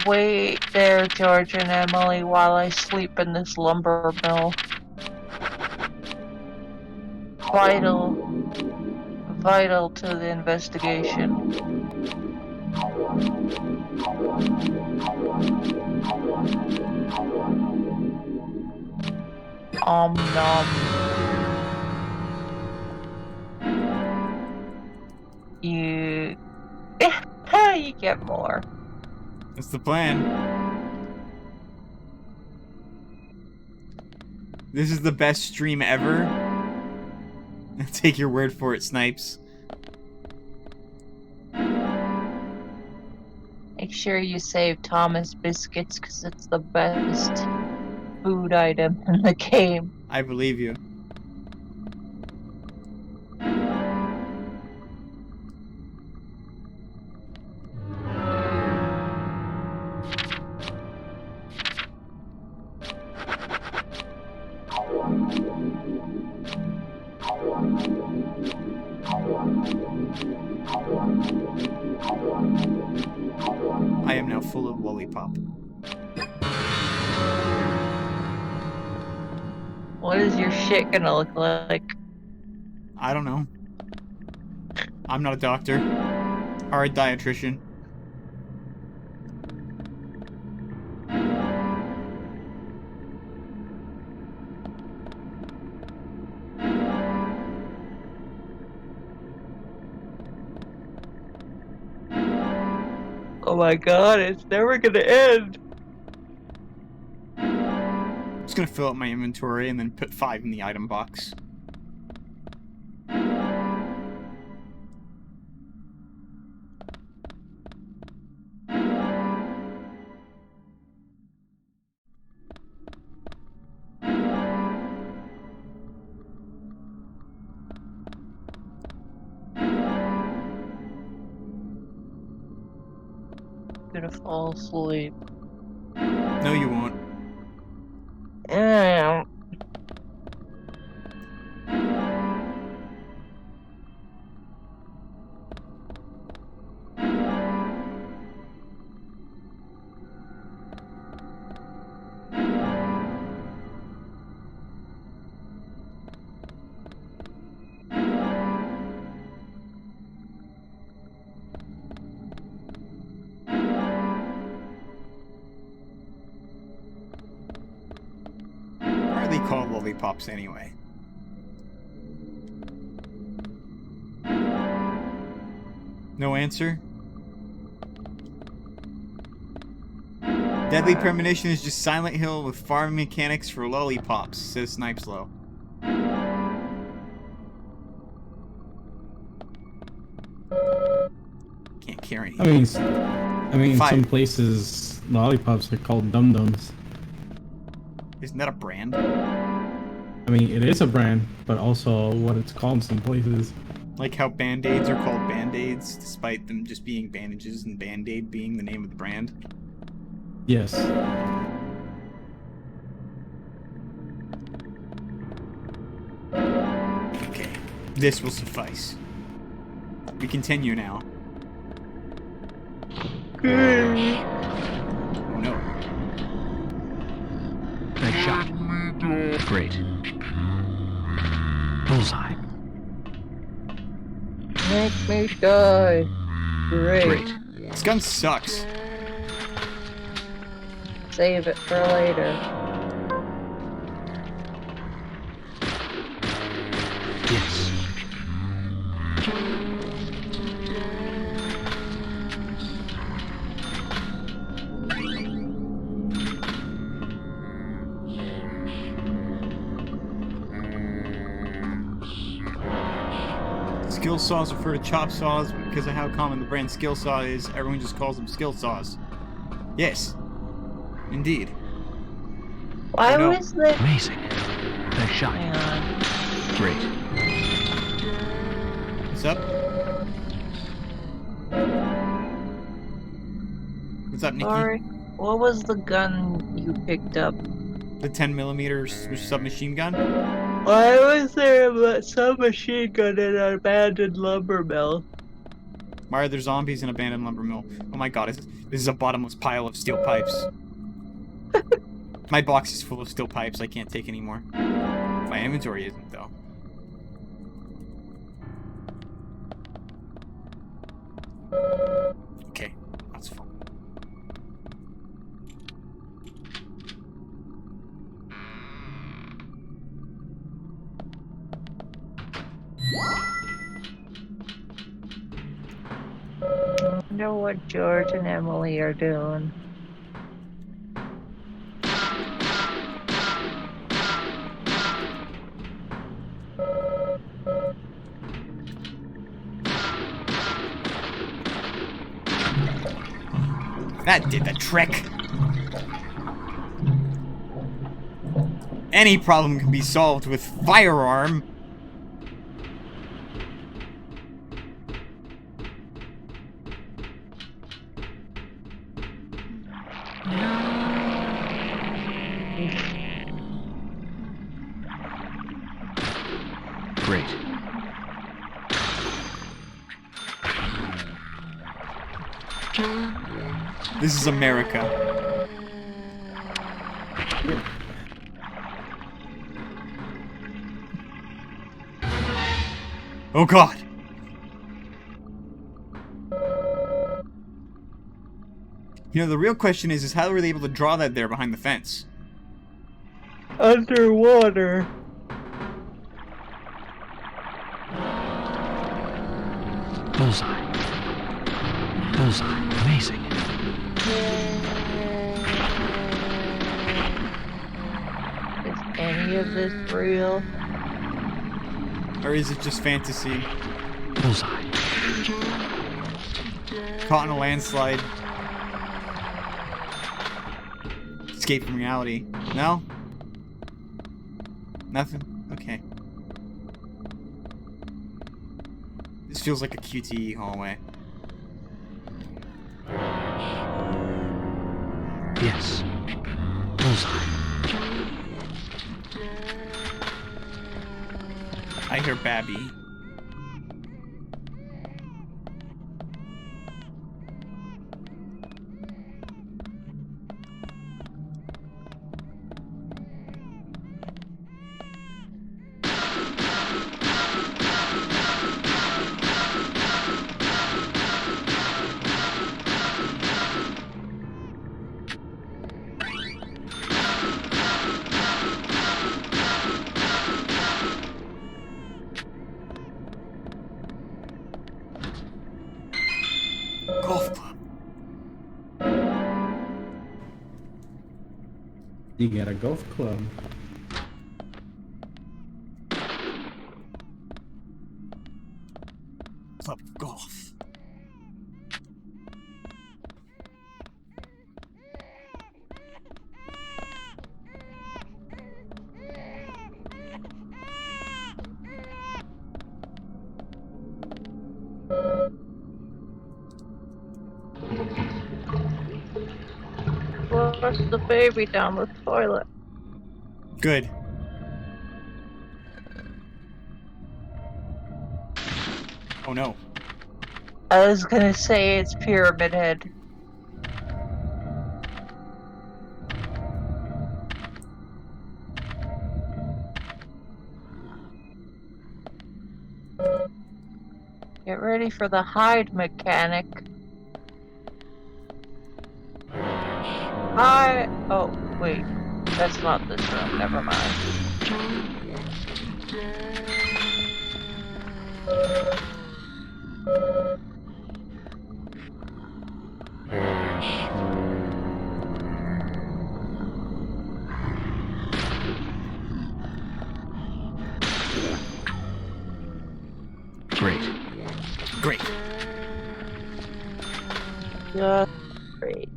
Wait there, George and Emily, while I sleep in this lumber mill. Vital to the investigation. Nom. You get more. That's the plan. This is the best stream ever. I'll take your word for it, Snipes. Make sure you save Thomas biscuits because it's the best food item in the game. I believe you. I am now full of lollipop. What is your shit gonna look like? I don't know. I'm not a doctor or a dietitian. Oh my god, it's never gonna end. I'm just gonna fill up my inventory and then put 5 in the item box. Gonna fall asleep. No, you won't. Yeah. Why are they called lollipops anyway? No answer? Deadly Premonition is just Silent Hill with farm mechanics for lollipops, says Snipes Low. Can't carry. I mean, some places lollipops are called Dum Dums. Isn't that a brand? I mean, it is a brand, but also what it's called in some places. Like how Band-Aids are called Band-Aids, despite them just being bandages and Band-Aid being the name of the brand. Yes. Okay, this will suffice. We continue now. Oh no. Nice shot. Great. Bullseye. Make me die. Great. This gun sucks. Save it for later. Yes. Skill saws refer to chop saws, but because of how common the brand skill saw is, everyone just calls them skill saws. Yes. Indeed. Why was the... Amazing. Nice shot. Hang on. Great. What's up? What's up, Nikki? Sorry. What was the gun you picked up? The 10mm submachine gun? Why was there a submachine gun in an abandoned lumber mill? Why are there zombies in an abandoned lumber mill? Oh my god, this is a bottomless pile of steel pipes. My box is full of steel pipes, I can't take any more. My inventory isn't, though. Okay, that's full. I wonder what George and Emily are doing. That did the trick. Any problem can be solved with firearm. Great. This is America. Oh god! You know, the real question is how were they able to draw that there behind the fence? Underwater. Bullseye. Bullseye. Amazing. Is any of this real? Or is it just fantasy? Bullseye. Caught in a landslide. Escape from reality. No? Nothing? Okay. This feels like a QTE hallway. Yes. Bullseye. I hear Babby. Golf club. You got a golf club. Club of golf. Flush the baby down the toilet. Good. Oh no. I was gonna say it's Pyramid Head. Get ready for the hide mechanic. Oh, wait. That's not this room. Never mind. Great. Great. Just great.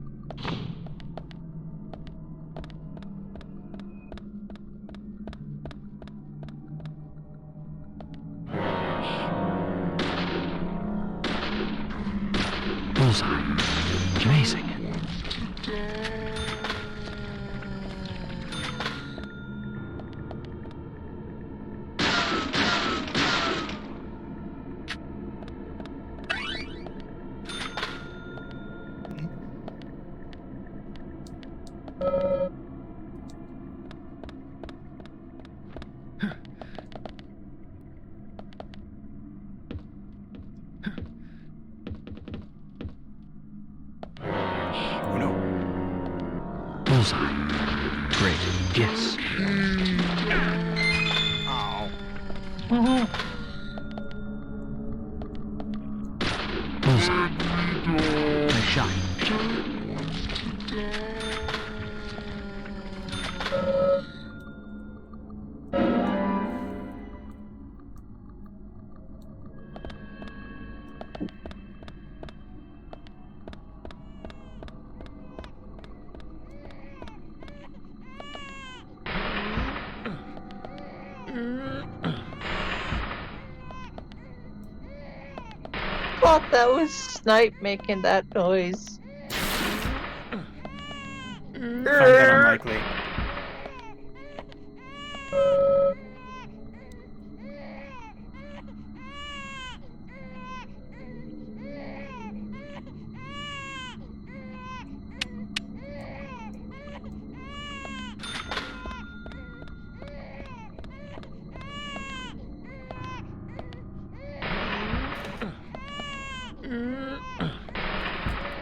Bullseye. Amazing. Oh no. Bullseye. Great. Yes. Oh. Bullseye. Nice shot. Thought that was Snipe making that noise. Find that unlikely.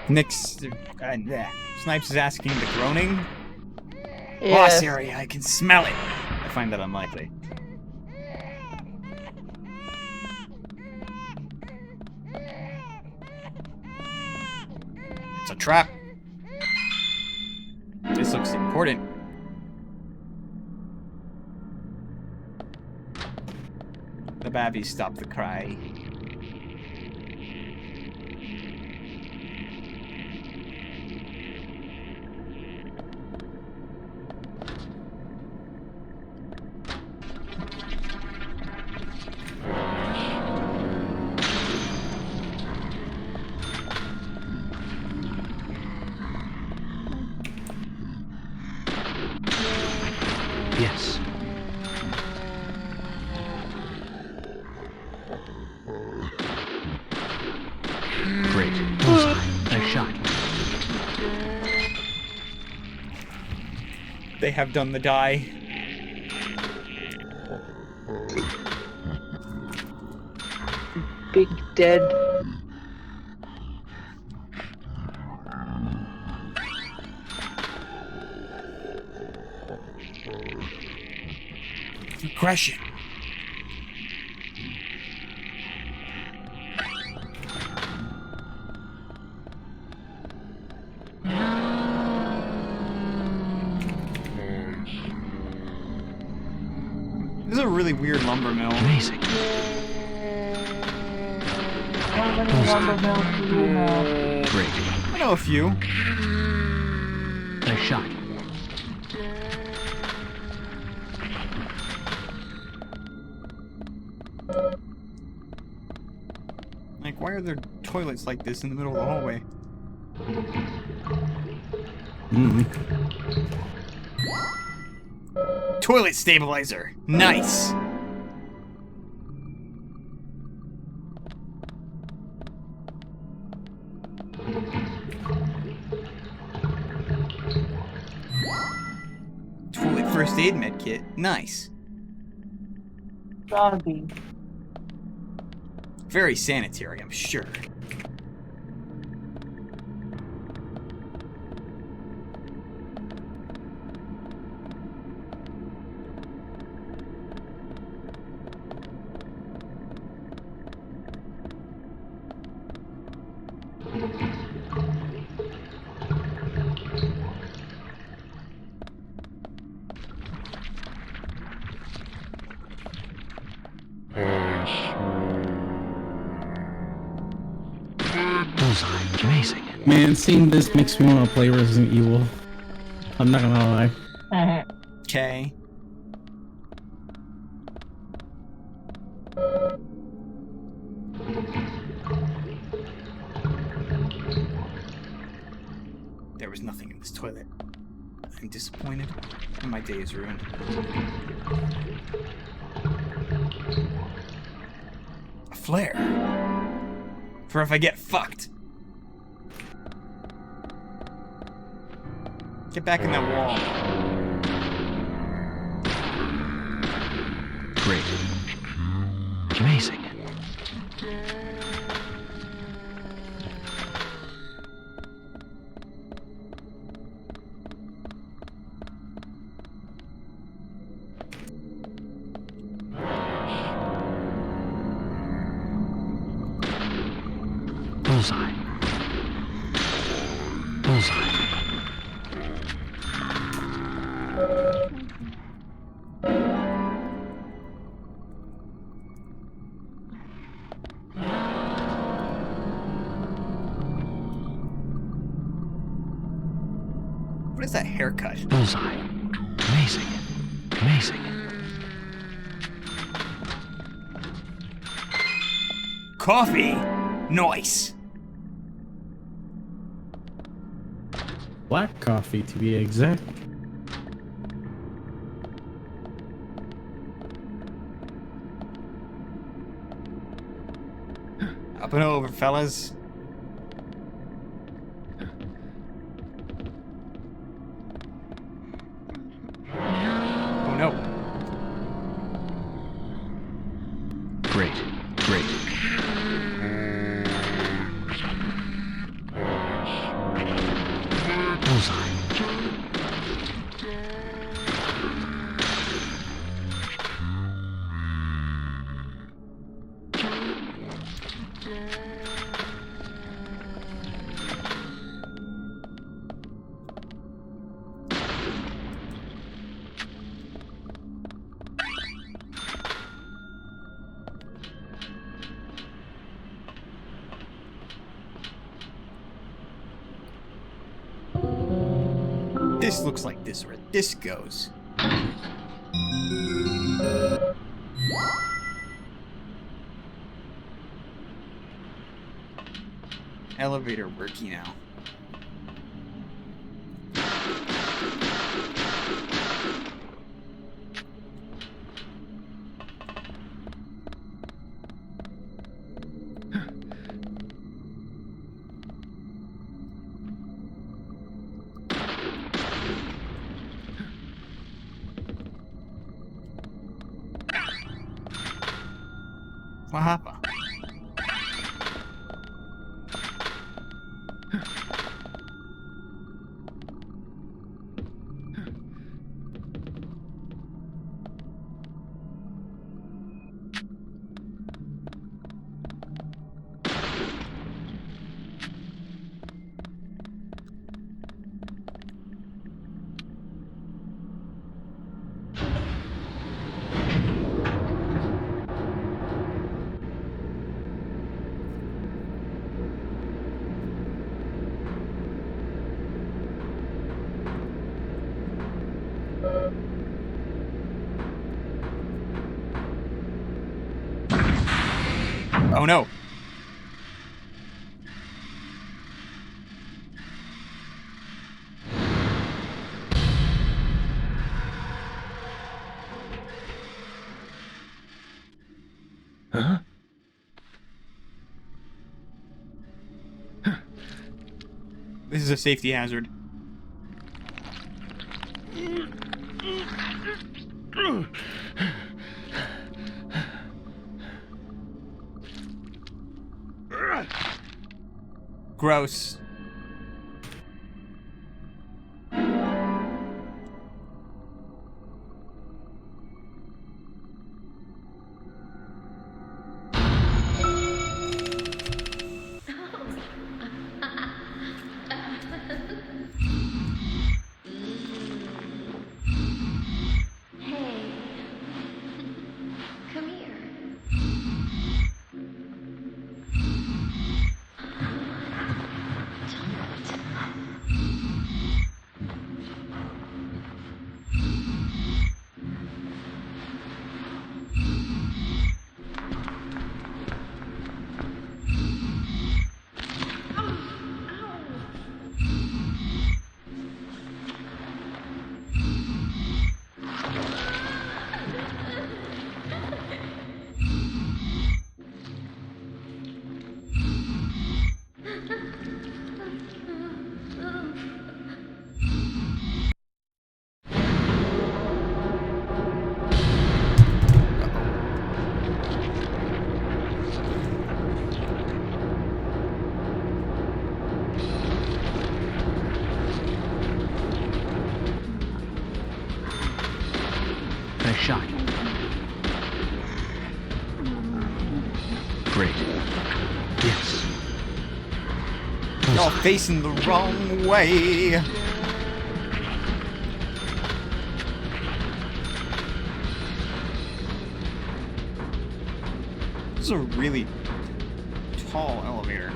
Next, Snipes is asking the groaning. Yes. Boss area, I can smell it. I find that unlikely. It's a trap. This looks important. The babbies stop the cry. Yes. Great. Bullseye. Nice shot. They have done the die. Big dead. Aggression. This is a really weird lumber mill. Amazing. How many lumber mills do you know? Great. I know a few. Nice shot. Like, why are there toilets like this in the middle of the hallway? Toilet stabilizer. Nice. Toilet first aid med kit. Nice. Doggy. Very sanitary, I'm sure. Bullseye. Amazing. Man, seeing this makes me want to play Resident Evil. I'm not gonna lie. Okay. There was nothing in this toilet. I'm disappointed, and my day is ruined. A flare. For if I get fucked. Get back in that wall. Great. Amazing. Bullseye. Bullseye. What is that haircut? Bullseye. Amazing. Amazing. Coffee? Nice. Black coffee, to be exact. Up and over, fellas. Oh no. Great. Great. This looks like this where this goes. Elevator working now. What happened? Oh no. Huh? This is a safety hazard. Gross. Hey, come here. Nice shot. Great. Yes. Y'all facing the wrong way. This is a really tall elevator.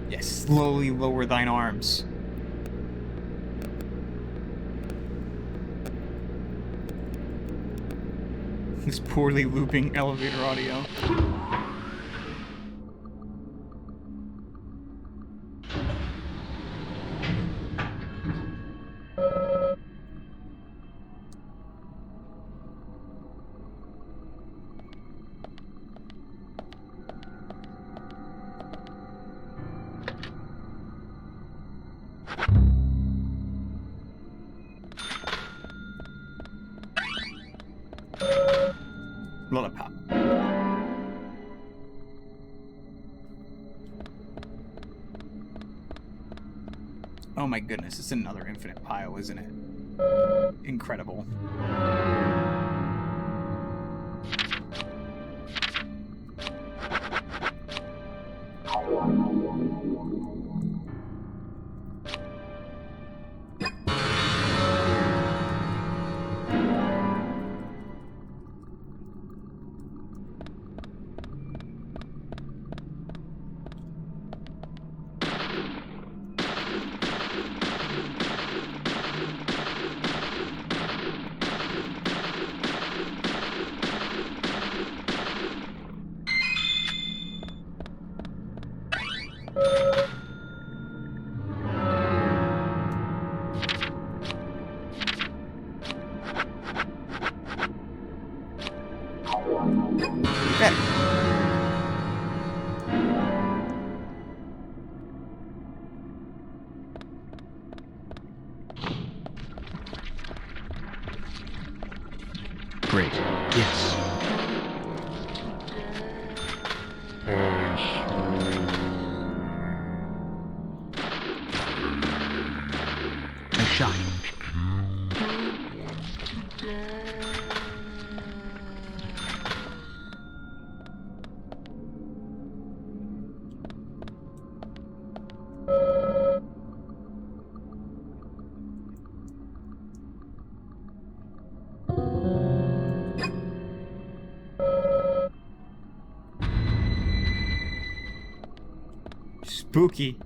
Yes, slowly lower thine arms. This poorly looping elevator audio. Lollipop. Oh my goodness, it's another infinite pile, isn't it? Incredible. Better. Great. Yes. Nice shot. Spooky.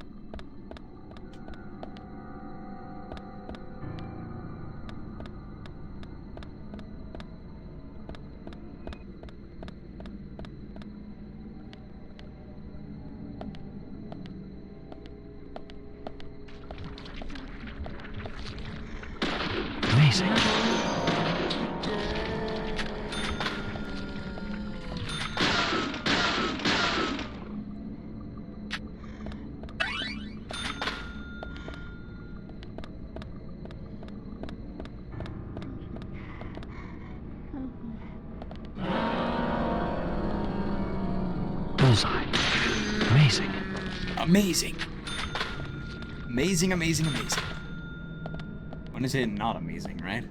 Amazing. Bullseye. Amazing. Amazing. Amazing, amazing, amazing. When is it not amazing, right?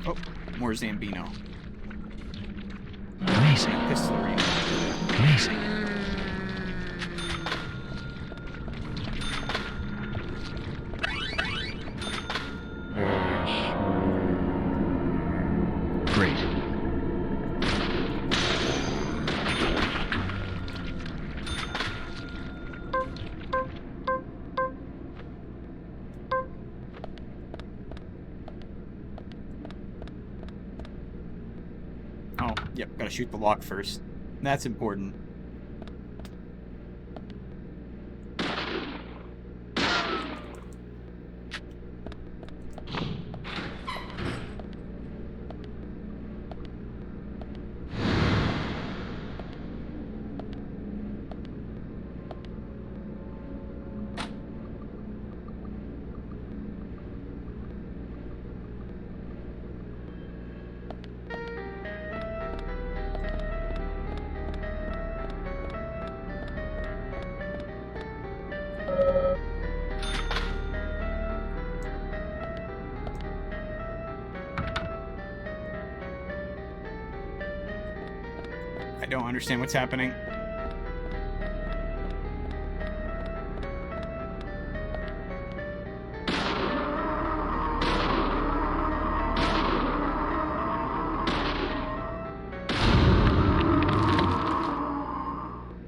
Oh, more Zambino. Amazing. Pistol arena. Amazing. Great. Oh, yep, gotta shoot the lock first. That's important. I don't understand what's happening.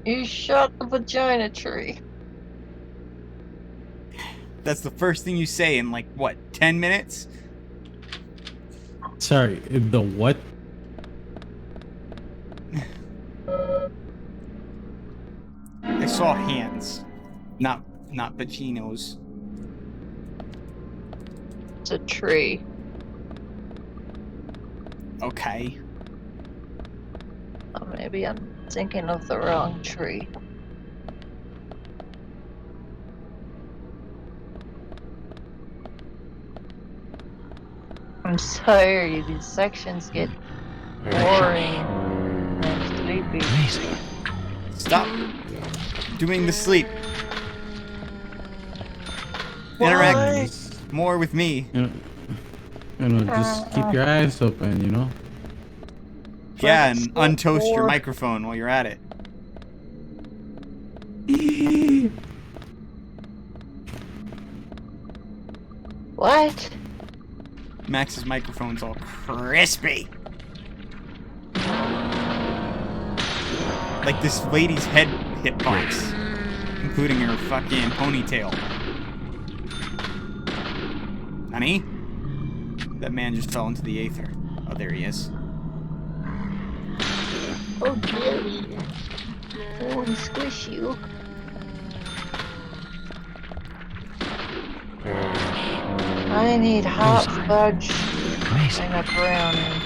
You shot the vagina tree. That's the first thing you say in, like, what, 10 minutes? Sorry, the what? I saw hands, not vaginos. It's a tree. Okay. Oh, maybe I'm thinking of the wrong tree. I'm sorry, these sections get boring and sleepy. Amazing. Stop doing the sleep. Interact more with me. Just keep your eyes open, you know? Yeah, and untoast your microphone while you're at it. What? Max's microphone's all crispy. Like this lady's head hitbox, including her fucking ponytail. Honey? That man just fell into the aether. Oh, there he is. Oh, Gary. I want to squish you. I need hot fudge Amazing. and a brownie.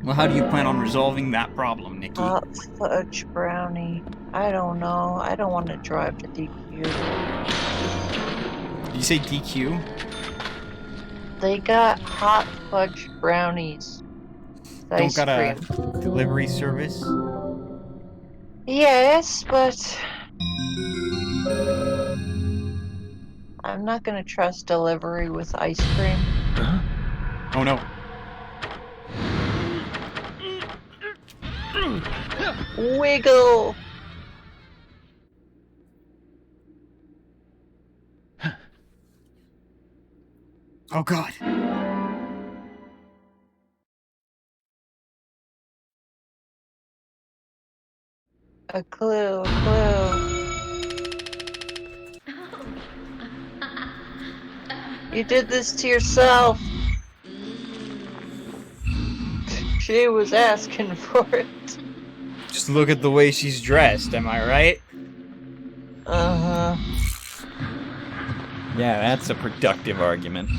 Well, how do you plan on resolving that problem, Nikki? Hot fudge brownie. I don't know. I don't want to drive to DQ. Did you say DQ? They got hot fudge brownies. Don't got a delivery service? Yes, but I'm not gonna trust delivery with ice cream. Oh no. Wiggle! Oh god. A clue, a clue. You did this to yourself. She was asking for it. Just look at the way she's dressed, am I right? Uh-huh. Yeah, that's a productive argument.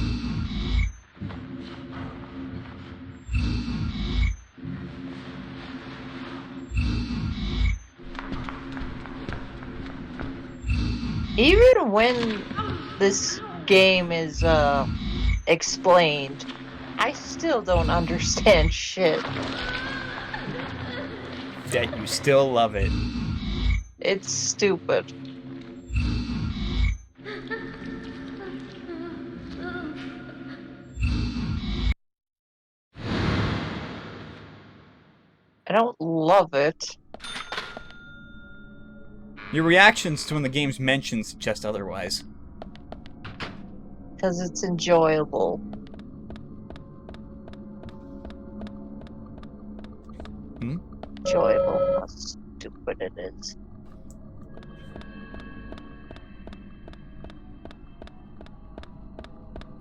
Even when this game is explained, I still don't understand shit. That you still love it. It's stupid. I don't love it. Your reactions to when the game's mentioned suggest otherwise. Because it's enjoyable. Enjoyable. How stupid it is.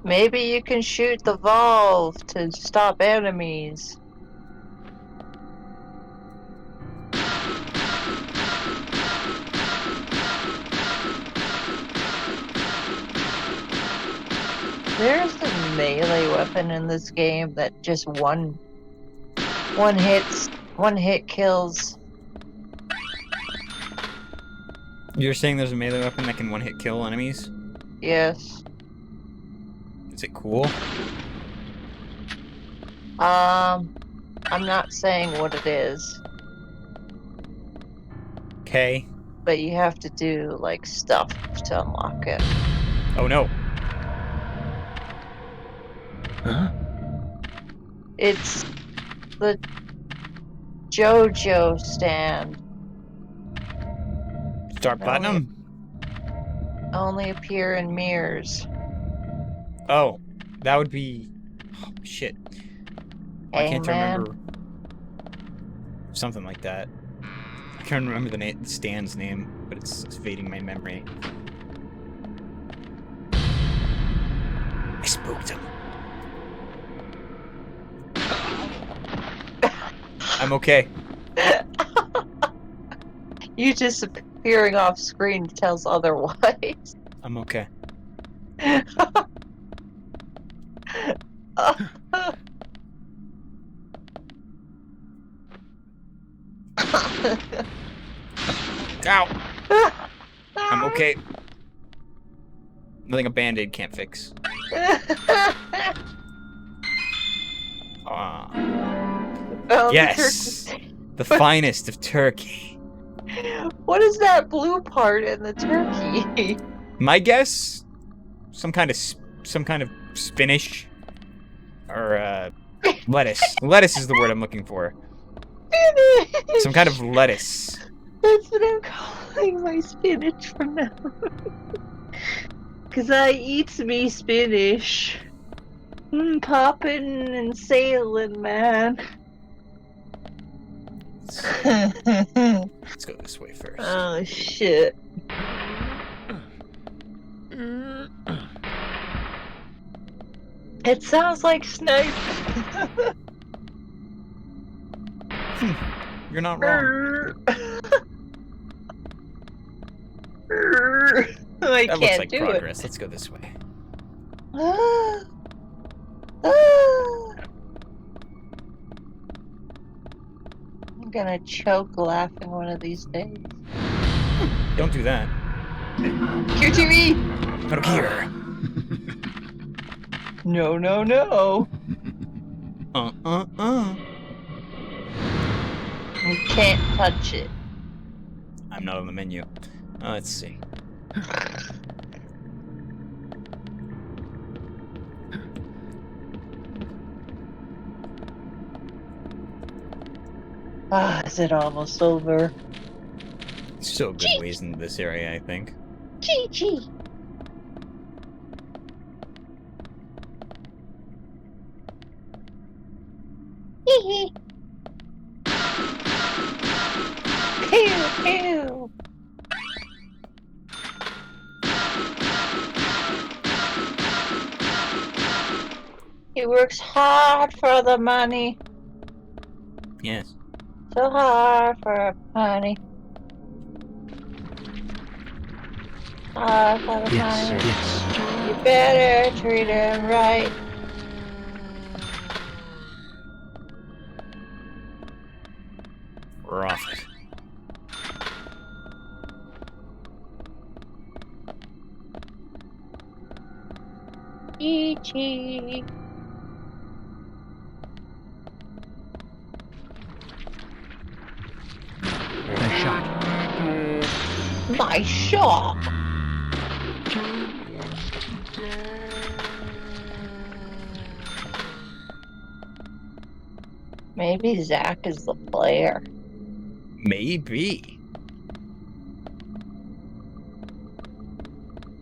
Maybe you can shoot the valve to stop enemies. There's a melee weapon in this game that just one hit kills. You're saying there's a melee weapon that can one-hit kill enemies? Yes. Is it cool? I'm not saying what it is. Okay. But you have to do, like, stuff to unlock it. Oh no. Huh? It's the JoJo stand. Start platinum? Only appear in mirrors. Oh, that would be... Oh, shit. I can't remember... Something like that. I can't remember the stand's name, but it's fading my memory. I spooked him. I'm okay. You disappearing off screen tells otherwise. I'm okay. Ow! I'm okay. Nothing a band-aid can't fix. Yes! The finest of turkey. What is that blue part in the turkey? My guess? Some kind of spinach. Or, lettuce. Lettuce is the word I'm looking for. Spinach! Some kind of lettuce. That's what I'm calling my spinach from now on. Cause I eats me spinach. Poppin' and sailing, man. Let's go this way first. Oh, shit. It sounds like Snipe. You're not wrong. I That can't looks like do progress. Let's go this way. it. I'm gonna choke laughing one of these days. Don't do that. QTV! Out of here. No, no, no. You can't touch it. I'm not on the menu. Let's see. Is it almost over? Still good ways into this area, I think. Chi-chi! Hee-hee! Pew, pew! He works hard for the money. Yes. So hard for a penny. Hard for the Yes, money. yes. You better treat him right. We're off it. Chi-chi. Nice shot. Nice shot. Maybe Zach is the player. Maybe.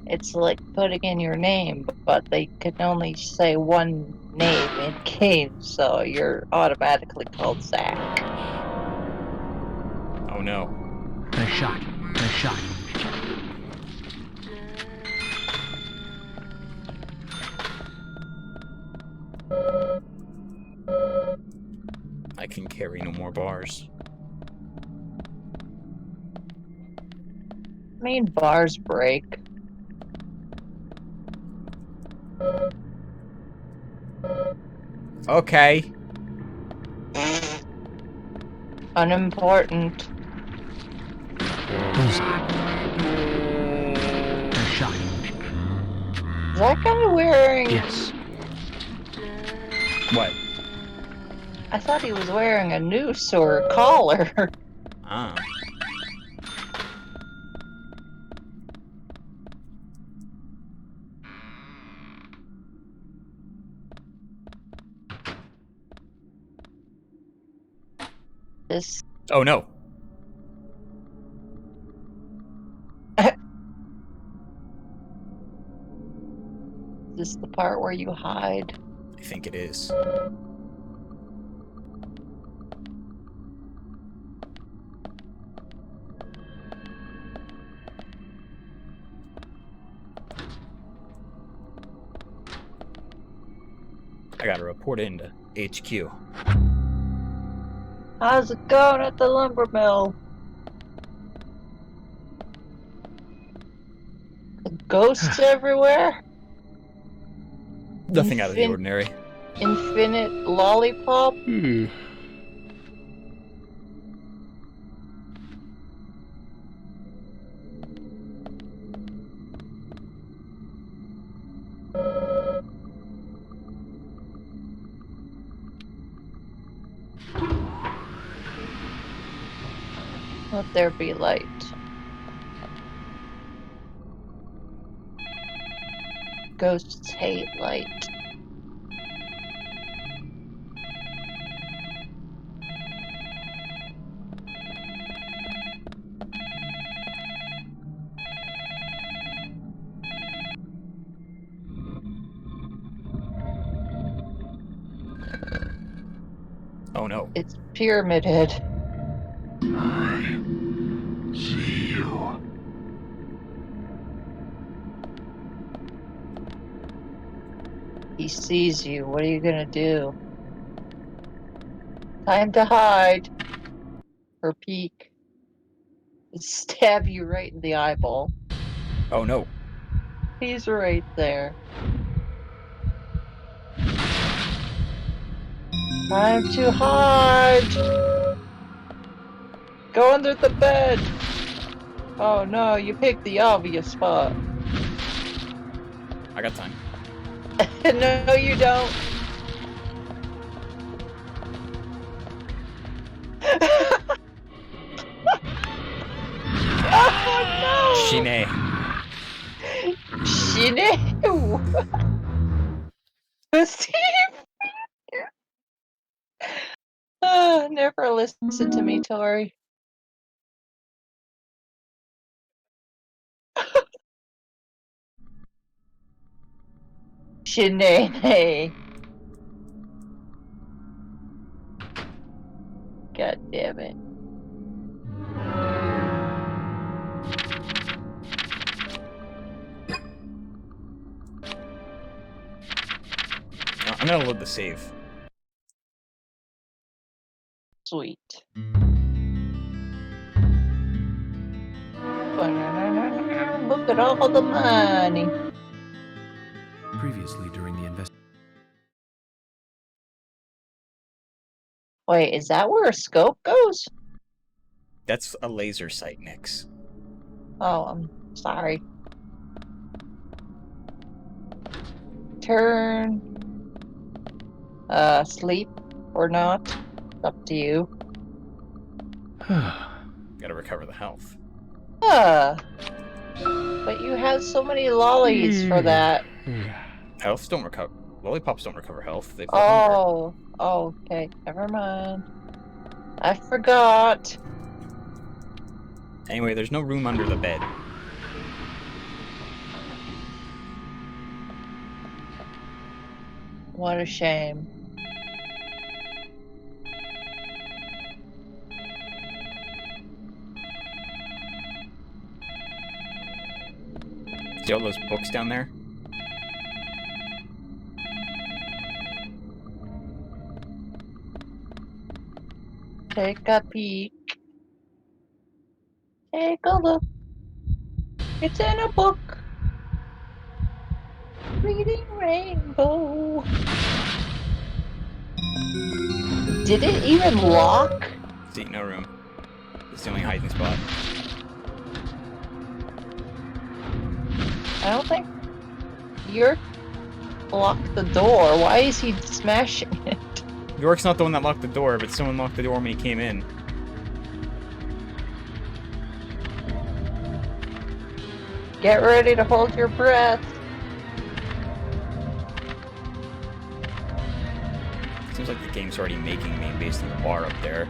It's like putting in your name, but they can only say one name in game, so you're automatically called Zach. Oh no. Nice shot. Nice shot. I can carry no more bars. I mean, bars break. Okay. Unimportant. Bullseye. Nice shot. Is that guy wearing... Yes. What? I thought he was wearing a noose or a collar. Ah. This... Oh no. Is this the part where you hide? I think it is. I gotta report into HQ. How's it going at the lumber mill? Ghosts everywhere? Nothing out of the ordinary. Infinite lollipop? Let there be light. Ghosts hate light. Oh no. It's Pyramid Head. I see you. He sees you. What are you gonna do? Time to hide. Or peek. Stab you right in the eyeball. Oh no. He's right there. Time to hide! Go under the bed! Oh no, you picked the obvious spot. I got time. No, you don't. Oh no! Shine. Steve! Never listen to me, Tori. Shanae. God damn it. I'm gonna load the save. Sweet. Look at all the money. Previously, during the investigation. Wait, is that where a scope goes? That's a laser sight, Nix. Oh, I'm sorry. Turn. Sleep or not. Up to you. Gotta recover the health. But you have so many lollies for that. Health don't recover. Lollipops don't recover health. They feel hunger. Oh, okay. Never mind. I forgot. Anyway, there's no room under the bed. What a shame. See all those books down there? Take a peek. Take a look. It's in a book. Reading Rainbow. Did it even lock? See, no room. It's the only hiding spot. I don't think York locked the door. Why is he smashing it? York's not the one that locked the door, but someone locked the door when he came in. Get ready to hold your breath. Seems like the game's already making me based on the bar up there.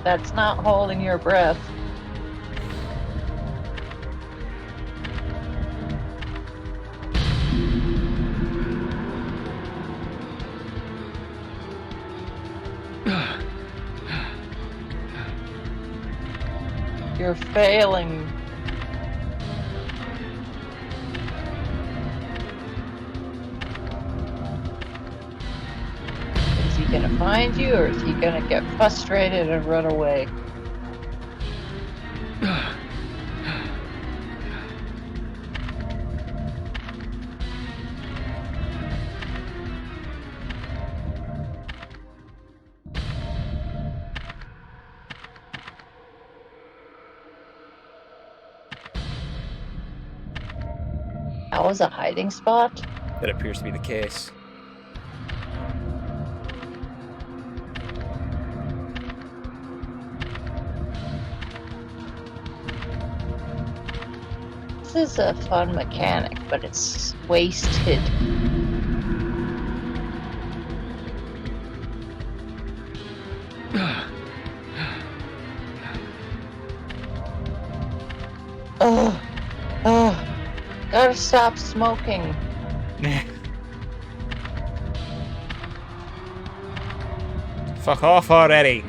That's not holding your breath. You're failing. Is he gonna find you, or is he gonna get frustrated and run away? That was a hiding spot? That appears to be the case. This is a fun mechanic, but it's wasted. Gotta stop smoking. Fuck off already.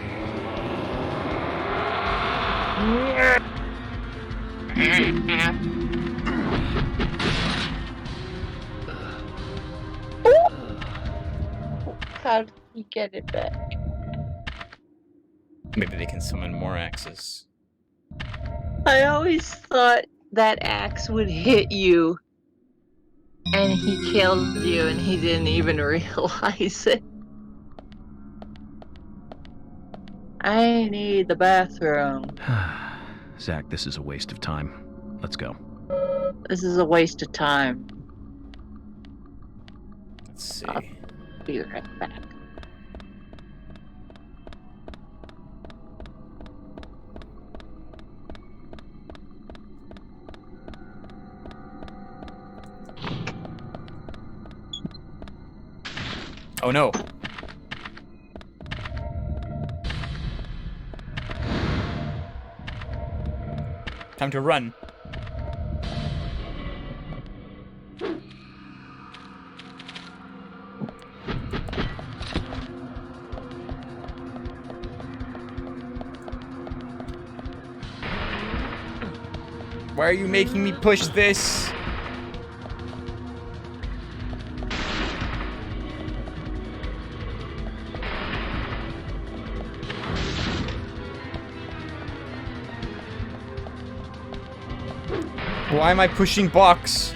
How did he get it back? Maybe they can summon more axes. I always thought that axe would hit you and he killed you and he didn't even realize it. I need the bathroom. Zach, this is a waste of time. Let's go. This is a waste of time. Let's see. I'll be right back. Oh no. Time to run. Why are you making me push this? Why am I pushing box?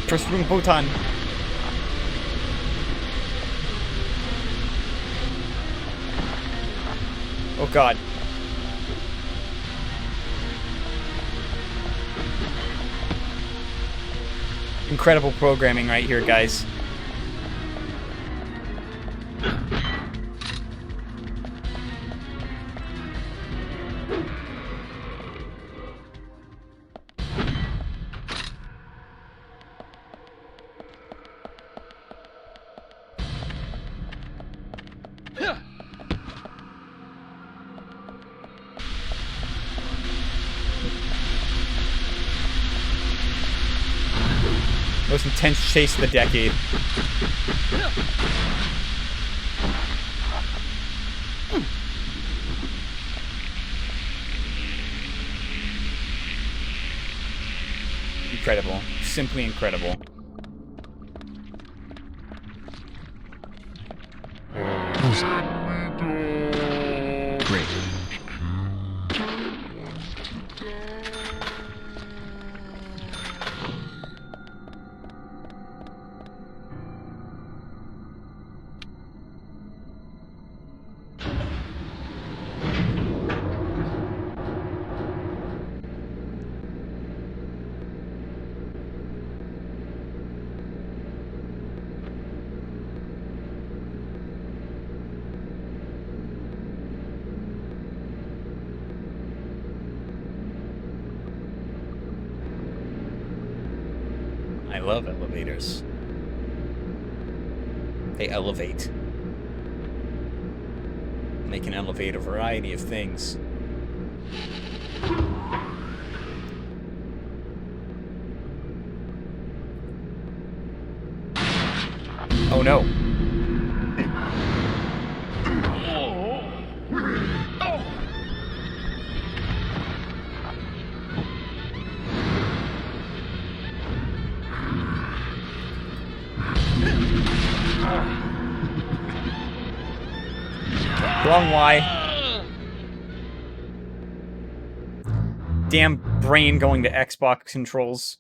Press room button. Oh god. Incredible programming right here, guys. Most intense chase of the decade. Incredible. Simply incredible. Great. I love elevators. They elevate. They can elevate a variety of things. Oh no. Wrong Y. Damn brain going to Xbox controls.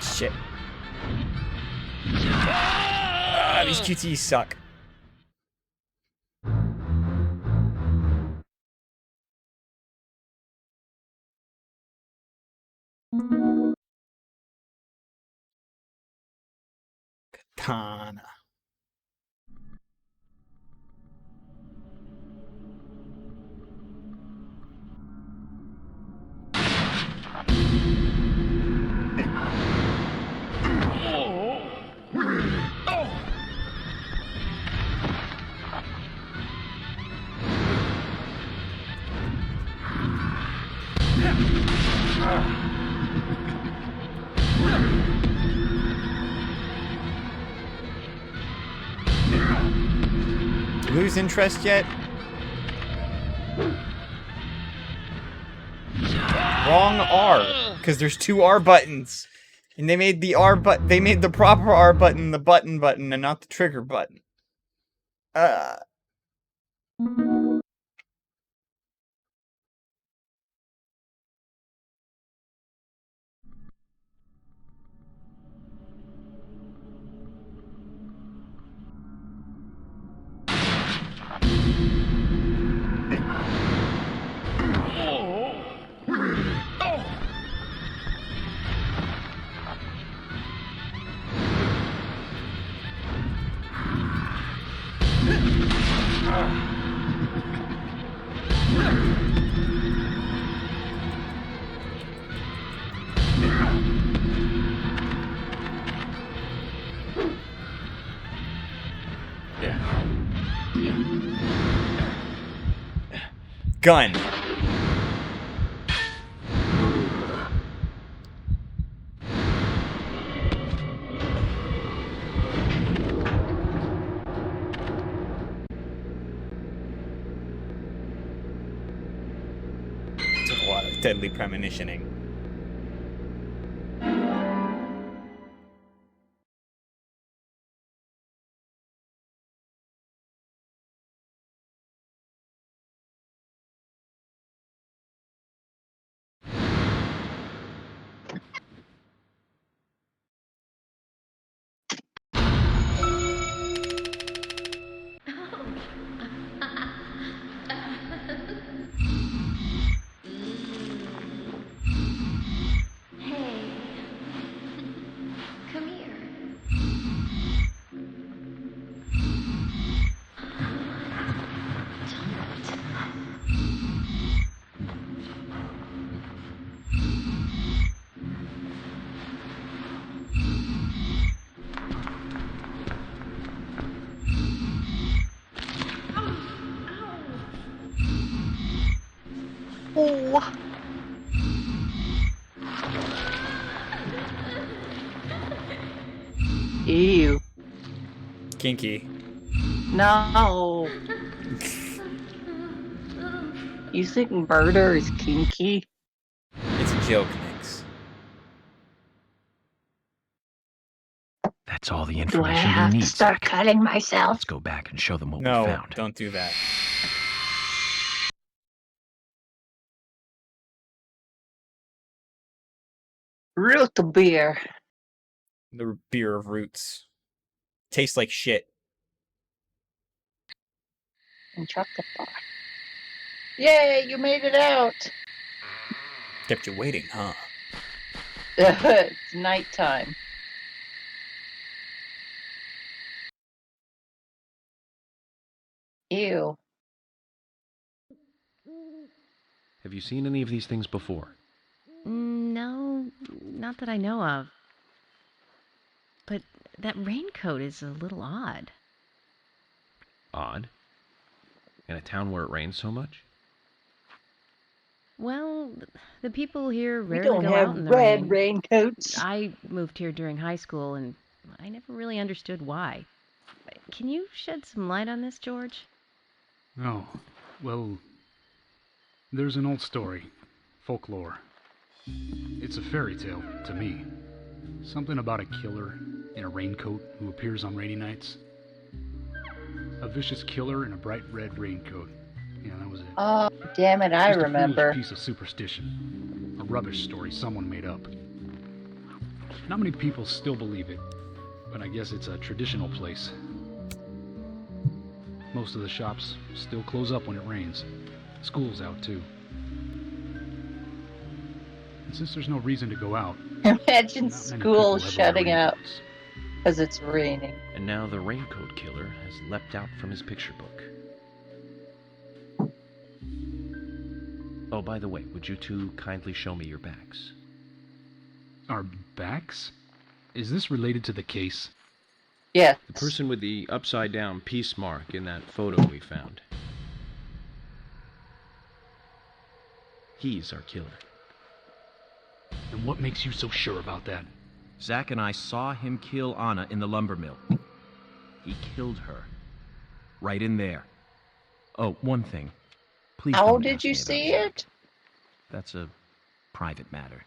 Shit. These QTEs suck. Katana. Lose interest yet? Wrong R, because there's two R buttons, and they made the they made the proper R button the button and not the trigger button. Gun. Took a lot of deadly premonitioning. Hey, come here. Oh. Ew. Kinky. No. You think murder is kinky? It's a joke, Nix. That's all the Do I information have we to need, start Zach. cutting myself? Let's go back and show them what we No, found. don't do that. Root beer. The beer of roots. Tastes like shit. And chocolate bar. Yay, you made it out. Kept you waiting, huh? It's nighttime. Ew. Have you seen any of these things before? No, not that I know of. But that raincoat is a little odd. Odd? In a town where it rains so much? Well, the people here We rarely don't go have out in the red rain. raincoats. I moved here during high school, and I never really understood why. Can you shed some light on this, George? Oh, well, there's an old story, folklore. It's a fairy tale to me. Something about a killer in a raincoat who appears on rainy nights. A vicious killer in a bright red raincoat. Yeah, that was it. Oh, damn it, I Just remember. a foolish piece of superstition. A rubbish story someone made up. Not many people still believe it, but I guess it's a traditional place. Most of the shops still close up when it rains. School's out too. And since there's no reason to go out, Imagine not many school people ever shutting wear out raincoats. because it's raining. And now the raincoat killer has leapt out from his picture book. Oh, by the way, would you two kindly show me your backs? Our backs? Is this related to the case? Yeah. The person with the upside-down peace mark in that photo we found. He's our killer. And what makes you so sure about that? Zach and I saw him kill Anna in the lumber mill. He killed her. Right in there. Oh, one thing. Please How don't did ask you me about see Zach. it? That's a private matter.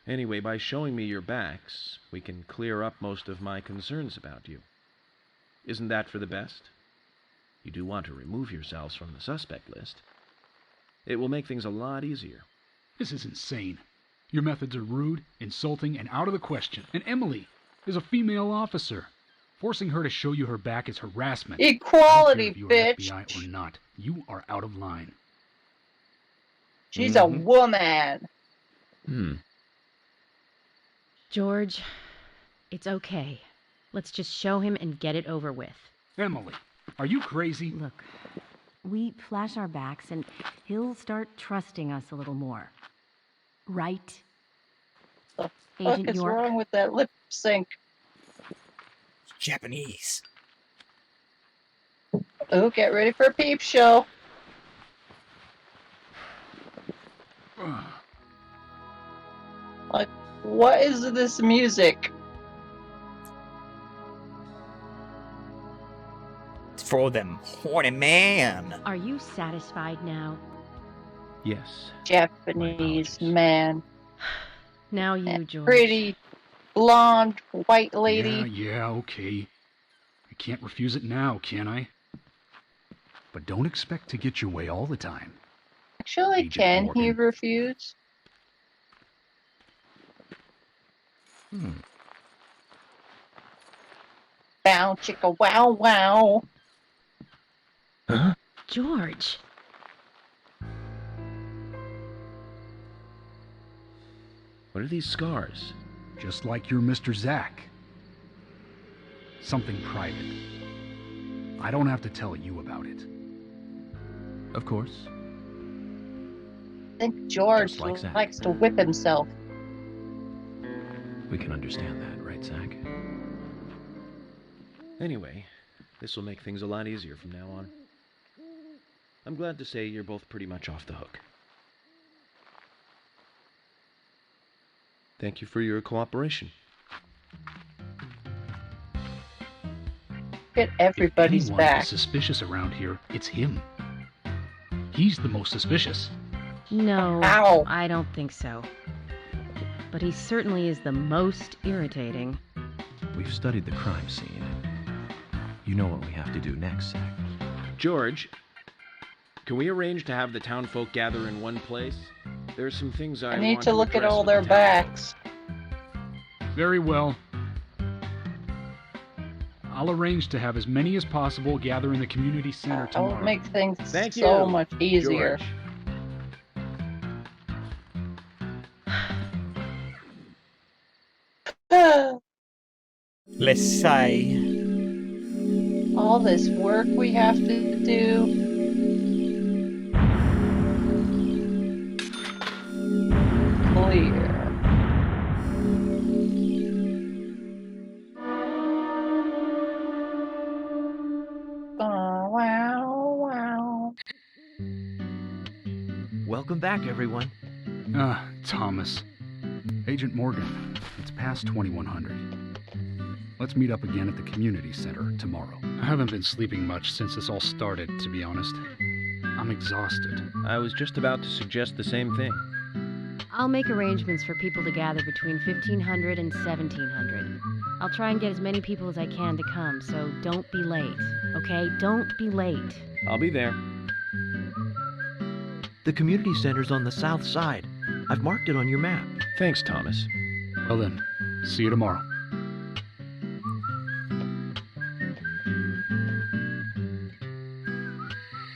Anyway, by showing me your backs, we can clear up most of my concerns about you. Isn't that for the best? You do want to remove yourselves from the suspect list. It will make things a lot easier. This is insane. Your methods are rude, insulting, and out of the question. And Emily is a female officer. Forcing her to show you her back is harassment. Equality, I don't care if you are bitch. FBI or not. You are out of line. She's a woman. George, it's okay. Let's just show him and get it over with. Emily, are you crazy? Look, we flash our backs and he'll start trusting us a little more. Right? The Agent fuck is York? wrong with that lip sync? Japanese. Oh, get ready for a peep show. Like, what is this music? It's for them horny man. Are you satisfied now? Yes. Japanese man. Now you, George. Pretty, blonde, white lady. Yeah, okay. I can't refuse it now, can I? But don't expect to get your way all the time. Actually, Agent can he Morgan. refuse? Bow chicka wow wow. Huh? George. What are these scars? Just like your Mr. Zach. Something private. I don't have to tell you about it. Of course. I think George Just like Zach. likes to whip himself. We can understand that, right, Zach? Anyway, this will make things a lot easier from now on. I'm glad to say you're both pretty much off the hook. Thank you for your cooperation. Get everybody's if anyone back. is suspicious around here, it's him. He's the most suspicious. No, Ow. I don't think so. But he certainly is the most irritating. We've studied the crime scene. You know what we have to do next, Zach. George, can we arrange to have the townfolk gather in one place? There are some things I I need want to look at address all with their the townfolk. backs. Very well. I'll arrange to have as many as possible gather in the community center That will tomorrow. make things Thank so you, much easier. George. Let's say. All this work we have to do. Clear. Oh, wow, wow. Welcome back, everyone. Thomas. Agent Morgan, it's past 2100. Let's meet up again at the community center tomorrow. I haven't been sleeping much since this all started, to be honest. I'm exhausted. I was just about to suggest the same thing. I'll make arrangements for people to gather between 1500 and 1700. I'll try and get as many people as I can to come, so don't be late, okay? Don't be late. I'll be there. The community center's on the south side. I've marked it on your map. Thanks, Thomas. Well then, see you tomorrow.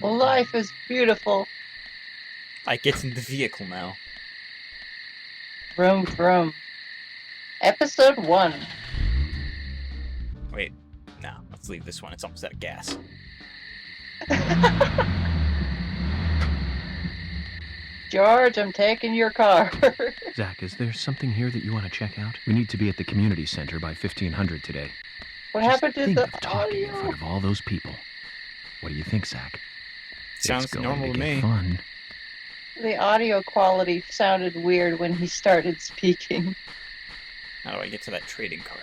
Well, life is beautiful. I get in the vehicle now. Vroom, vroom. Episode 1. Wait, no, let's leave this one. It's almost out of gas. George, I'm taking your car. Zach, is there something here that you want to check out? We need to be at the community center by 1500 today. What Just happened to think the of talking in audio? front of all those people. What do you think, Zach? Sounds it's going normal to to get me. fun. The audio quality sounded weird when he started speaking. How do I get to that trading card?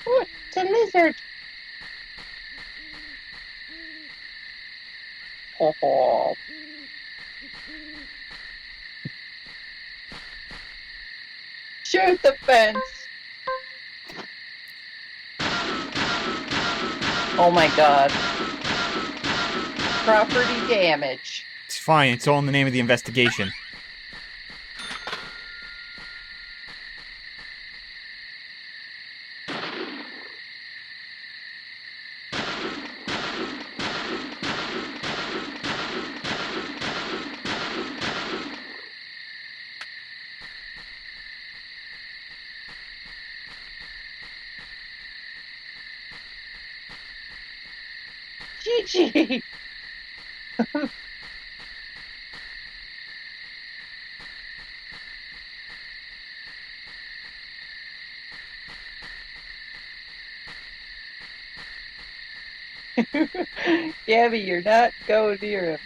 Ooh, it's a lizard. Oh. Shoot the fence. Oh my god. Property damage. It's fine. It's all in the name of the investigation. Gigi. Gabby, you're not going near him.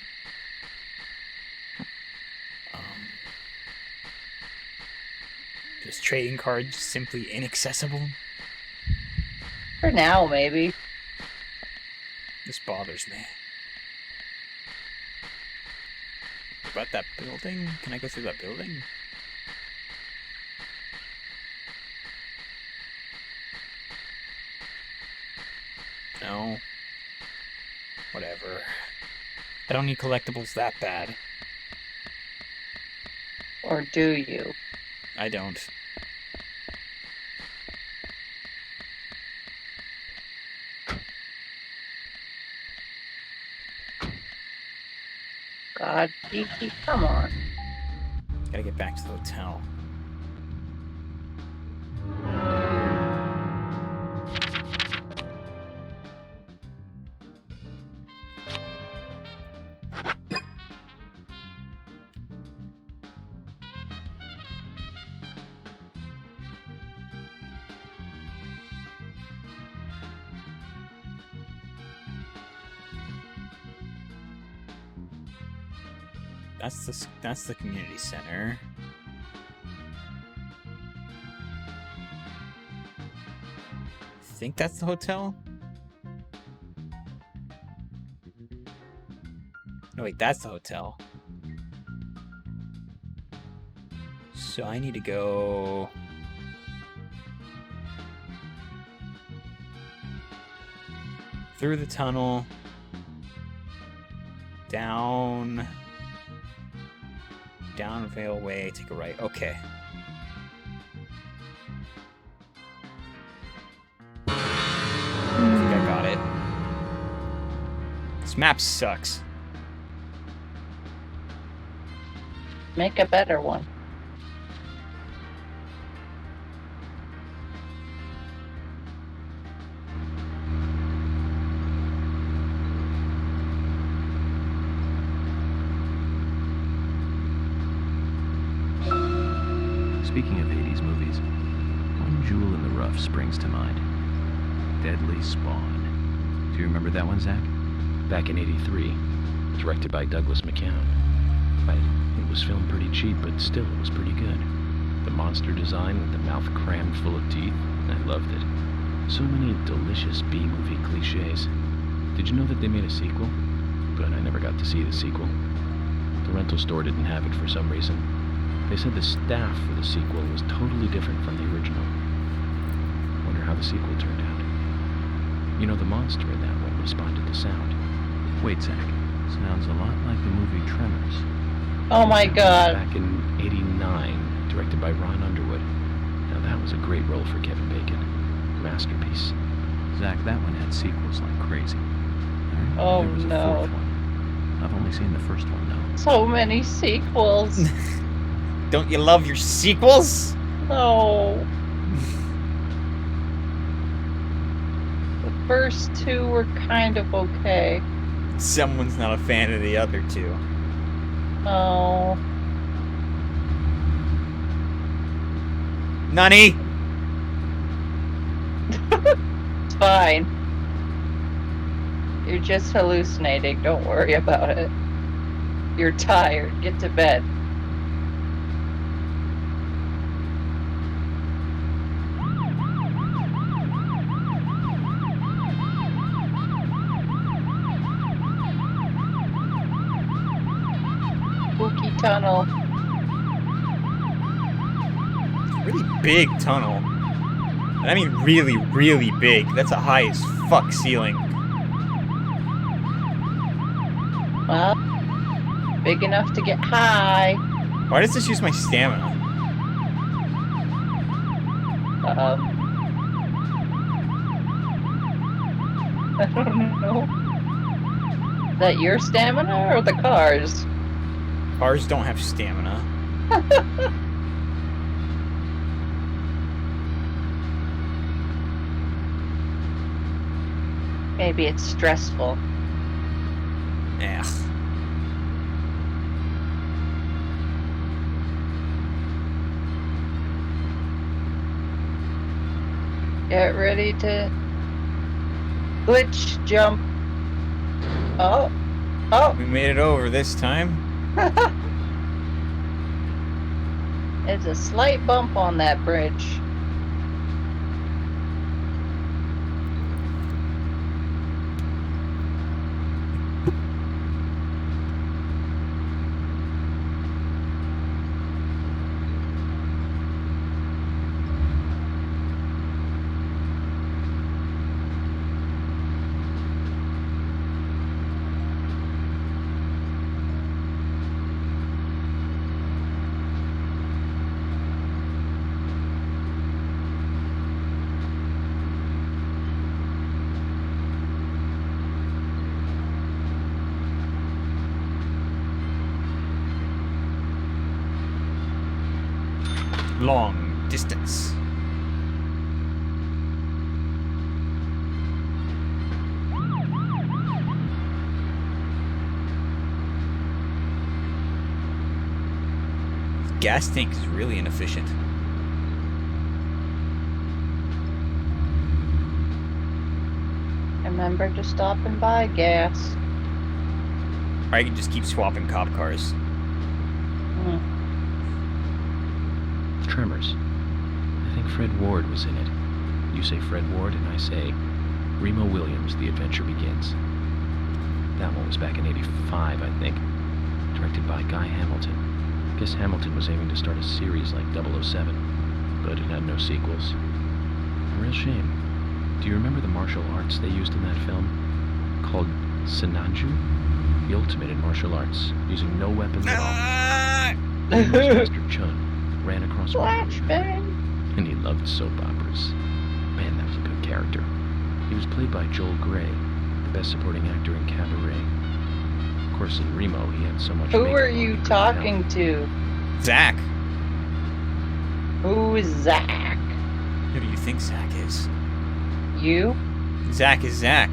Just trading cards simply inaccessible? For now, maybe. This bothers me. About that building? Can I go through that building? No. Whatever. I don't need collectibles that bad. Or do you? I don't. God, Gigi, come on. Gotta get back to the hotel. That's the community center. I think that's the hotel? No, wait, that's the hotel. So I need to go... through the tunnel, down Vale Way, take a right. Okay. I think I got it. This map sucks. Make a better one. Speaking of 80s movies, one jewel in the rough springs to mind. Deadly Spawn. Do you remember that one, Zach? Back in '83, directed by Douglas McCown. It was filmed pretty cheap, but still it was pretty good. The monster design with the mouth crammed full of teeth, I loved it. So many delicious B-movie cliches. Did you know that they made a sequel? But I never got to see the sequel. The rental store didn't have it for some reason. They said the staff for the sequel was totally different from the original. Wonder how the sequel turned out. You know, the monster in that one responded to sound. Wait, Zach. Sounds a lot like the movie Tremors. Oh my god. Back in '89, directed by Ron Underwood. Now that was a great role for Kevin Bacon. Masterpiece. Zach, that one had sequels like crazy. Oh there was a no. fourth one. I've only seen the first one, though. So many sequels. Don't you love your sequels? No. The first two were kind of okay. Someone's not a fan of the other two. Oh. Nani? It's fine. You're just hallucinating. Don't worry about it. You're tired. Get to bed. Spooky tunnel. Really big tunnel. And I mean really, really big. That's a high as fuck ceiling. Well, big enough to get high. Why does this use my stamina? I don't know. Is that your stamina or the cars? Cars don't have stamina. Maybe it's stressful. Ugh. Get ready to glitch jump. Oh. Oh. We made it over this time. There's a slight bump on that bridge. Long distance. The gas tank is really inefficient. Remember to stop and buy gas. Or I can just keep swapping cop cars. Tremors. I think Fred Ward was in it. You say Fred Ward, and I say Remo Williams, The Adventure Begins. That one was back in '85, I think. Directed by Guy Hamilton. Guess Hamilton was aiming to start a series like 007, but it had no sequels. A real shame. Do you remember the martial arts they used in that film? Called Sinanju? The ultimate in martial arts, using no weapons at all. Master Chun ran across Flashbang. and he loved soap operas. Man, that was a good character. He was played by Joel Grey, the best supporting actor in Cabaret. Of course, in Remo, he had so much. Who makeup are on you he couldn't talking help. to? Zach. Who is Zach? Who do you think Zach is? You? Zach is Zach.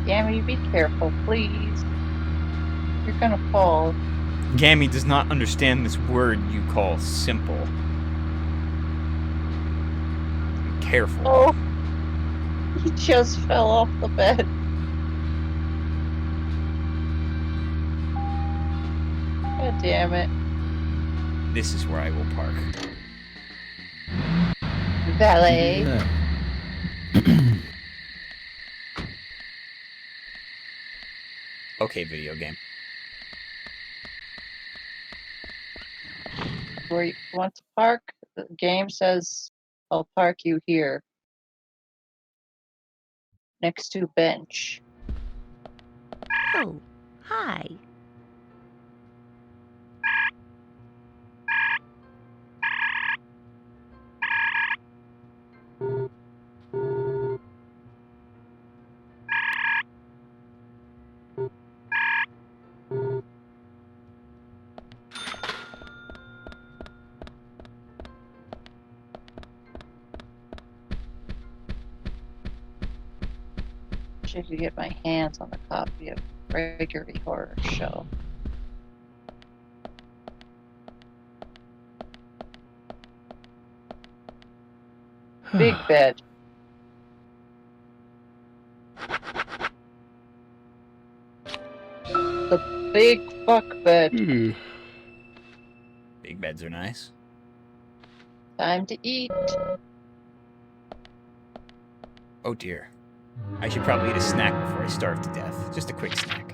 Gammy, be careful, please. You're gonna fall. Gammy does not understand this word you call simple. Be careful. Oh. He just fell off the bed. God damn it. This is where I will park. Valet. Okay, video game. Where you want to park? The game says, I'll park you here. Next to bench. Oh, hi. Wish I could get my hands on a copy of Gregory Horror Show. Big bed. The big fuck bed. Big beds are nice. Time to eat. Oh dear. I should probably eat a snack before I starve to death. Just a quick snack.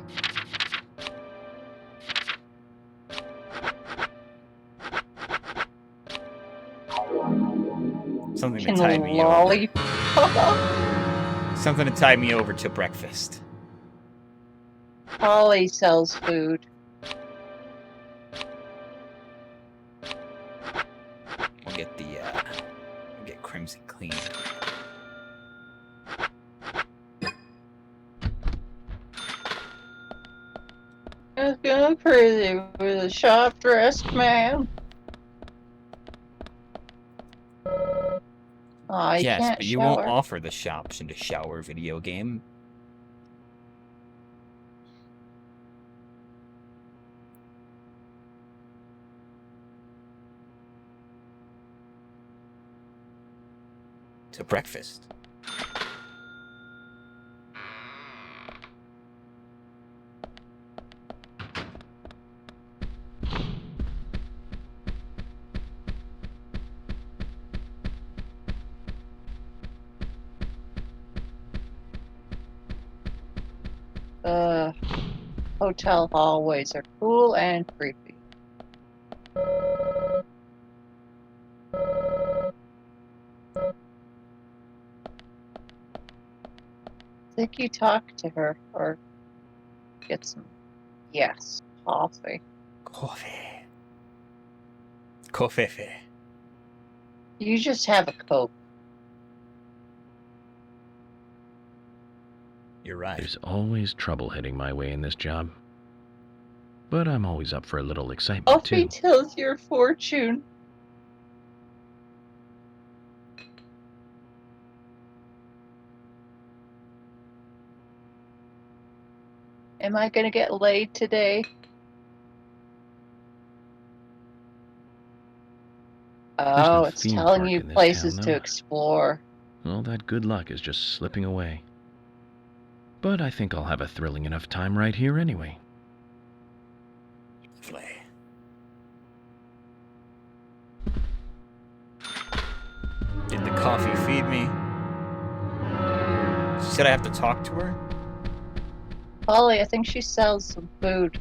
Something to tide me over. Something to tide me over till breakfast. Polly sells food. We'll get Crimson Clean. It's going crazy with a shop dressed man. Oh, you Yes, can't but you shower. won't offer the option to shower video game. To breakfast. Hotel hallways are cool and creepy. Think you talk to her or get some coffee. Coffee. You just have a Coke. You're right. There's always trouble heading my way in this job. But I'm always up for a little excitement, Coffee too. tells your fortune. Am I gonna get laid today? There's Oh, no it's theme telling park you in this places town, to though. explore. All that good luck is just slipping away. But I think I'll have a thrilling enough time right here anyway. Lovely. Did the coffee feed me? She said I have to talk to her? Polly, I think she sells some food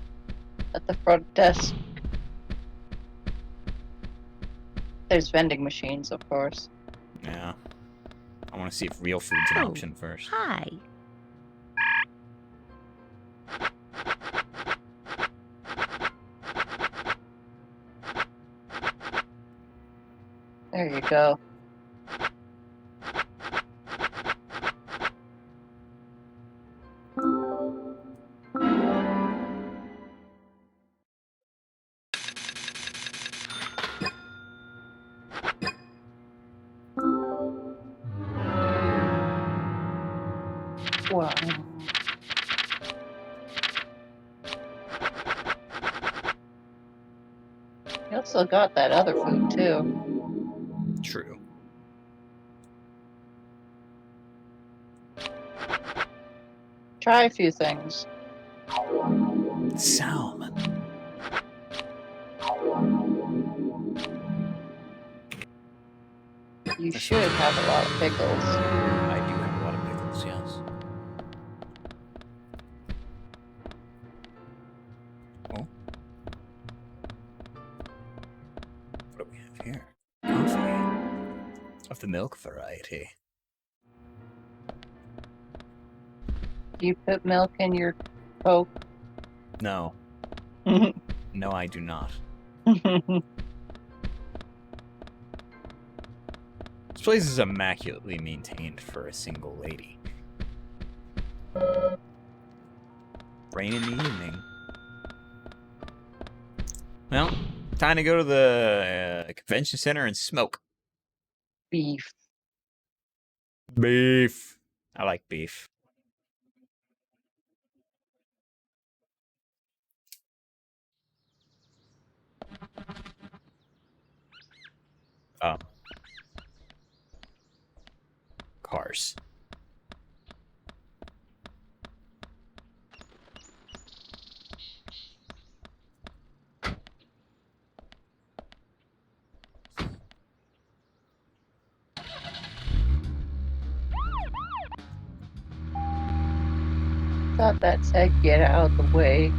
at the front desk. There's vending machines, of course. Yeah. I want to see if real food's an option first. Hi. There you go. Wow. You also got that other food, too. True. Try a few things. Salmon. You should have a lot of pickles. I do have a lot of pickles, yes. Oh. What do we have here? Coffee. Of the milk variety. Do you put milk in your Coke? No. No, I do not. This place is immaculately maintained for a single lady. Rain in the evening. Well, time to go to the convention center and smoke. Beef. Beef. I like beef. Oh. Cars. Thought that said get out of the way.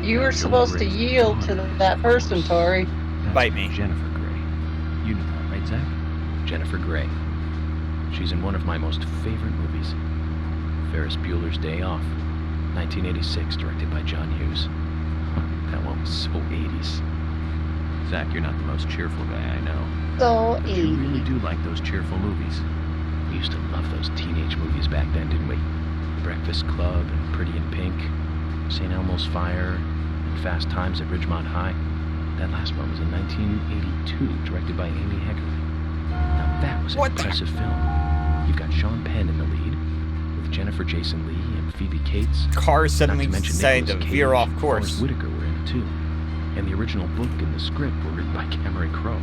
You were supposed to yield to that person, Tori. Bite me. Jennifer Grey. You know her, right, Zach? Jennifer Grey. She's in one of my most favorite movies. Ferris Bueller's Day Off. 1986, directed by John Hughes. That one was so 80s. Zach, you're not the most cheerful guy I know. So But you really do like those cheerful movies. We used to love those teenage movies back then, didn't we? Breakfast Club and Pretty in Pink, St. Elmo's Fire, and Fast Times at Ridgemont High. That last one was in 1982, directed by Amy Heckerling. Now that was an impressive film. You've got Sean Penn in the lead, with Jennifer Jason Leigh and Phoebe Cates. Cars suddenly Not to mention decided to Nicolas veer Cage off and course. Forrest Whitaker were in it too. And the original book and the script were written by Cameron Crowe.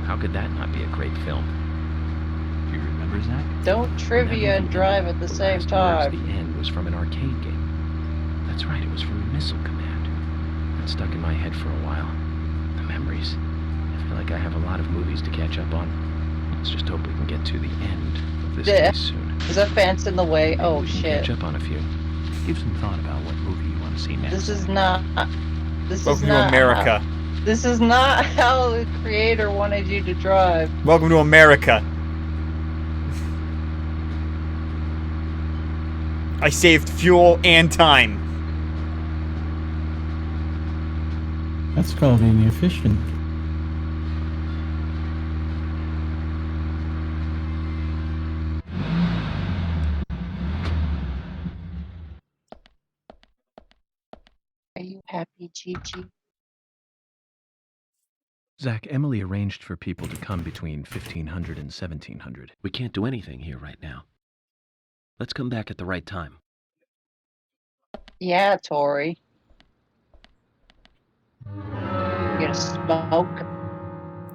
How could that not be a great film? Do you remember, Zach? Don't trivia and drive at the same Towards time. the end was from an arcade game. That's right, it was from Missile Command. That stuck in my head for a while. The memories. I feel like I have a lot of movies to catch up on. Let's just hope we can get to the end of this case soon. Is a fence in the way? Oh We can shit. catch up on a few. Give some thought about what movie you want to see next. This is not. This Welcome is to not America. This is not how the creator wanted you to drive. Welcome to America. I saved fuel and time. That's called being efficient. Are you happy, Gigi? Zach, Emily arranged for people to come between 1500 and 1700. We can't do anything here right now. Let's come back at the right time. Yeah, Tori. You gonna smoke?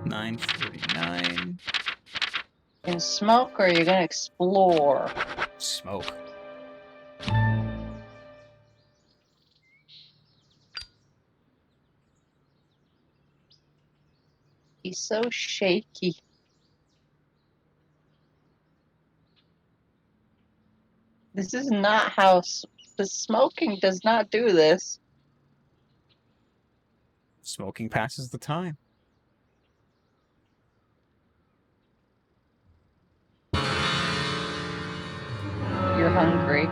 9:49. You gonna smoke or are you gonna explore? Smoke. He's so shaky. This is not how the smoking does not do this. Smoking passes the time. You're hungry.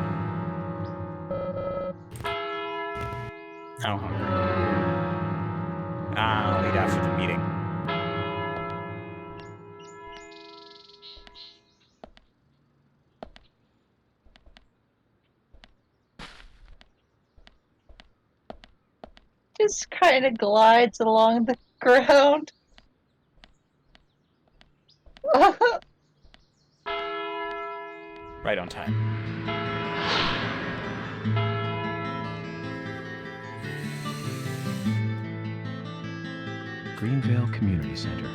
I'm hungry. I'll eat after the meeting. Just kind of glides along the ground. Right on time. Greenvale Community Center.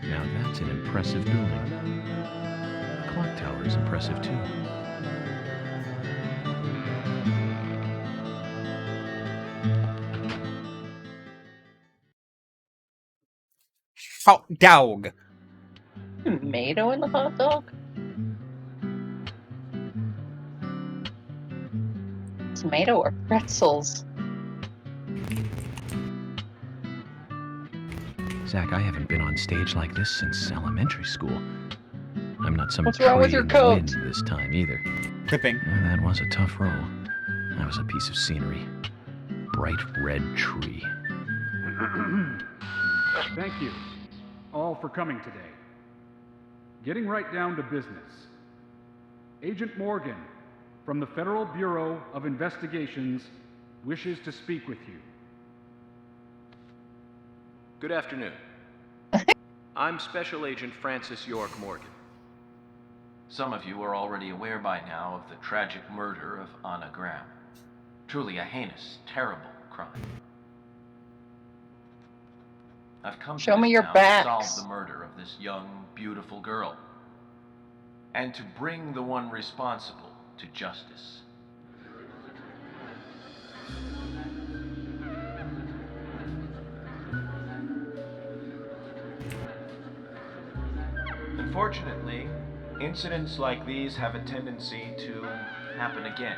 Now that's an impressive building. The clock tower is impressive too. Hot dog. Tomato in the hot dog? Tomato or pretzels? Zach, I haven't been on stage like this since elementary school. I'm not some What's wrong with tree your in the coat? wind this time either. Clipping. Well, that was a tough role. That was a piece of scenery. Bright red tree. Thank you, all for coming today. Getting right down to business. Agent Morgan, from the Federal Bureau of Investigations, wishes to speak with you. Good afternoon. I'm Special Agent Francis York Morgan. Some of you are already aware by now of the tragic murder of Anna Graham. Truly a heinous, terrible crime. I've come Show to me this your town backs. to solve the murder of this young, beautiful girl. And to bring the one responsible to justice. Unfortunately, incidents like these have a tendency to happen again.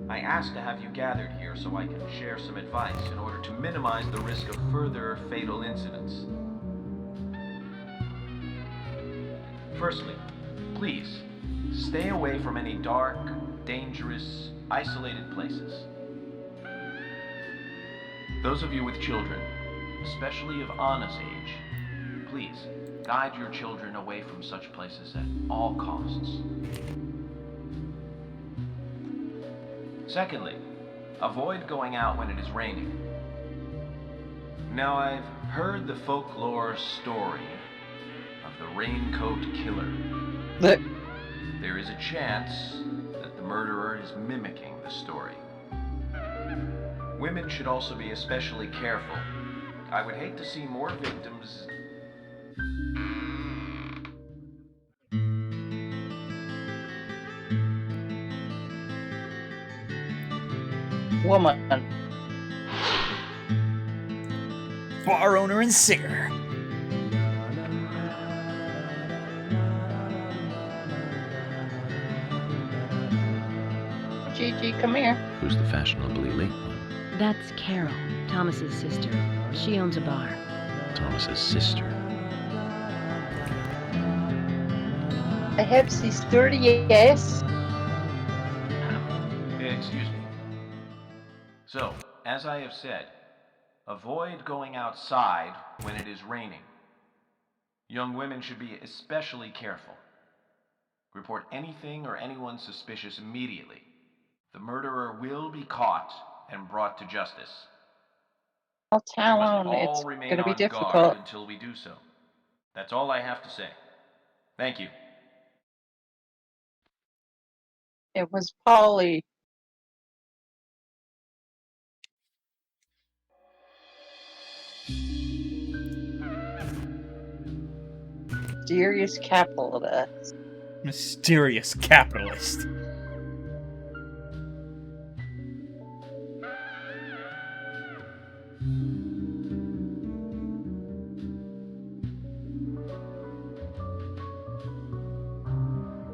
I asked to have you gathered here so I can share some advice in order to minimize the risk of further fatal incidents. Firstly, please, stay away from any dark, dangerous, isolated places. Those of you with children, especially of Anna's age, please, guide your children away from such places at all costs. Secondly, avoid going out when it is raining. Now, I've heard the folklore story of the raincoat killer. There is a chance that the murderer is mimicking the story. Women should also be especially careful. I would hate to see more victims. Woman. Bar owner and singer. Gigi, come here. Who's the fashionably late one? That's Carol, Thomas's sister. She owns a bar. Thomas's sister. I have sister, yes. Excuse me. So, as I have said, avoid going outside when it is raining. Young women should be especially careful. Report anything or anyone suspicious immediately. The murderer will be caught and brought to justice. I'll We must town. all It's remain gonna be on difficult. guard until we do so. That's all I have to say. Thank you. It was Polly. Mysterious capitalist. Mysterious capitalist.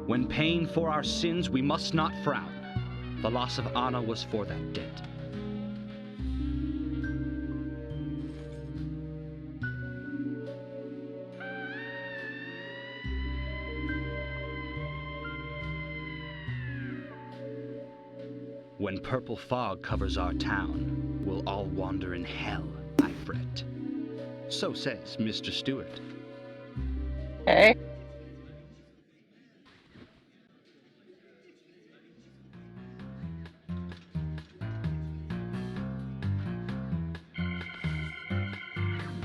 When paying for our sins, we must not frown. The loss of Anna was for that debt. When purple fog covers our town, we'll all wander in hell, I fret. So says Mr. Stewart. Okay.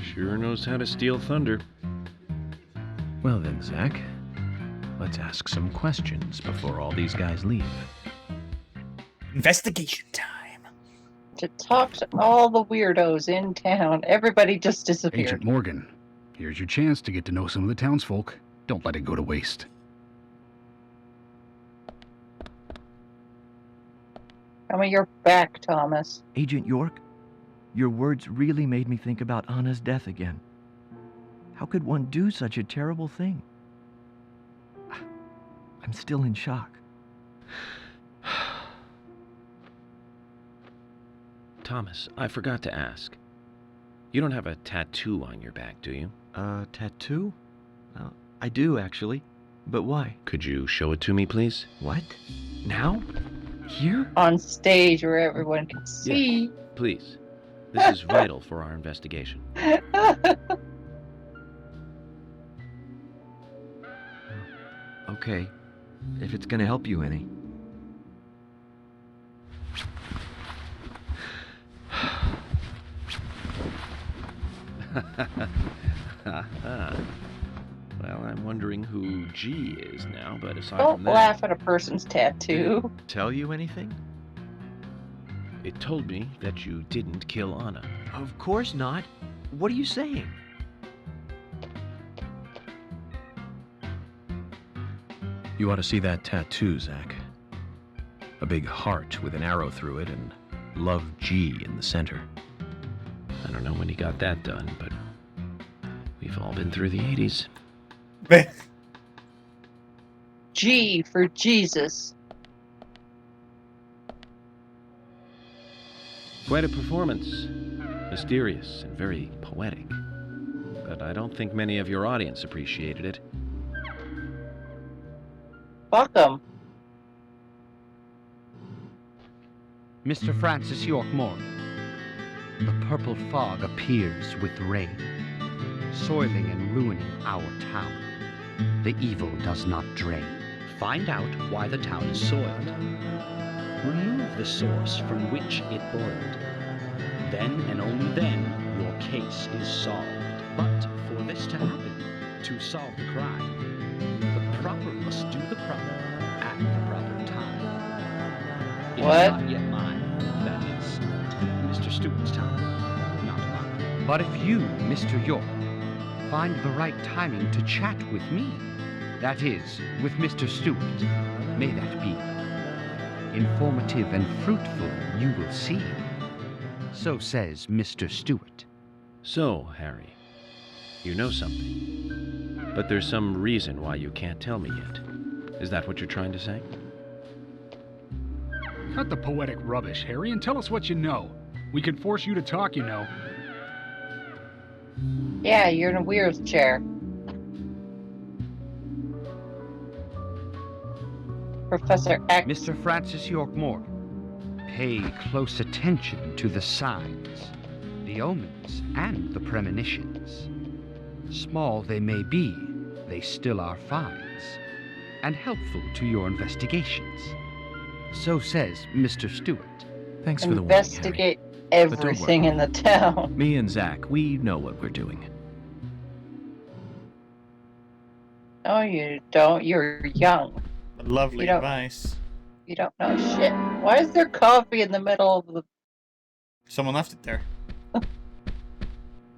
Sure knows how to steal thunder. Well then, Zach, let's ask some questions before all these guys leave. Investigation time. to talk to all the weirdos in town. Everybody just disappeared. Agent Morgan, here's your chance to get to know some of the townsfolk. Don't let it go to waste. Tell me you're back, Thomas. Agent York, your words really made me think about Anna's death again. How could one do such a terrible thing? I'm still in shock. Thomas, I forgot to ask. You don't have a tattoo on your back, do you? Tattoo? I do, actually. But why? Could you show it to me, please? What? Now? Here? On stage where everyone can see. Yeah, please. This is vital for our investigation. Okay. If it's gonna help you any. Well, I'm wondering who G is now, but aside Don't from that... laugh at a person's tattoo. Did it tell you anything? It told me that you didn't kill Anna. Of course not. What are you saying? You ought to see that tattoo, Zach. A big heart with an arrow through it and Love G in the center. I don't know when he got that done, but we've all been through the 80s. G for Jesus. Quite a performance. Mysterious and very poetic. But I don't think many of your audience appreciated it. Fuck 'em. Mr. Francis York Morgan, the purple fog appears with rain, soiling and ruining our town. The evil does not drain. Find out why the town is soiled. Remove the source from which it boiled. Then and only then your case is solved. But for this to happen, to solve the crime, the proper must do the proper at the proper time. It What? is not yet mine. That is Mr. Stewart's time, not mine. But if you, Mr. York, find the right timing to chat with me, that is, with Mr. Stewart, may that be informative and fruitful, you will see. So says Mr. Stewart. So, Harry, you know something. But there's some reason why you can't tell me yet. Is that what you're trying to say? Cut the poetic rubbish, Harry, and tell us what you know. We could force you to talk, you know. Yeah, you're in a wheelchair. Professor X. Mr. Francis York Morgan, pay close attention to the signs, the omens, and the premonitions. Small they may be, they still are finds, and helpful to your investigations. So says Mr. Stewart. Thanks for the warning, Harry. Investigate But don't everything worry. in the town. Me and Zach, we know what we're doing. No, you don't. You're young. Lovely You don't- advice. You don't know shit. Why is there coffee in the middle of the Someone left it there.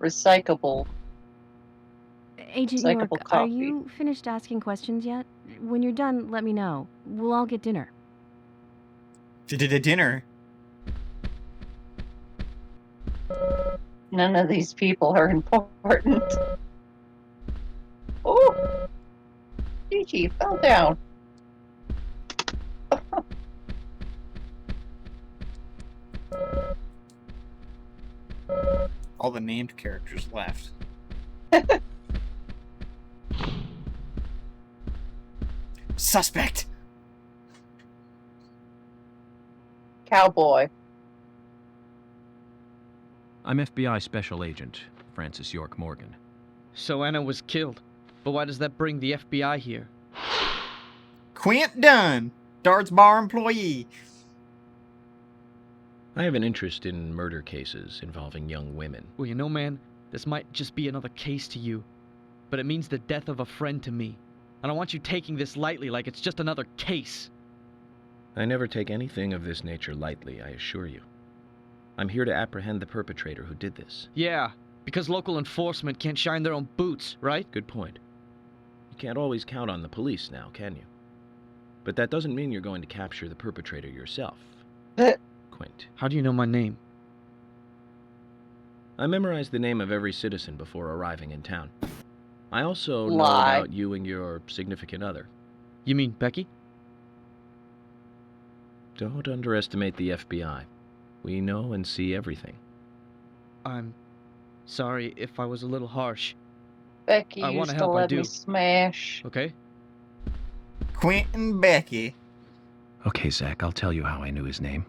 recyclable? Agent Recyclable York, are coffee. you finished asking questions yet? When you're done, let me know. We'll all get dinner. She did a dinner. None of these people are important. Oh! Gigi fell down. All the named characters left. Suspect! Cowboy. I'm FBI Special Agent Francis York Morgan. So Anna was killed. But why does that bring the FBI here? Quint Dunn, Darts Bar employee. I have an interest in murder cases involving young women. Well, you know, man, this might just be another case to you. But it means the death of a friend to me. I don't want you taking this lightly like it's just another case. I never take anything of this nature lightly, I assure you. I'm here to apprehend the perpetrator who did this. Yeah, because local enforcement can't shine their own boots, right? Good point. You can't always count on the police now, can you? But that doesn't mean you're going to capture the perpetrator yourself. Quint. How do you know my name? I memorized the name of every citizen before arriving in town. I also know Lie. about you and your significant other. You mean Becky? Don't underestimate the FBI. We know and see everything. I'm sorry if I was a little harsh. Becky I wanna used to help, I let me do. smash. Okay? Quint and Becky. Okay, Zach, I'll tell you how I knew his name.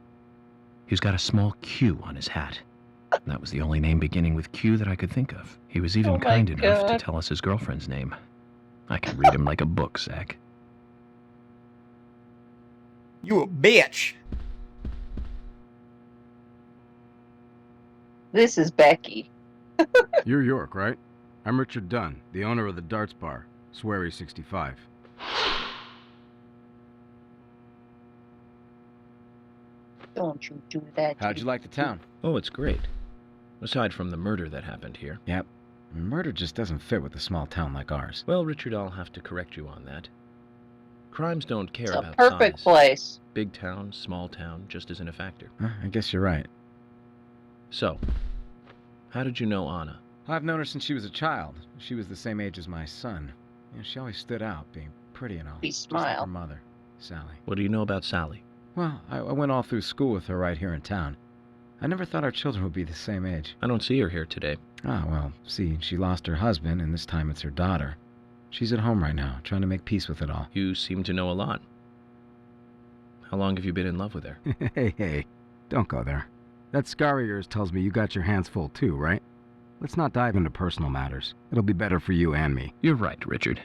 He's got a small Q on his hat. That was the only name beginning with Q that I could think of. He was even Oh my kind enough to God. tell us his girlfriend's name. I can read him like a book, Zach. You a bitch. This is Becky. You're York, right? I'm Richard Dunn, the owner of the Darts Bar, Swery 65. Don't you do that. How'd you like the town? Oh, it's great. Aside from the murder that happened here. Yep. Murder just doesn't fit with a small town like ours. Well, Richard, I'll have to correct you on that. Crimes don't care It's a about perfect size. place. Big town, small town, just isn't a factor. I guess you're right. So, how did you know Anna? I've known her since she was a child. She was the same age as my son. She always stood out, being pretty and all. Be Just like smile. her mother, Sally. What do you know about Sally? Well, I went all through school with her right here in town. I never thought our children would be the same age. I don't see her here today. Ah, well, see, she lost her husband, and this time it's her daughter. She's at home right now, trying to make peace with it all. You seem to know a lot. How long have you been in love with her? Hey, don't go there. That scar of yours tells me you got your hands full too, right? Let's not dive into personal matters. It'll be better for you and me. You're right, Richard.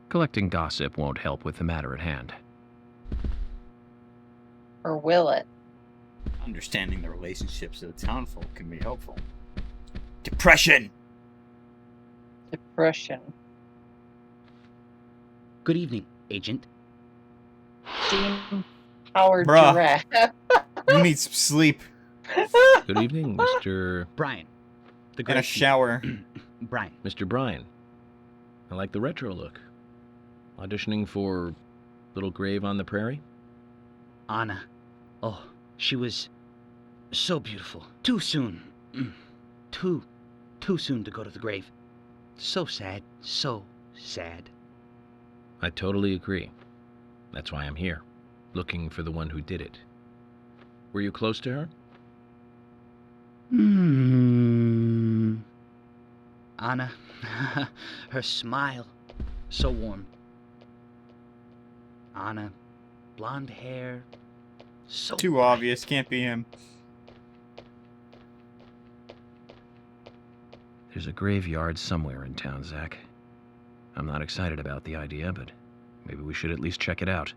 Collecting gossip won't help with the matter at hand. Or will it? Understanding the relationships of the townfolk can be helpful. Depression. Depression. Good evening, Agent. Dean Howard Bruh. Giraffe. You need some sleep Good evening, Mr. Brian. The and a great shower. Brian. Mr. Bryan. I like the retro look. Auditioning for Little Grave on the Prairie? Anna. Oh, she was so beautiful. Too soon. Too soon to go to the grave. So sad. So sad. I totally agree. That's why I'm here, looking for the one who did it. Were you close to her? Anna. Her smile. So warm. Anna. Blonde hair. So Too obvious. Can't be him. There's a graveyard somewhere in town, Zach. I'm not excited about the idea, but maybe we should at least check it out.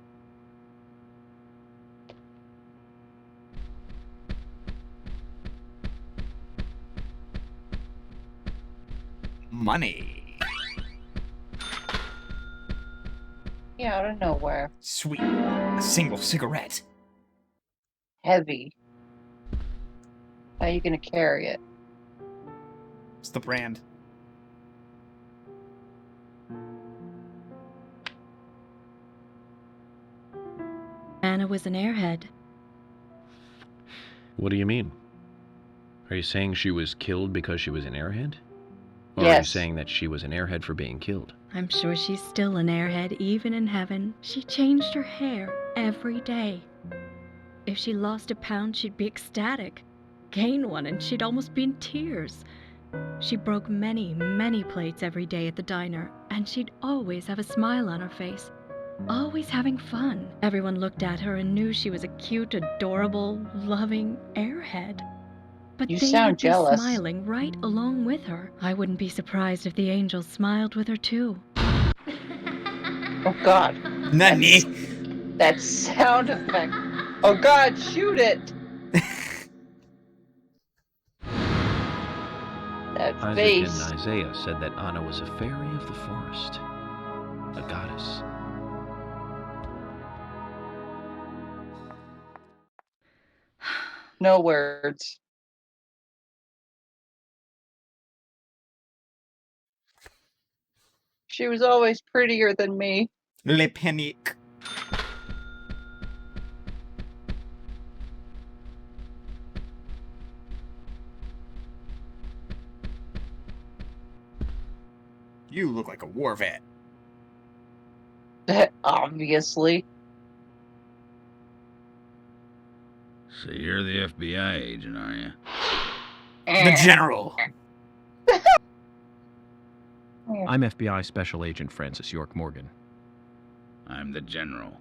Money. Yeah, out of nowhere. Sweet. A single cigarette. Heavy. How you gonna carry it? It's the brand. Anna was an airhead. What do you mean? Are you saying she was killed because she was an airhead? Or are you Yes. saying that she was an airhead for being killed? I'm sure she's still an airhead, even in heaven. She changed her hair every day. If she lost a pound, she'd be ecstatic. Gain one, and she'd almost be in tears. She broke many, many plates every day at the diner, and she'd always have a smile on her face. Always having fun. Everyone looked at her and knew she was a cute, adorable, loving airhead. But You they sound would be jealous. smiling right along with her. I wouldn't be surprised if the angels smiled with her too. Oh God. Nani? That sound effect. Oh God, shoot it! That Isaac face. and Isaiah said that Anna was a fairy of the forest, a goddess. No words. She was always prettier than me. Le panique. You look like a war vet. Obviously. So you're the FBI agent, are you? The General. I'm FBI Special Agent Francis York Morgan. I'm the General.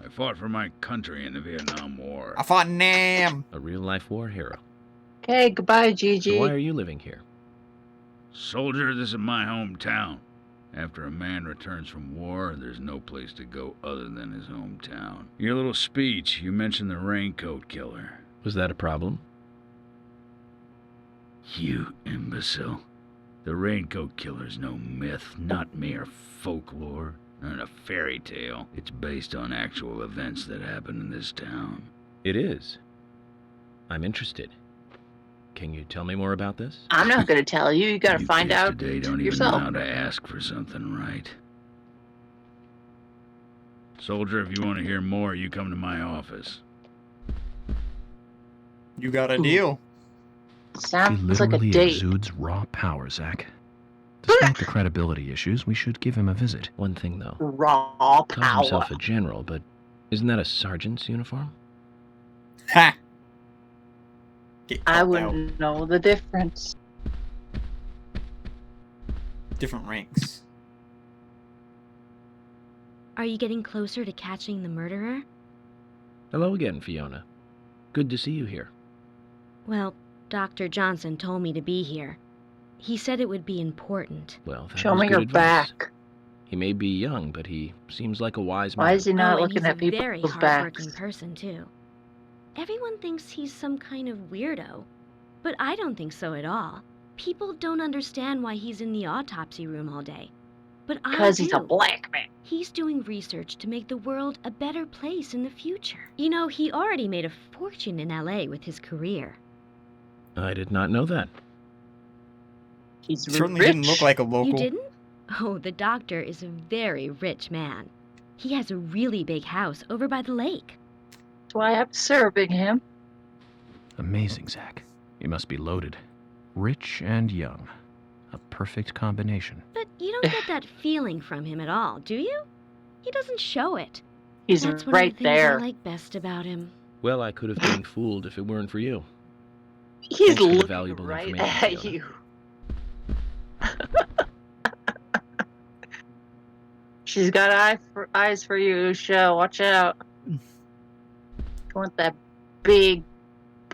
I fought for my country in the Vietnam War. I fought in Nam. A real-life war hero. Okay, goodbye, Gigi. So why are you living here? Soldier, this is my hometown. After a man returns from war, there's no place to go other than his hometown. Your little speech, you mentioned the raincoat killer. Was that a problem? You imbecile. The raincoat killer's no myth, not mere folklore, not a fairy tale. It's based on actual events that happened in this town. It is. I'm interested. Can you tell me more about this? I'm not going to tell you. You got to find kids out today don't yourself. even know how to ask for something right. Soldier, if you want to hear more, you come to my office. You got a deal. He Sounds like a literally date. exudes raw power, Zach. Despite the credibility issues, we should give him a visit. One thing, though. Raw Calls power. himself a general, but isn't that a sergeant's uniform? Ha! I wouldn't know the difference. Different ranks. Are you getting closer to catching the murderer? Hello again, Fiona. Good to see you here. Well, Dr. Johnson told me to be here. He said it would be important. Well, that Show was me good your advice. back. He may be young, but he seems like a wise man. Why is he not and looking he's at a very people's hard-working backs? person, too. Everyone thinks he's some kind of weirdo, but I don't think so at all. People don't understand why he's in the autopsy room all day. But I do. Because he's a black man. He's doing research to make the world a better place in the future. You know, he already made a fortune in LA with his career. I did not know that. He's Certainly rich. didn't look like a local. You didn't? Oh, the doctor is a very rich man. He has a really big house over by the lake. That's why I'm serving him. Amazing, Zach. You must be loaded. Rich and young. A perfect combination. But you don't get that feeling from him at all, do you? He doesn't show it. He's That's one right of the things there. I like best about him. Well, I could have been fooled if it weren't for you. He's Thanks for the looking valuable right information, at Fiona. you. She's got eyes for you, Shell. Watch out. You want that big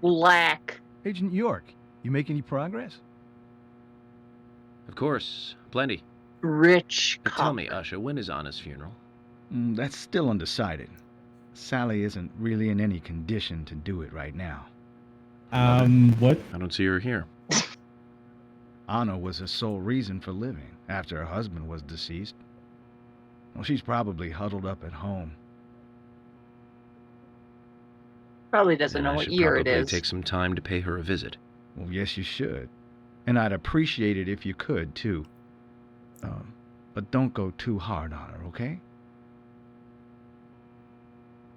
black. Agent York, you make any progress? Of course, plenty. Rich But tell cop. me, Usha, when is Anna's funeral? That's still undecided. Sally isn't really in any condition to do it right now. What? I don't see her here. Anna was her sole reason for living after her husband was deceased. Well, she's probably huddled up at home. Probably doesn't Then know I what should year it probably is. take some time to pay her a visit. Well, yes, you should. And I'd appreciate it if you could, too. But don't go too hard on her, okay?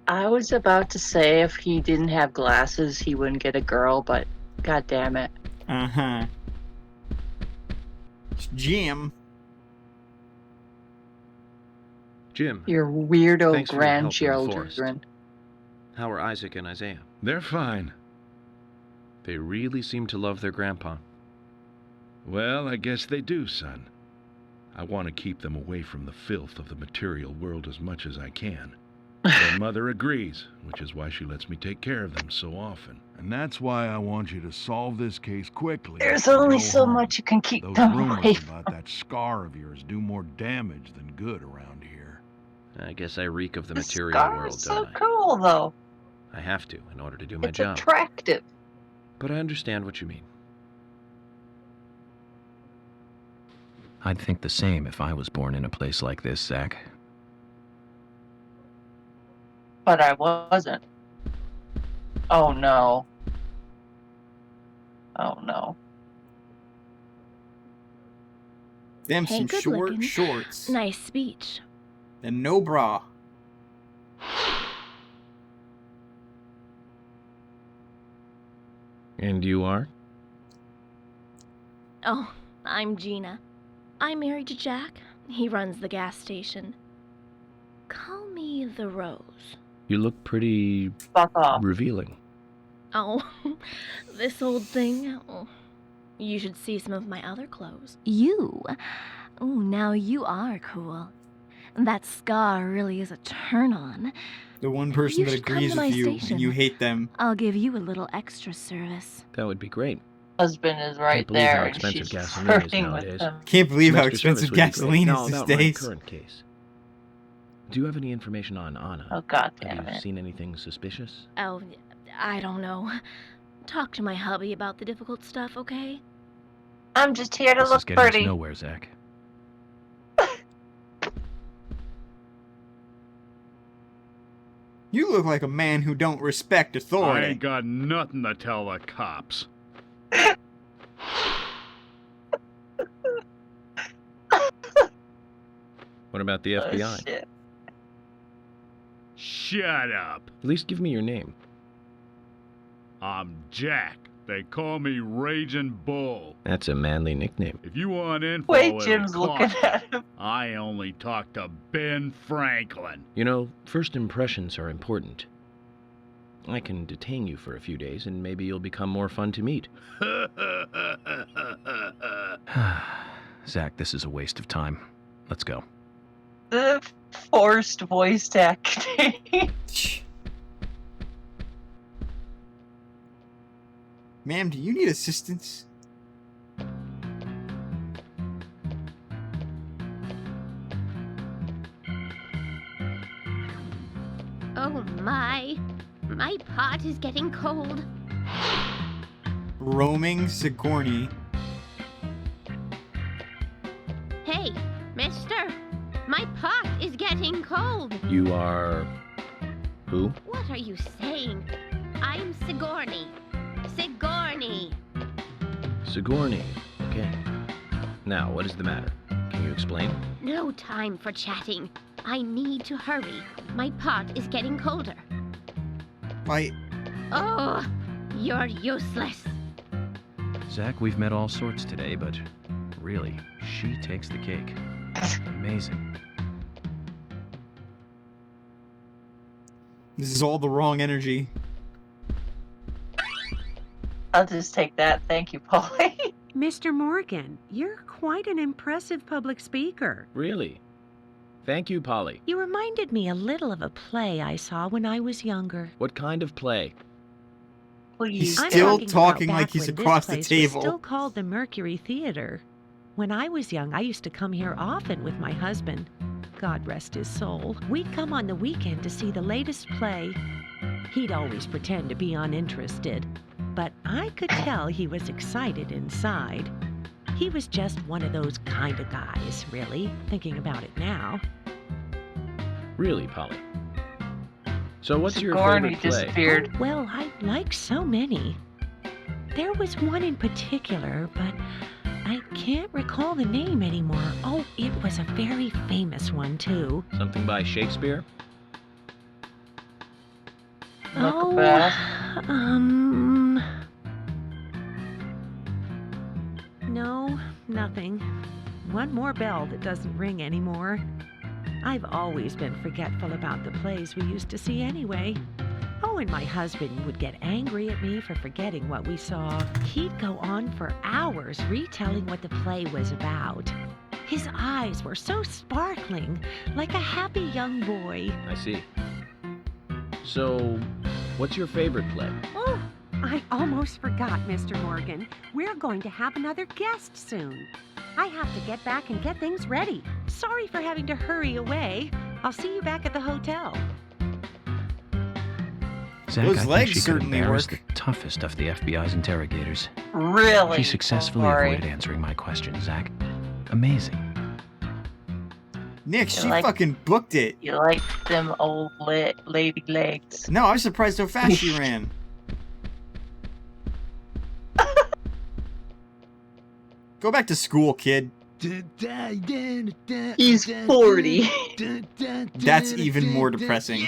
I was about to say if he didn't have glasses, he wouldn't get a girl, but god damn it. Uh-huh. It's Jim. Jim, Your weirdo thanks for your help in the forest. grandchildren. how are Isaac and Isaiah? They're fine. They really seem to love their grandpa. Well, I guess they do, son. I want to keep them away from the filth of the material world as much as I can. Their mother agrees, which is why she lets me take care of them so often. And that's why I want you to solve this case quickly. There's only No so harm. much you can keep Those them rumors away about that scar of yours do more damage than good around here. I guess I reek of the The material scar world, is so don't I? cool, though. I have to in order to do my It's job. attractive. But I understand what you mean. I'd think the same if I was born in a place like this, Zach. But I wasn't. Oh no. Oh no. Them Hey, some good short looking. shorts. Nice speech. And no bra. And you are? Oh, I'm Gina. I'm married to Jack. He runs the gas station. Call me the Rose. You look pretty Fuck off. revealing. Oh, this old thing. Oh, you should see some of my other clothes. You? Oh, now you are cool. That scar really is a turn-on. The one person You that should come agrees to my with you station. and you hate them. I'll give you a little extra service. That would be great. Husband is right Can't believe there, how and expensive she's gasoline is flirting with nowadays. him. Can't believe Some how extra service expensive would be great. gasoline Now, is these about my days. current case. Do you have any information on Anna? Oh, God Have damn you it. seen anything suspicious? Oh, I don't know. Talk to my hubby about the difficult stuff, okay? I'm just here to This is look getting us pretty. nowhere, Zach. You look like a man who don't respect I authority. ain't got nothing to tell the cops. What about the FBI? Shit. Shut up. At least give me your name. I'm Jack. They call me Raging Bull. That's a manly nickname. If you want info, Wait, it'll Jim's looking cost at you. him. I only talk to Ben Franklin. You know, first impressions are important. I can detain you for a few days, and maybe you'll become more fun to meet. Zach, this is a waste of time. Let's go. The forced voice acting. Ma'am, do you need assistance? Oh my pot is getting cold. Roaming Sigourney. Hey, mister, my pot is getting cold. You are... who? What are you saying? I'm Sigourney. Sigourney. Sigourney. Okay. Now, what is the matter? Can you explain? No time for chatting. I need to hurry. My pot is getting colder. Why? Oh, you're useless. Zach, we've met all sorts today, but really, she takes the cake. Amazing. This is all the wrong energy. I'll just take that. Thank you, Polly. Mr. Morgan, you're quite an impressive public speaker. Really? Thank you, Polly. You reminded me a little of a play I saw when I was younger. What kind of play? He's I'm still talking talking about like back he's when this across the place was table. still called the Mercury Theater. When I was young, I used to come here often with my husband. God rest his soul. We'd come on the weekend to see the latest play. He'd always pretend to be uninterested, but I could tell he was excited inside. He was just one of those kind of guys, really, thinking about it now. Really, Polly? So what's your Sigourney favorite play? disappeared. Oh, well, I like so many. There was one in particular, but I can't recall the name anymore. Oh, it was a very famous one, too. Something by Shakespeare? Oh, no, nothing. One more bell that doesn't ring anymore. I've always been forgetful about the plays we used to see anyway. Oh, and my husband would get angry at me for forgetting what we saw. He'd go on for hours retelling what the play was about. His eyes were so sparkling, like a happy young boy. I see. So, what's your favorite play? Oh, I almost forgot, Mr. Morgan. We're going to have another guest soon. I have to get back and get things ready. Sorry for having to hurry away. I'll see you back at the hotel. Zach, Those I think legs she could certainly embarrass work. the toughest of the FBI's interrogators. Really? She successfully Sorry. avoided answering my questions, Zach. Amazing. Nick, You she like- fucking booked it. You like them old lady legs. No, I was surprised how fast she ran. Go back to school, kid. He's 40. That's even more depressing.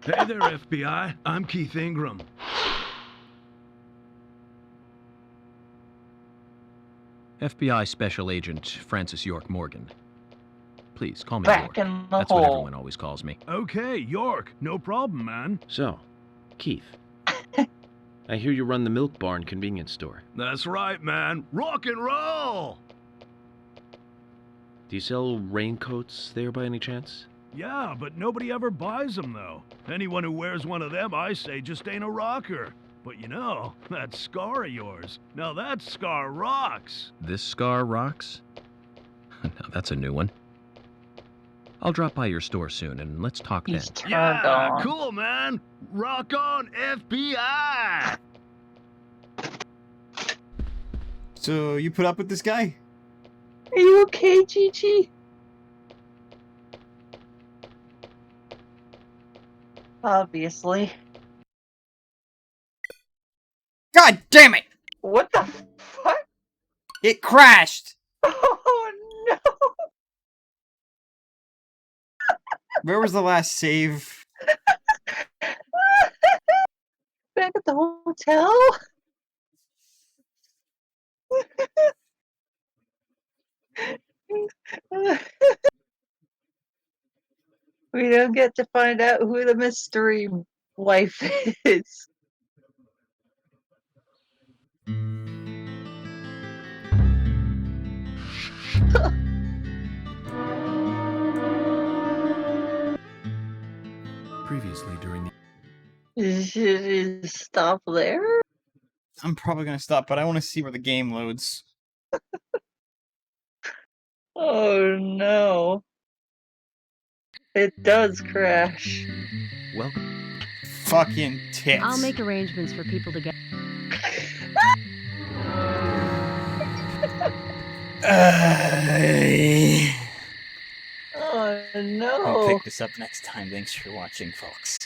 Hey there, FBI. I'm Keith Ingram. FBI Special Agent Francis York Morgan. Please, call me Back York. in the That's what hole. everyone always calls me. Okay, York. No problem, man. So, Keith. I hear you run the Milk Barn convenience store. That's right, man. Rock and roll! Do you sell raincoats there by any chance? Yeah, but nobody ever buys them, though. Anyone who wears one of them, I say, just ain't a rocker. But you know, that scar of yours, now that scar rocks. This scar rocks? Now that's a new one. I'll drop by your store soon and let's talk then. Yeah, cool, man. Rock on, FBI! So you put up with this guy? Are you okay, Gigi? Obviously. God damn it! What the fuck? It crashed! Oh no! Where was the last save? Back at the hotel? We don't get to find out who the mystery wife is. Previously during the... Should you stop there? I'm probably gonna stop, but I want to see where the game loads. Oh no. It does crash. Welcome. Fucking tits. I'll make arrangements for people to get. Oh no. I'll pick this up next time. Thanks for watching, folks.